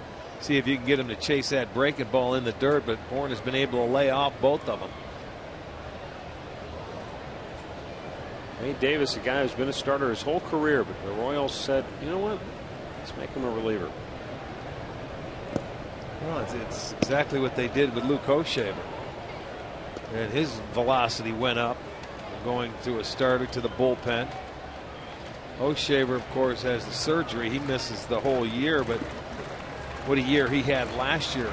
S4: see if you can get him to chase that breaking ball in the dirt, but Bourne has been able to lay off both of them.
S8: Nate Davis, a guy who's been a starter his whole career, but the Royals said, you know what, let's make him a reliever.
S4: Well, it's exactly what they did with Luke Hochevar. And his velocity went up going to a starter to the bullpen. Hochevar, of course, has the surgery. He misses the whole year, but what a year he had last year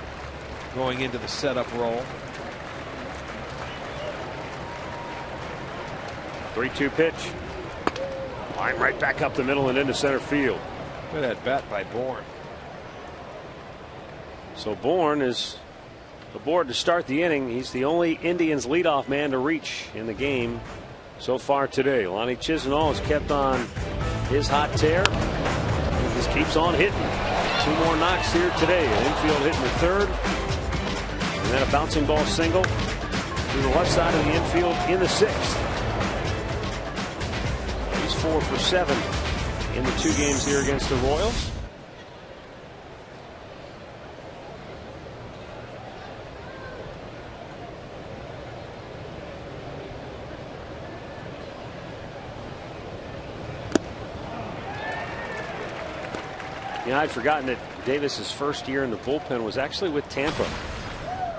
S4: going into the setup role.
S8: 3-2 pitch. Line right back up the middle and into center field.
S4: Look at that bat by Bourne.
S8: So Bourne is aboard to start the inning. He's the only Indians leadoff man to reach in the game so far today. Lonnie Chisenhall has kept on his hot tear. He just keeps on hitting. 2 more knocks here today. An infield hit in the third, and then a bouncing ball single to the left side of the infield in the 6th. He's 4 for 7 in the 2 games here against the Royals. You know, I'd forgotten that Davis's first year in the bullpen was actually with Tampa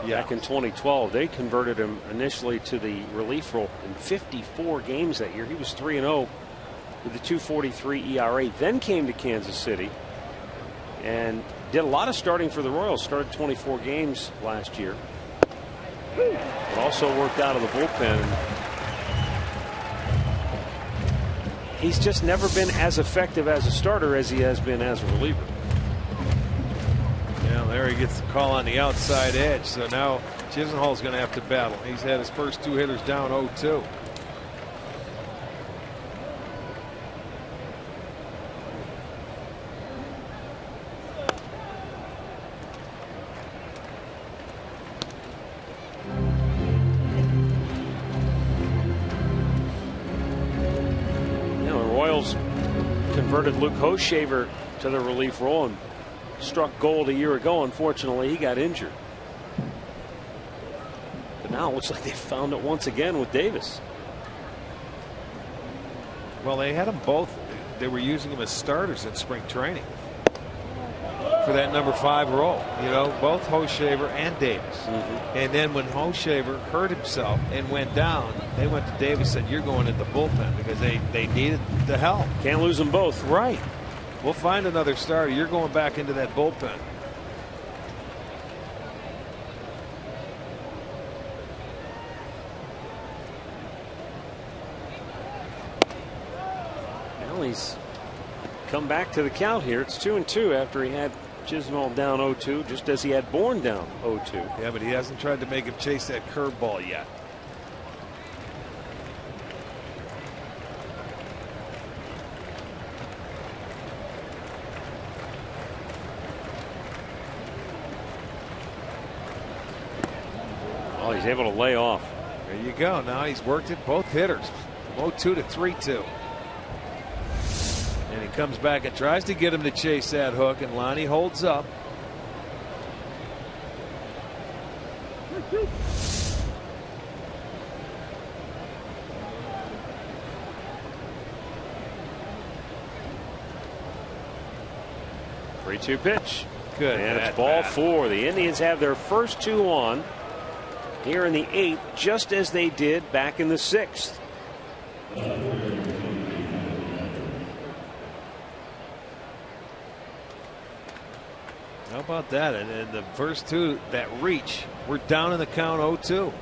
S8: back in 2012. They converted him initially to the relief role in 54 games that year. He was 3-0 with a 2.43 ERA. Then came to Kansas City and did a lot of starting for the Royals. Started 24 games last year, but also worked out of the bullpen. He's just never been as effective as a starter as he has been as a reliever.
S4: Yeah, there he gets the call on the outside edge. So now Chisenhall's going to have to battle. He's had his first 2 hitters down 0-2.
S8: Converted Luke Hochevar to the relief role and struck gold a year ago. Unfortunately, he got injured. But now it looks like they found it once again with Davis.
S4: Well, they had them both. They were using them as starters in spring training for that number 5 role. You know, both Hochevar and Davis. And then when Hochevar hurt himself and went down, they went to Davis and said, you're going into the bullpen, because they needed the help.
S8: Can't lose them both.
S4: Right. We'll find another starter. You're going back into that bullpen.
S8: Well, he's come back to the count here. It's 2-2 after he had Chisenhall down 0-2, just as he had Bourne down 0-2.
S4: Yeah, but he hasn't tried to make him chase that curveball yet.
S8: Oh, he's able to lay off.
S4: There you go. Now he's worked it both hitters from 0-2 to 3-2. And he comes back and tries to get him to chase that hook, and Lonnie holds up.
S8: Three-two pitch.
S4: Good.
S8: And it's ball 4. The Indians have their first 2 on here in the 8th, just as they did back in the 6th.
S4: How about that? And the first 2 that reach, we're down in the count 0-2.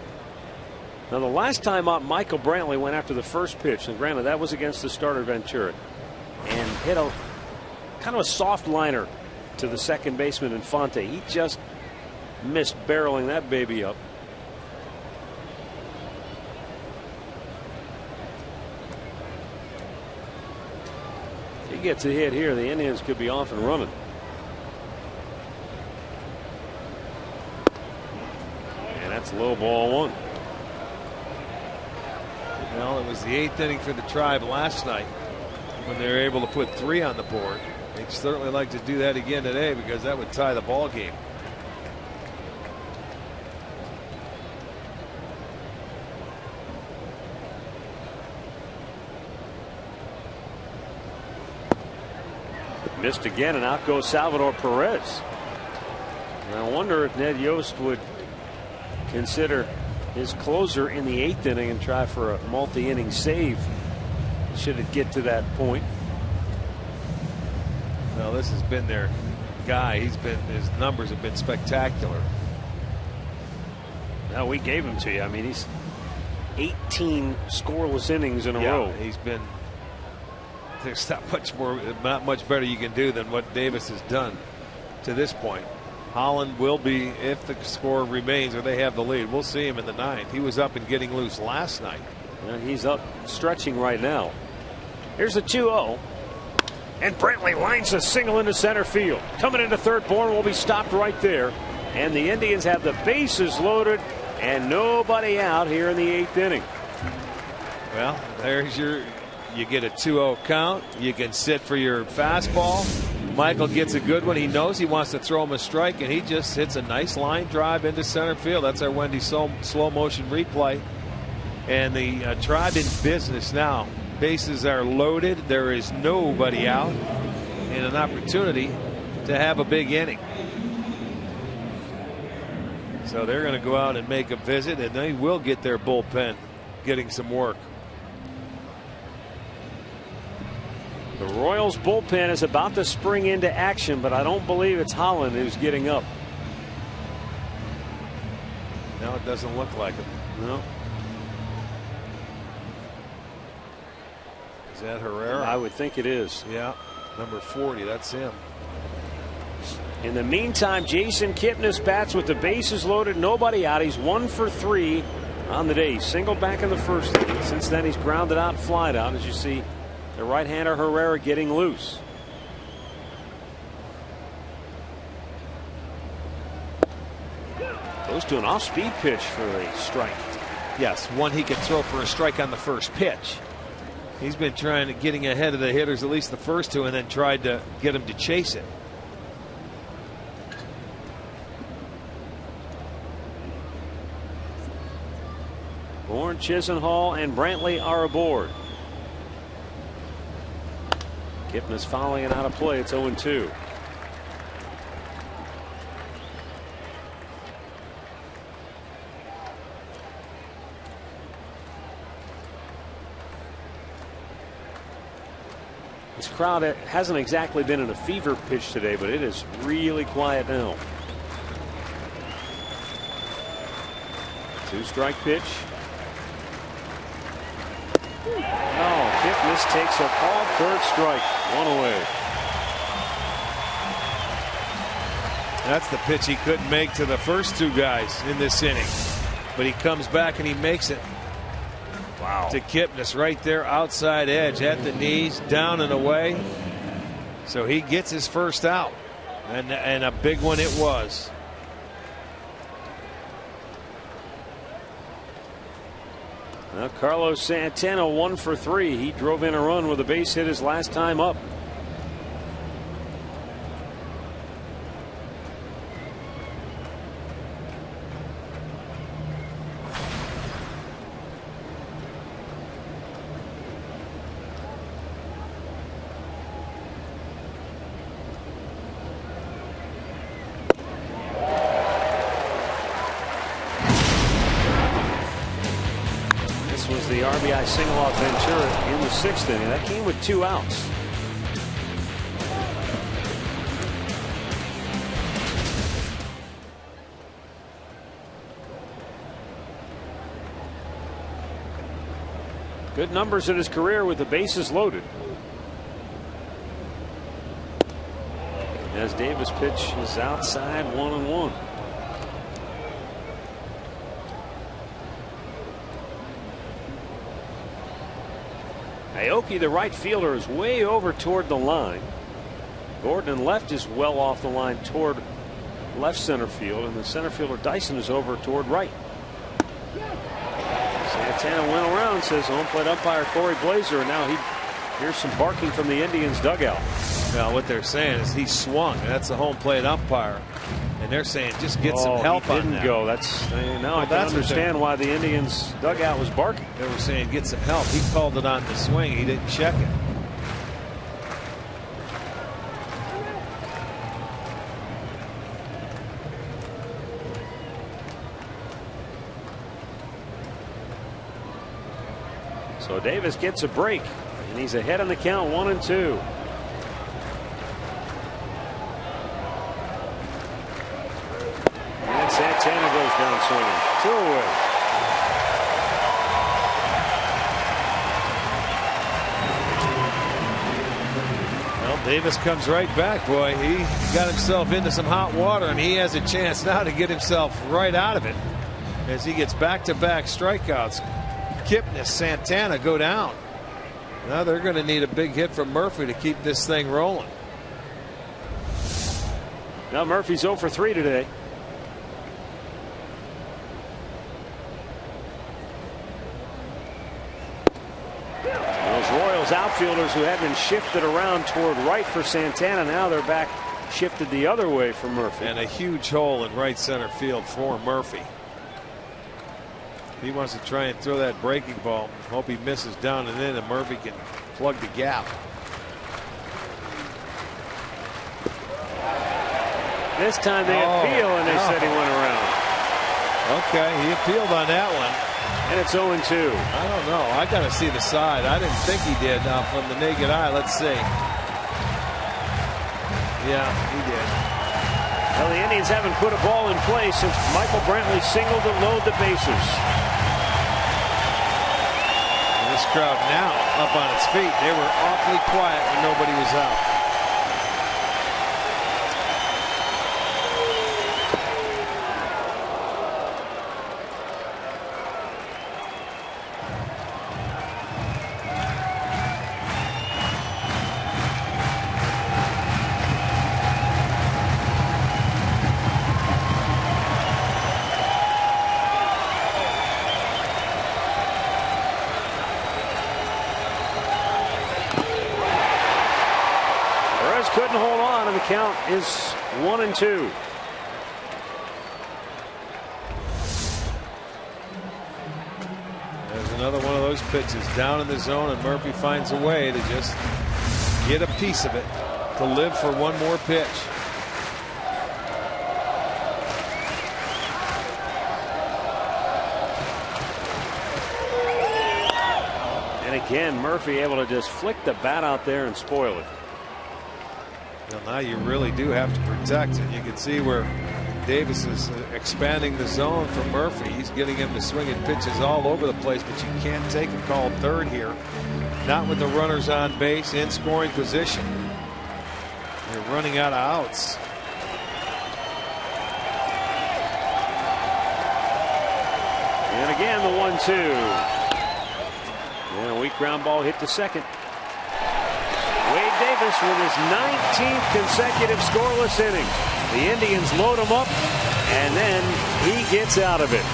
S8: Now, the last time up, Michael Brantley went after the first pitch, and granted that was against the starter Ventura, and hit a kind of a soft liner to the second baseman Infante. He just missed barreling that baby up. gets a hit here, the Indians could be off and running. And that's low, ball one.
S4: Well, it was the 8th inning for the Tribe last night when they were able to put 3 on the board. They'd certainly like to do that again today because that would tie the ball game.
S8: Missed again, and out goes Salvador Perez. And I wonder if Ned Yost would consider his closer in the 8th inning and try for a multi-inning save should it get to that point.
S4: Well, this has been their guy. His numbers have been spectacular.
S8: Now we gave him to you. I mean, he's 18 scoreless innings in a row.
S4: He's been. There's not much better you can do than what Davis has done to this point. Holland will be, if the score remains or they have the lead, we'll see him in the 9th. He was up and getting loose last night.
S8: And he's up stretching right now. Here's the 2-0. And Brantley lines a single into center field. Coming into third, Bourne will be stopped right there. And the Indians have the bases loaded and nobody out here in the 8th inning.
S4: Well, there's you get a 2-0 count. You can sit for your fastball. Michael gets a good one. He knows he wants to throw him a strike, and he just hits a nice line drive into center field. That's our Wendy slow motion replay. And the Tribe in business now. Bases are loaded. There is nobody out, and an opportunity to have a big inning. So they're going to go out and make a visit, and they will get their bullpen getting some work.
S8: The Royals bullpen is about to spring into action, but I don't believe it's Holland who's getting up.
S4: No, it doesn't look like it.
S8: No.
S4: Is that Herrera?
S8: I would think it is.
S4: Yeah, number 40. That's him.
S8: In the meantime, Jason Kipnis bats with the bases loaded, nobody out. He's 1 for 3 on the day. Single back in the first inning. Since then, he's grounded out, flied out, as you see. The right-hander Herrera getting loose. Goes to an off-speed pitch for a strike.
S4: Yes, one he could throw for a strike on the first pitch. He's been trying to getting ahead of the hitters, at least the first 2, and then tried to get him to chase it.
S8: Bourne, Chisenhall, and Brantley are aboard. Kipnis fouling it out of play. It's 0-2. This crowd hasn't exactly been in a fever pitch today, but it is really quiet now. 2-strike pitch. Oh, Kipnis takes a called 3rd strike. 1 away.
S4: That's the pitch he couldn't make to the first 2 guys in this inning. But he comes back and he makes it.
S8: Wow.
S4: To Kipnis right there, outside edge at the knees, down and away. So he gets his first out. And a big one it was.
S8: Now Carlos Santana 1 for 3. He drove in a run with a base hit his last time up. The RBI single off Ventura in the 6th inning. That came with 2 outs. Good numbers in his career with the bases loaded. As Davis pitch is outside 1-1. Aoki, the right fielder, is way over toward the line. Gordon in left is well off the line toward left center field, and the center fielder Dyson is over toward right. Santana went around, says home plate umpire Corey Blazer, and now he hears some barking from the Indians dugout.
S4: Now what they're saying is he swung. That's the home plate umpire, and they're saying just get some help
S8: he
S4: on
S8: didn't
S4: that.
S8: go. Now I can understand why the Indians dugout was barking.
S4: They were saying get some help. He called it on the swing. He didn't check it.
S8: So Davis gets a break, and he's ahead on the count, 1-2. And Santana goes down swinging. 2 away.
S4: Well, Davis comes right back, boy. He got himself into some hot water, and he has a chance now to get himself right out of it as he gets back-to-back strikeouts. Kipnis, Santana go down. Now they're going to need a big hit from Murphy to keep this thing rolling.
S8: Now Murphy's 0 for 3 today. Those Royals outfielders who had been shifted around toward right for Santana, now they're back shifted the other way for Murphy.
S4: And a huge hole in right center field for Murphy. He wants to try and throw that breaking ball. Hope he misses down and in, and Murphy can plug the gap.
S8: This time they appeal, and they said he went around.
S4: Okay, he appealed on that one.
S8: And it's 0-2.
S4: I don't know. I got to see the side. I didn't think he did from the naked eye. Let's see. Yeah, he did.
S8: Well, the Indians haven't put a ball in play since Michael Brantley singled to load the bases.
S4: This crowd now up on its feet. They were awfully quiet when nobody was out.
S8: Couldn't hold on, and the count is 1-2.
S4: There's another one of those pitches down in the zone, and Murphy finds a way to just get a piece of it to live for one more pitch.
S8: And again, Murphy able to just flick the bat out there and spoil it.
S4: Well, now you really do have to protect it. You can see where Davis is expanding the zone for Murphy. He's getting him to swing at pitches all over the place, but you can't take a called third here. Not with the runners on base in scoring position. You're running out of outs.
S8: And again, the 1-2. And a weak ground ball hit to second. Wade Davis with his 19th consecutive scoreless inning. The Indians load him up, and then he gets out of it.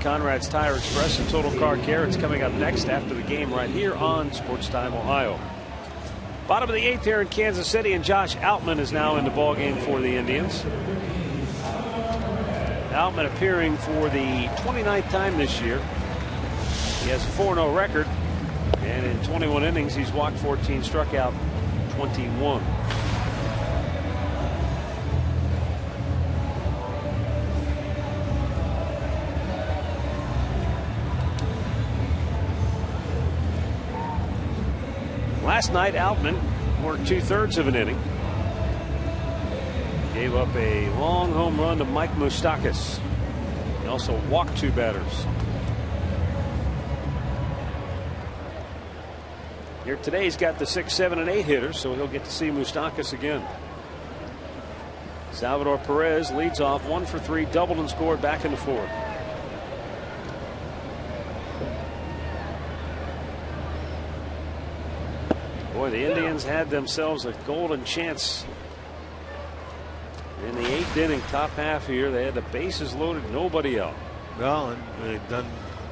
S8: Conrad's Tire Express and Total Car Care. It's coming up next after the game right here on Sports Time Ohio. Bottom of the 8th here in Kansas City, and Josh Outman is now in the ballgame for the Indians. Outman appearing for the 29th time this year. He has a 4-0 record, and in 21 innings he's walked 14, struck out 21. Last night, Outman worked 2/3 of an inning. Gave up a long home run to Mike Moustakas. He also walked 2 batters. Here today, he's got the 6, 7, and 8 hitters, so he'll get to see Moustakas again. Salvador Perez leads off 1 for 3, doubled and scored back in the 4th. Boy, the Indians had themselves a golden chance in the 8th inning, top half here. They had the bases loaded, nobody out.
S4: Well, and they've done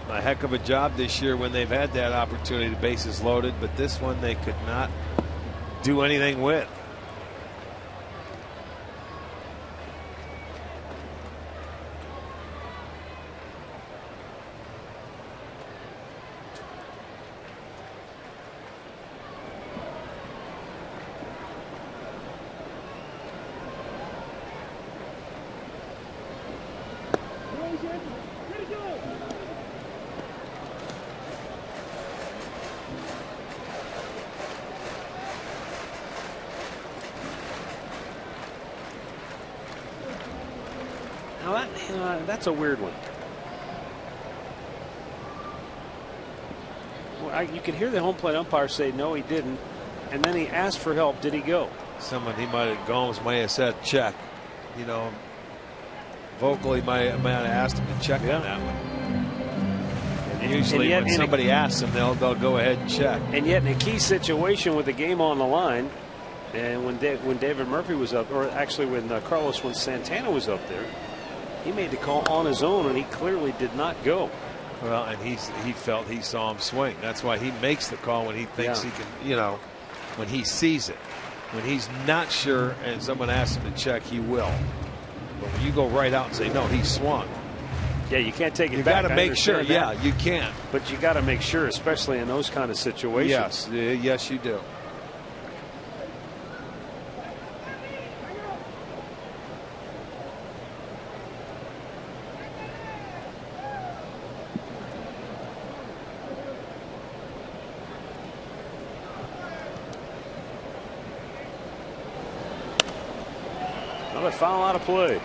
S4: a heck of a job this year when they've had that opportunity, the bases loaded, but this one they could not do anything with.
S8: That's a weird one. Well, you could hear the home plate umpire say no, he didn't, and then he asked for help. Did he go?
S4: He might have gone. Might have said check. You know, vocally might have asked him to check on that one. And usually, when somebody asks them, they'll go ahead and check.
S8: And yet, in a key situation with the game on the line, and when David Murphy was up, or actually when when Santana was up there, he made the call on his own, and he clearly did not go.
S4: Well, and he felt he saw him swing. That's why he makes the call when he thinks he can, you know, when he sees it. When he's not sure and someone asks him to check, he will. But when you go right out and say, no, he swung.
S8: Yeah, you can't take it
S4: you
S8: back.
S4: You got to make sure.
S8: That.
S4: Yeah, you can.
S8: But you got to make sure, especially in those kind of situations.
S4: Yes, you do.
S8: Another foul out of play.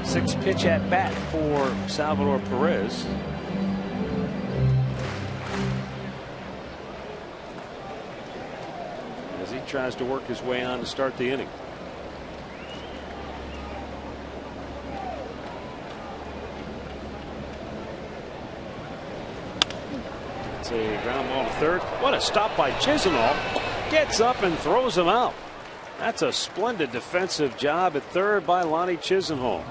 S8: 6th pitch at bat for Salvador Perez. As he tries to work his way on to start the inning. It's a ground ball to 3rd. What a stop by Chisenhall. Gets up and throws him out. That's a splendid defensive job at 3rd by Lonnie Chisenhall.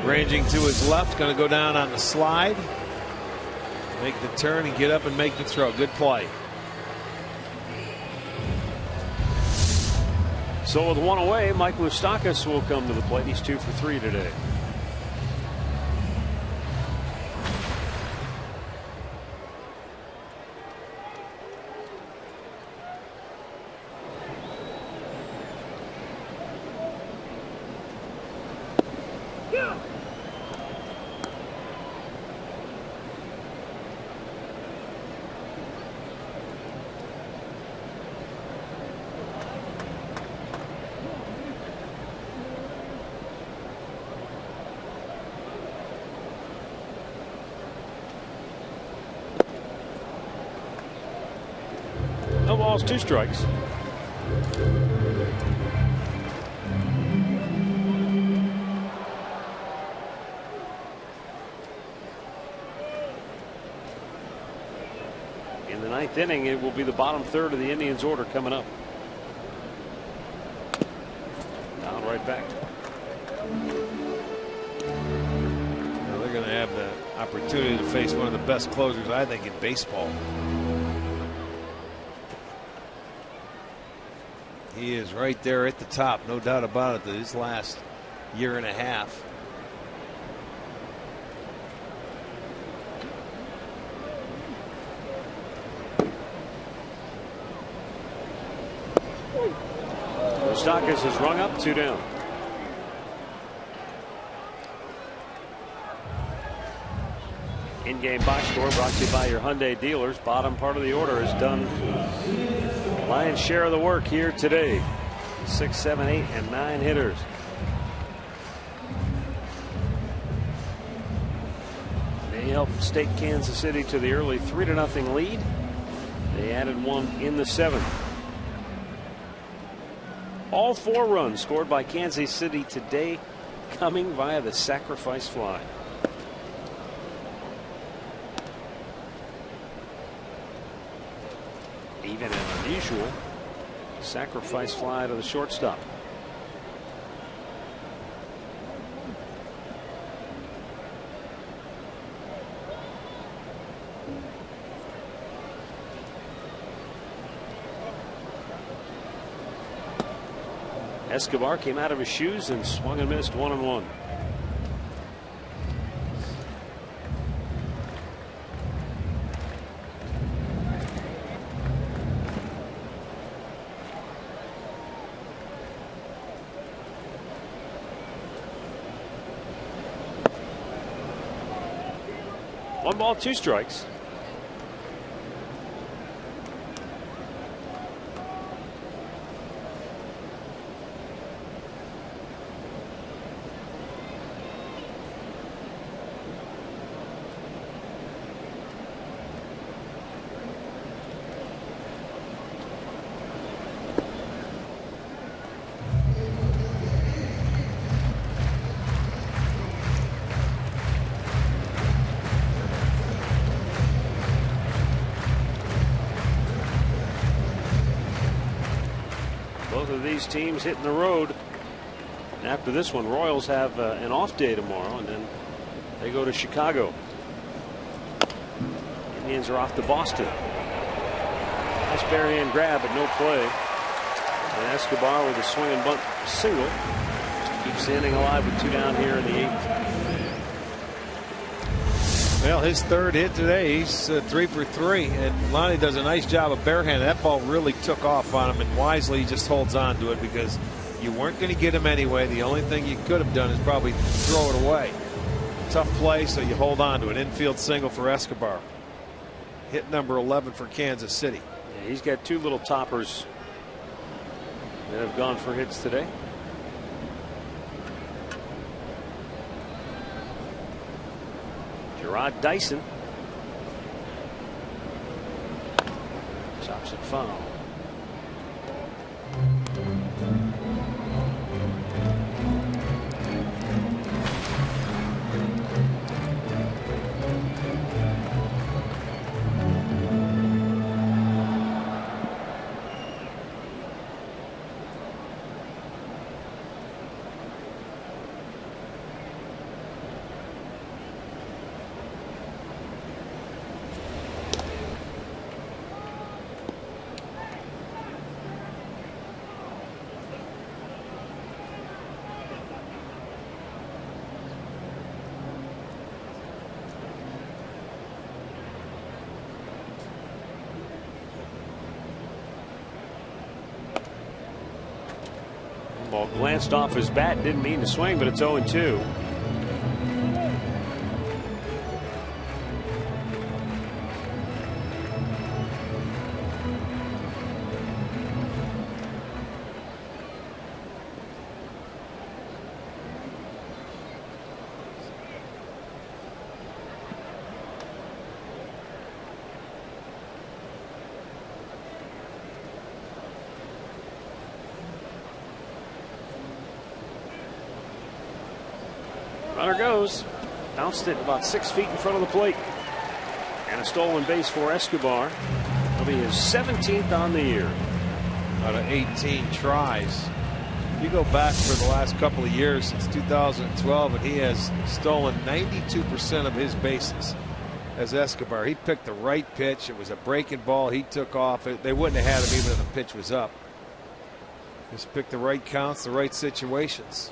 S4: Ranging to his left, going to go down on the slide, make the turn and get up and make the throw. Good play.
S8: So with 1 away, Mike Moustakas will come to the plate. He's 2 for 3 today. No balls, 2 strikes. In the 9th inning, it will be the bottom 3rd of the Indians' order coming up. right back.
S4: They're going to have the opportunity to face one of the best closers, I think, in baseball. He is right there at the top, no doubt about it, this last year and a half.
S8: Moustakas is rung up, 2 down. In-game box score brought to you by your Hyundai dealers. Bottom part of the order has done lion's share of the work here today. 6, 7, 8, and 9 hitters. They helped stake Kansas City to the early 3-0 lead. They added one in the 7th. All 4 runs scored by Kansas City today coming via the sacrifice fly. Even an unusual sacrifice fly to the shortstop. Escobar came out of his shoes and swung and missed 1-1. One ball, 2 strikes. These teams hitting the road. And after this one, Royals have an off day tomorrow, and then they go to Chicago. Indians are off to Boston. Nice barehand grab, but no play. And Escobar with a swing and bunt single keeps the inning alive with 2 down here in the 8th.
S4: Well, his 3rd hit today. He's 3 for 3, and Lonnie does a nice job of barehand. That ball really took off on him, and wisely he just holds on to it because you weren't going to get him anyway. The only thing you could have done is probably throw it away. Tough play, so you hold on to an infield single for Escobar. Hit number 11 for Kansas City.
S8: Yeah, he's got 2 little toppers that have gone for hits today. Rod Dyson chops it foul. Ball glanced off his bat, didn't mean to swing, but it's 0-2. Runner goes. Bounced it about 6 feet in front of the plate. And a stolen base for Escobar. It'll be his 17th on the year.
S4: Out of 18 tries. You go back for the last couple of years since 2012, and he has stolen 92% of his bases as Escobar. He picked the right pitch. It was a breaking ball. He took off. They wouldn't have had him even if the pitch was up. Just picked the right counts, the right situations.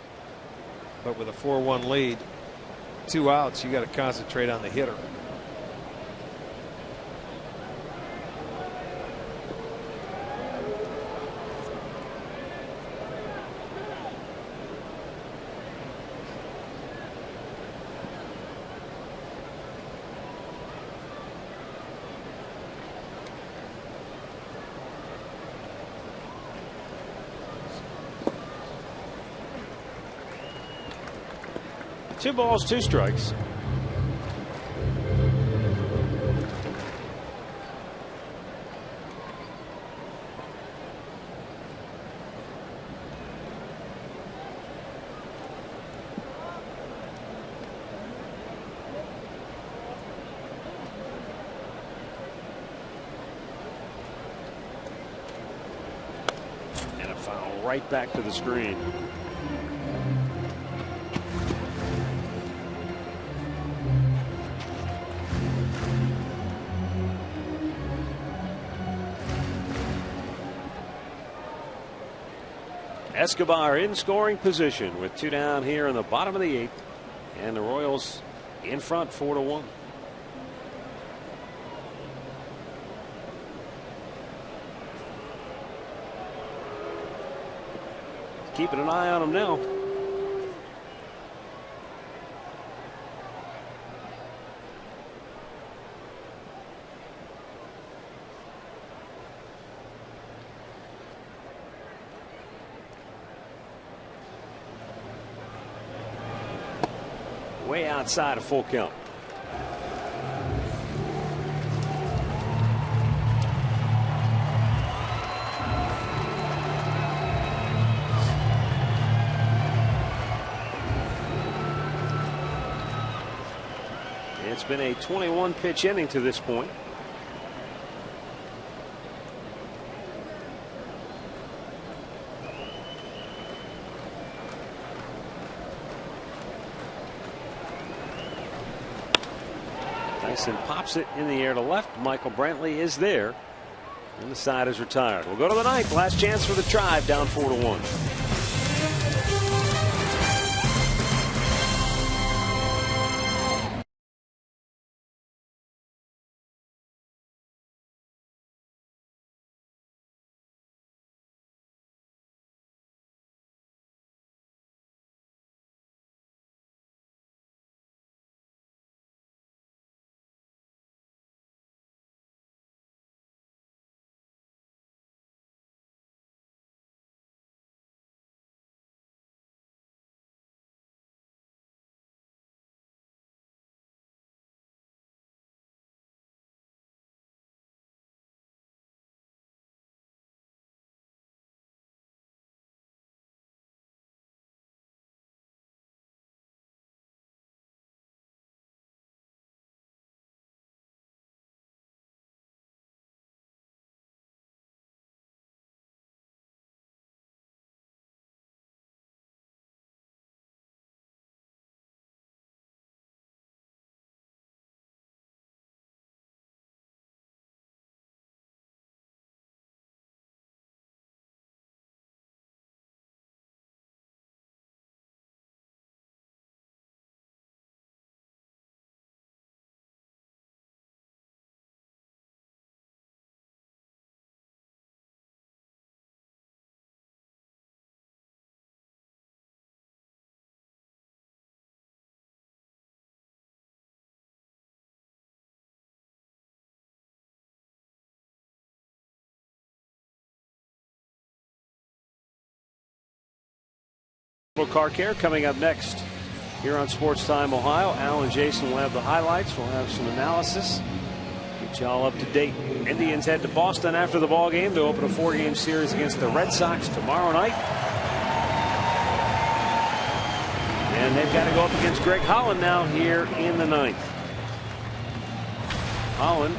S4: But with a 4-1 lead, 2 outs, you got to concentrate on the hitter.
S8: Two balls, 2 strikes. And a foul right back to the screen. Escobar in scoring position with 2 down here in the bottom of the 8th, and the Royals in front 4-1. Keeping an eye on him now. Way outside a full count. It's been a 21 pitch inning to this point. And pops it in the air to left. Michael Brantley is there, and the side is retired. We'll go to the 9th. Last chance for the Tribe, down 4-1. Car Care coming up next here on Sports Time Ohio. Al and Jason will have the highlights. We'll have some analysis. Get you all up to date. Indians head to Boston after the ball game to open a 4-game series against the Red Sox tomorrow night. And they've got to go up against Greg Holland now here in the 9th. Holland,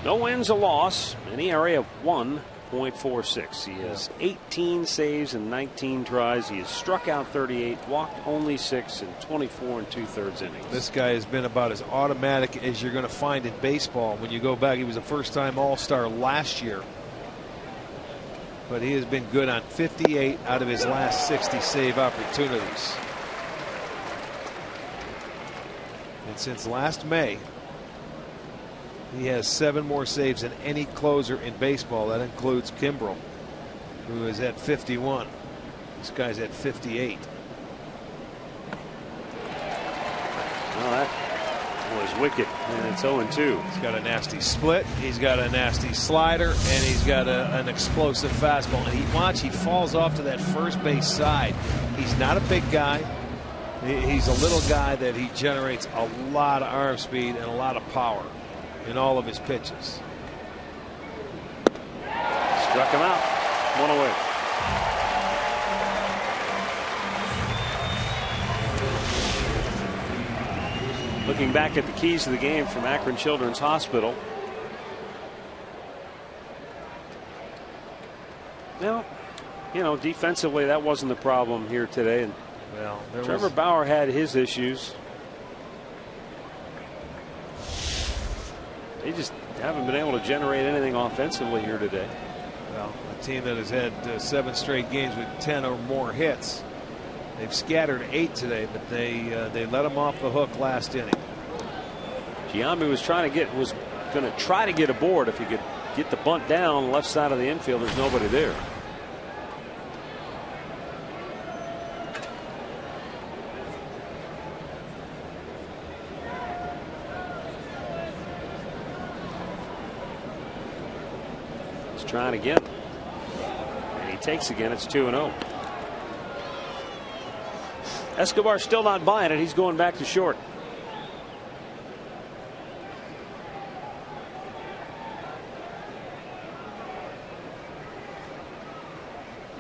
S8: no wins, a loss, an ERA of 1, .46. He has 18 saves and 19 tries. He has struck out 38, walked only 6 in 24 2/3 innings.
S4: This guy has been about as automatic as you're going to find in baseball. When you go back, he was a first-time All-Star last year. But he has been good on 58 out of his last 60 save opportunities. And since last May, he has 7 more saves than any closer in baseball. That includes Kimbrel, who is at 51. This guy's at 58.
S8: Well, that was wicked, and it's 0-2.
S4: He's got a nasty split. He's got a nasty slider, and he's got an explosive fastball. And he falls off to that first base side. He's not a big guy. He's a little guy that he generates a lot of arm speed and a lot of power in all of his pitches.
S8: Struck him out. 1 away. Looking back at the keys to the game from Akron Children's Hospital. Now, you know, defensively that wasn't the problem here today. And
S4: well,
S8: Trevor Bauer had his issues. They just haven't been able to generate anything offensively here today.
S4: Well, a team that has had 7 straight games with 10 or more hits. They've scattered 8 today, but they let him off the hook last inning.
S8: Giambi was going to try to get aboard if he could get the bunt down left side of the infield. There's nobody there. He's trying again, and he takes again. It's 2-0. Escobar still not buying it. He's going back to short.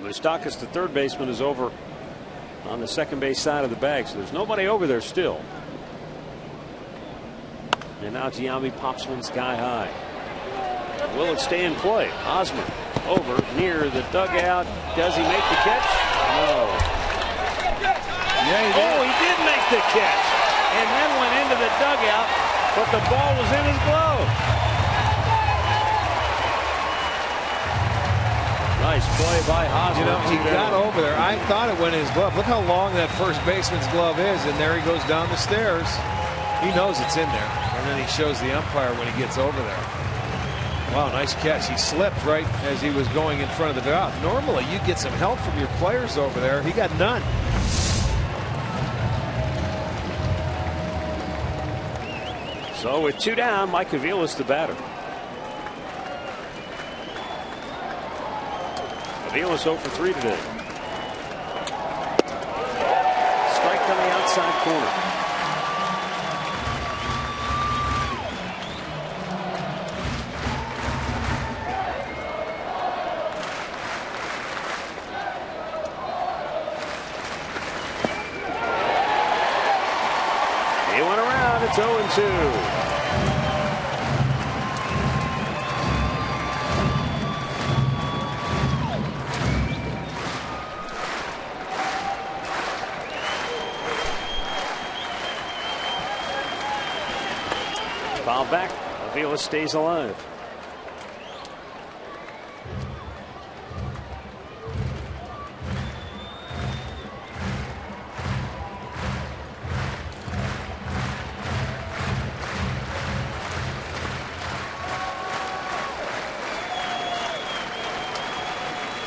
S8: Moustakas, the third baseman, is over on the second base side of the bag, so there's nobody over there still. And now Giambi pops one sky high. Will it stay in play? Hosmer over near the dugout. Does he make the catch? No.
S4: Yeah,
S8: he did make the catch, and then went into the dugout, but the ball was in his glove. Nice play by Hosmer.
S4: You know, he got over there. I thought it went in his glove. Look how long that first baseman's glove is, and there he goes down the stairs. He knows it's in there, and then he shows the umpire when he gets over there. Wow, nice catch. He slipped right as he was going in front of the dugout. Normally, you get some help from your players over there. He got none.
S8: So with 2 down, Mike Aviles the batter. Aviles 0 for 3 today. Strike on the outside corner. He went around. It's 0-2. Foul back. Aviles stays alive.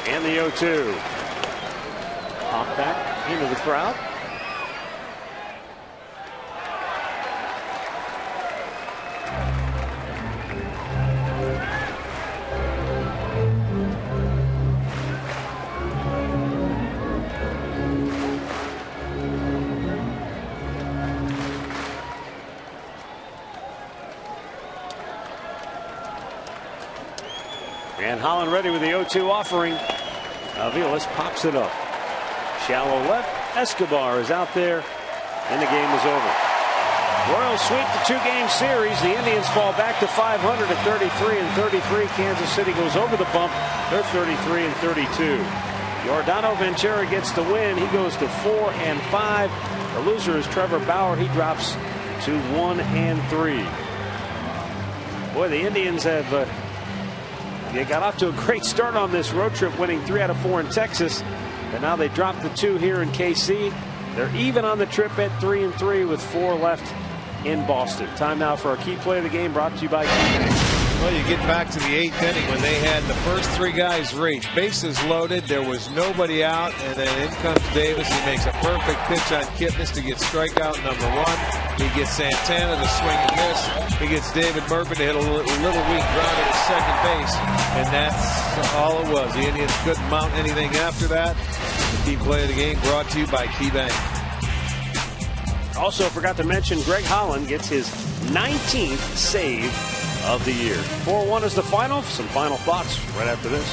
S8: And the 0-2. Pop back into the crowd. And Holland ready with the 0-2 offering. Aviles pops it up. Shallow left. Escobar is out there, and the game is over. Royals sweep the two-game series. The Indians fall back to 500 at 33-33. Kansas City goes over the bump. They're 33-32. Yordano Ventura gets the win. He goes to 4-5. The loser is Trevor Bauer. He drops to 1-3. Boy, the Indians have they got off to a great start on this road trip, winning 3 out of 4 in Texas, and now they dropped the 2 here in KC. They're even on the trip at 3-3 with 4 left in Boston. Time now for our key play of the game, brought to you by KeyBank.
S4: Well, you get back to the 8th inning when they had the first 3 guys reach. Bases loaded. There was nobody out. And then in comes Davis. He makes a perfect pitch on Kipnis to get strikeout number 1. He gets Santana to swing and miss. He gets David Murphy to hit a little weak ground at second base. And that's all it was. The Indians couldn't mount anything after that. The key play of the game brought to you by KeyBank.
S8: Also forgot to mention Greg Holland gets his 19th save of the year. 4-1 is the final. Some final thoughts right after this.